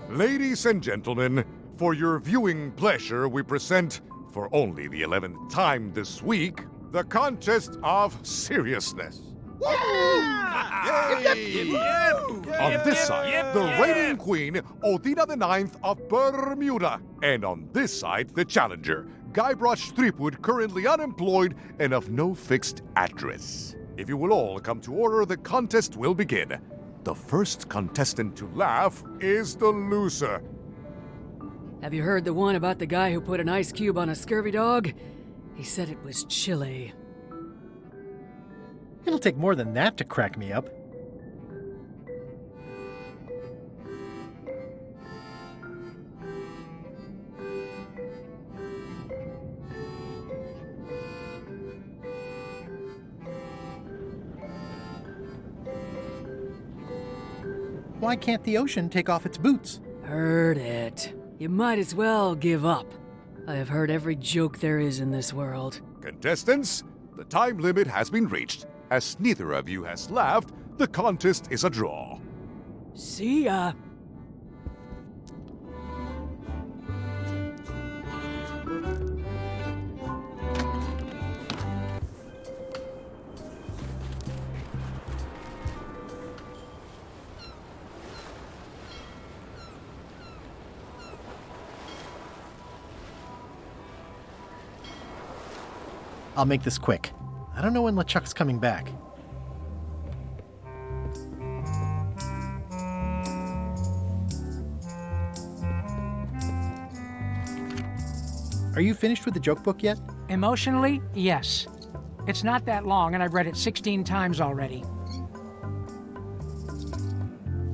Ladies and gentlemen, for your viewing pleasure, we present, for only the 11th time this week, the contest of seriousness. On this side, the reigning queen, Odina IX of Bermuda. And on this side, the challenger, Guybrush Threepwood, currently unemployed and of no fixed address. If you will all come to order, the contest will begin. The first contestant to laugh is the loser. Have you heard the one about the guy who put an ice cube on a scurvy dog? He said it was chilly. It'll take more than that to crack me up. Why can't the ocean take off its boots? Heard it. You might as well give up. I have heard every joke there is in this world. Contestants, the time limit has been reached. As neither of you has laughed, the contest is a draw. See ya. I'll make this quick. I don't know when LeChuck's coming back. Are you finished with the joke book yet? Emotionally, yes. It's not that long, and I've read it 16 times already.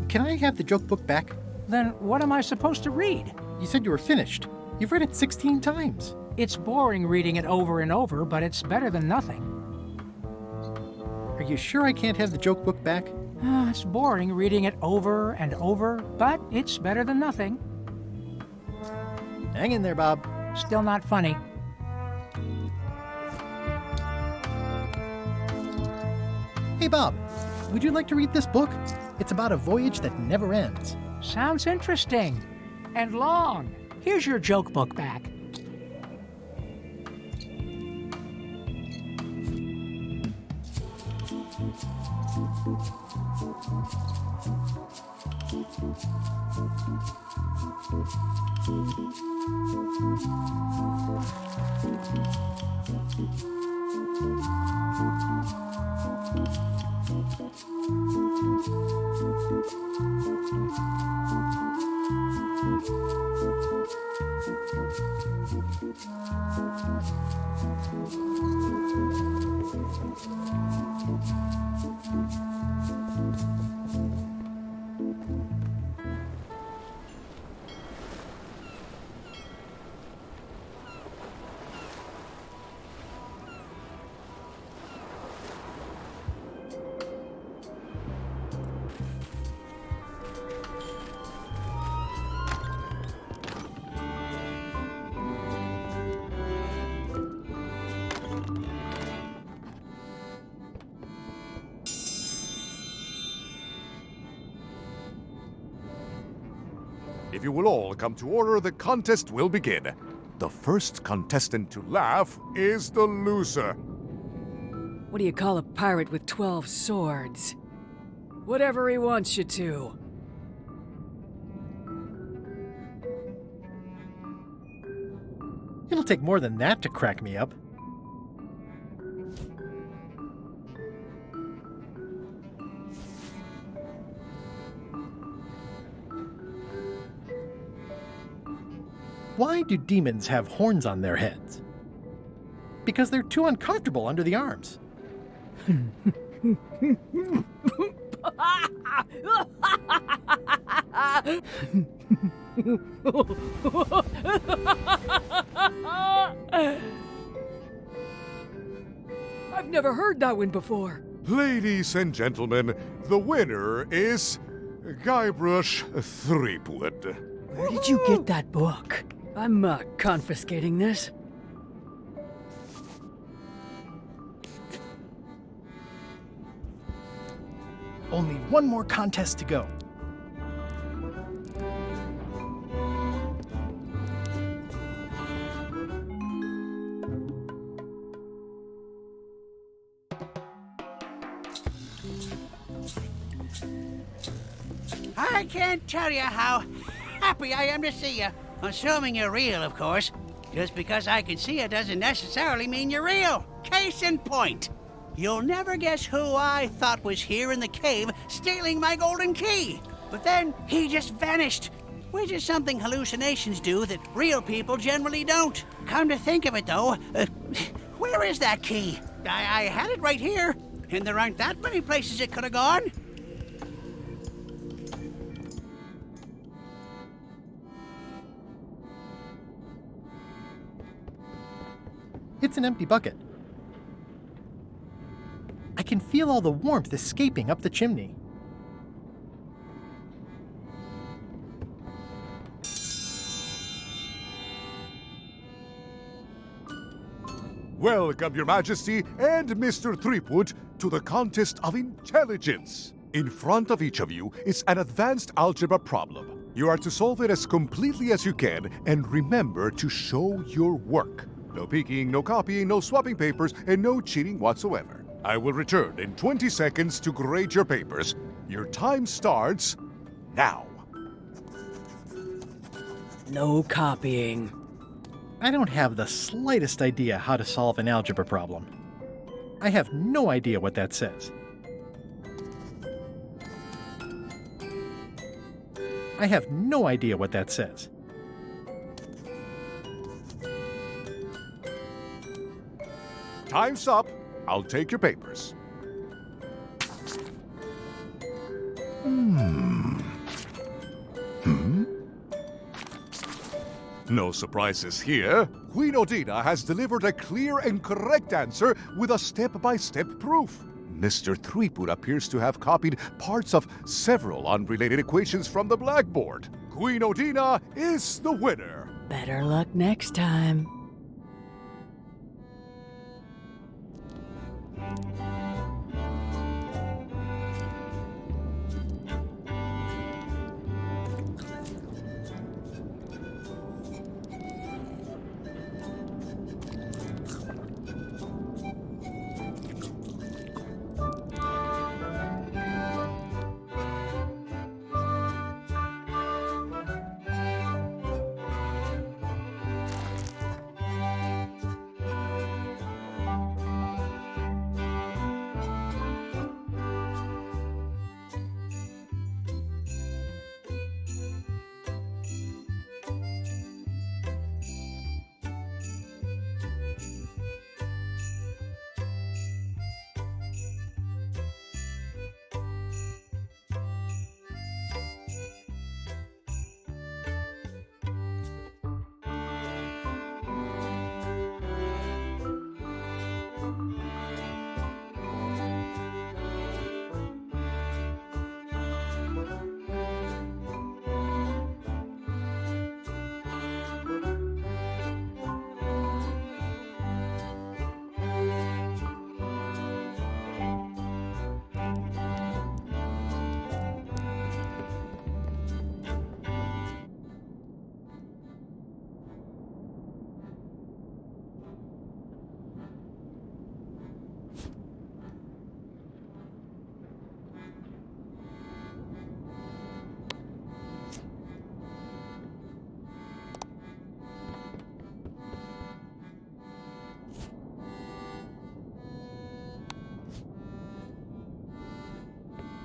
Can I have the joke book back? Then what am I supposed to read? You said you were finished. You've read it 16 times. It's boring reading it over and over, but it's better than nothing. Are you sure I can't have the joke book back? It's boring reading it over and over, but it's better than nothing. Hang in there, Bob. Still not funny. Hey, Bob, would you like to read this book? It's about a voyage that never ends. Sounds interesting. And long. Here's your joke book back. If you will all come to order, the contest will begin. The first contestant to laugh is the loser. What do you call a pirate with 12 swords? Whatever he wants you to. It'll take more than that to crack me up. Why do demons have horns on their heads? Because they're too uncomfortable under the arms. I've never heard that one before. Ladies and gentlemen, the winner is Guybrush Threepwood. Where did you get that book? I'm confiscating this. Only one more contest to go. I can't tell you how happy I am to see you. Assuming you're real, of course. Just because I can see you doesn't necessarily mean you're real. Case in point. You'll never guess who I thought was here in the cave stealing my golden key. But then he just vanished, which is something hallucinations do that real people generally don't. Come to think of it, though, where is that key? I had it right here, and there aren't that many places it could have gone. It's an empty bucket. I can feel all the warmth escaping up the chimney. Welcome, Your Majesty and Mr. Threepwood, to the contest of intelligence. In front of each of you is an advanced algebra problem. You are to solve it as completely as you can, and remember to show your work. No peeking, no copying, no swapping papers, and no cheating whatsoever. I will return in 20 seconds to grade your papers. Your time starts now. No copying. I don't have the slightest idea how to solve an algebra problem. I have no idea what that says. I have no idea what that says. Time's up. I'll take your papers. No surprises here. Queen Odina has delivered a clear and correct answer with a step-by-step proof. Mr. Threepwood appears to have copied parts of several unrelated equations from the blackboard. Queen Odina is the winner. Better luck next time.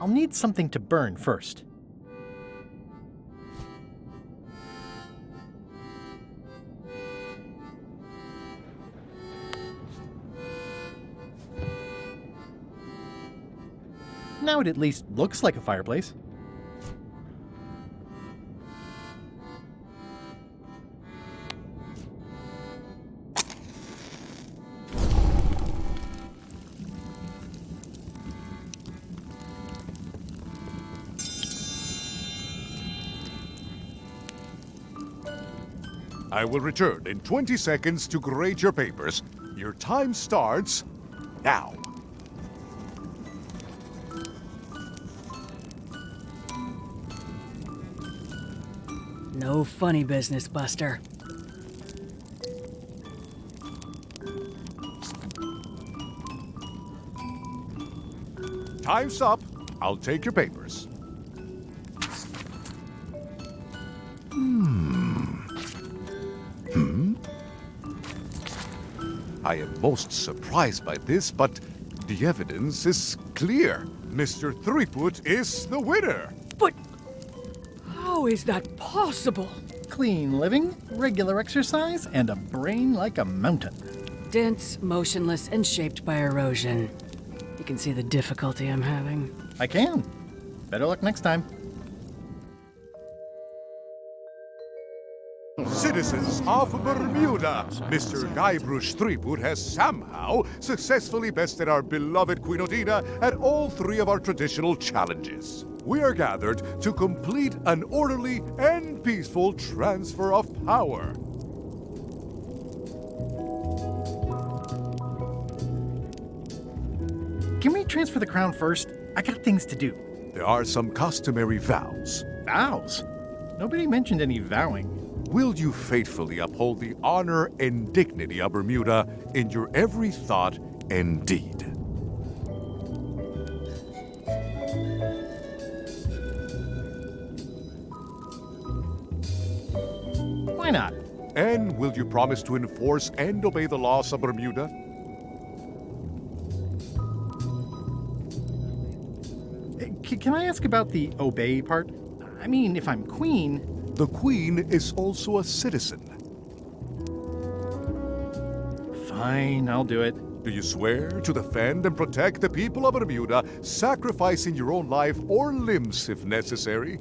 I'll need something to burn first. Now it at least looks like a fireplace. I will return in 20 seconds to grade your papers. Your time starts now. No funny business, Buster. Time's up. I'll take your papers. I am most surprised by this, but the evidence is clear. Mr. Threepwood is the winner. But how is that possible? Clean living, regular exercise, and a brain like a mountain. Dense, motionless, and shaped by erosion. You can see the difficulty I'm having. I can. Better luck next time. Citizens of Bermuda, Mr. Guybrush Threepwood has somehow successfully bested our beloved Queen Odina at all 3 of our traditional challenges. We are gathered to complete an orderly and peaceful transfer of power. Can we transfer the crown first? I got things to do. There are some customary vows. Vows? Nobody mentioned any vowing. Will you faithfully uphold the honor and dignity of Bermuda in your every thought and deed? Why not? And will you promise to enforce and obey the laws of Bermuda? Can I ask about the obey part? I mean, if I'm queen... The queen is also a citizen. Fine, I'll do it. Do you swear to defend and protect the people of Bermuda, sacrificing your own life or limbs if necessary?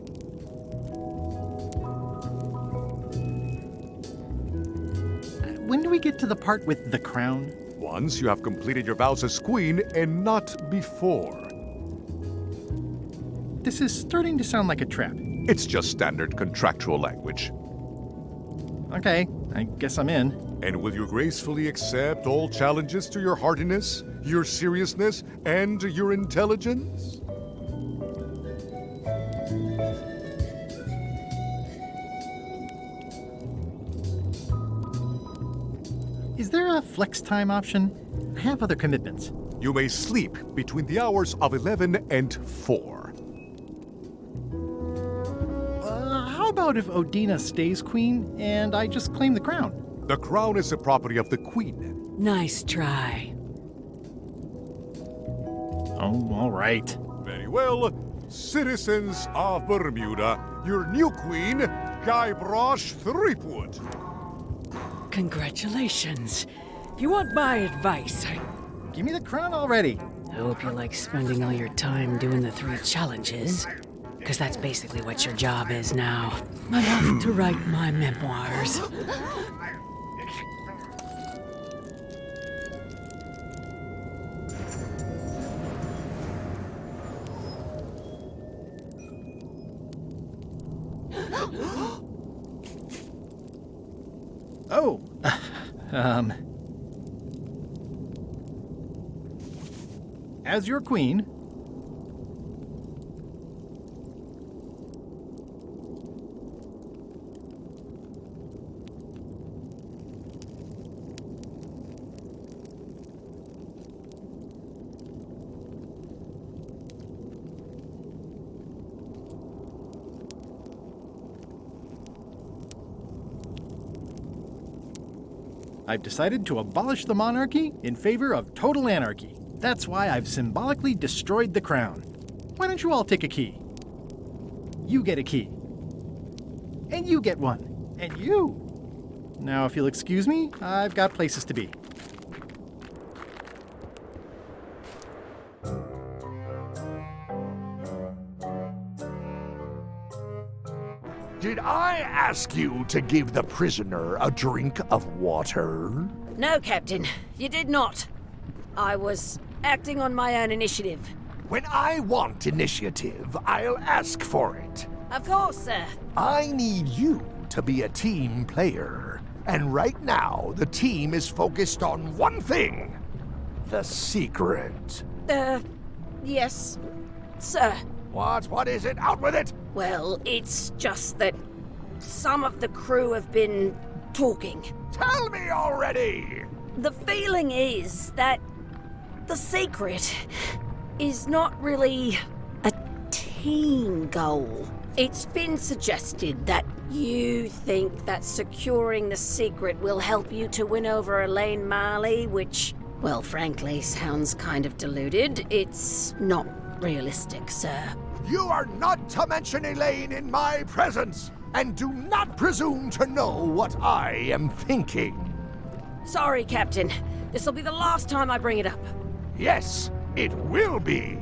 When do we get to the part with the crown? Once you have completed your vows as queen, and not before. This is starting to sound like a trap. It's just standard contractual language. Okay, I guess I'm in. And will you gracefully accept all challenges to your hardiness, your seriousness, and your intelligence? Is there a flex time option? I have other commitments. You may sleep between the hours of 11 and 4. How about if Odina stays queen and I just claim the crown? The crown is the property of the queen. Nice try. Oh, all right. Very well. Citizens of Bermuda, your new queen, Guybrush Threepwood. Congratulations. If you want my advice, Give me the crown already. I hope you like spending all your time doing the 3 challenges. Because that's basically what your job is now. I'm off to write my memoirs. Oh, as your queen, I've decided to abolish the monarchy in favor of total anarchy. That's why I've symbolically destroyed the crown. Why don't you all take a key? You get a key. And you get one. And you. Now, if you'll excuse me, I've got places to be. Did I ask you to give the prisoner a drink of water? No, Captain, you did not. I was acting on my own initiative. When I want initiative, I'll ask for it. Of course, sir. I need you to be a team player. And right now, the team is focused on one thing. The secret. Yes, sir. What is it? Out with it! Well, it's just that some of the crew have been talking. Tell me already! The feeling is that the secret is not really a team goal. It's been suggested that you think that securing the secret will help you to win over Elaine Marley, which, well, frankly, sounds kind of deluded. It's not realistic, sir. You are not to mention Elaine in my presence, and do not presume to know what I am thinking. Sorry, Captain. This'll be the last time I bring it up. Yes, it will be.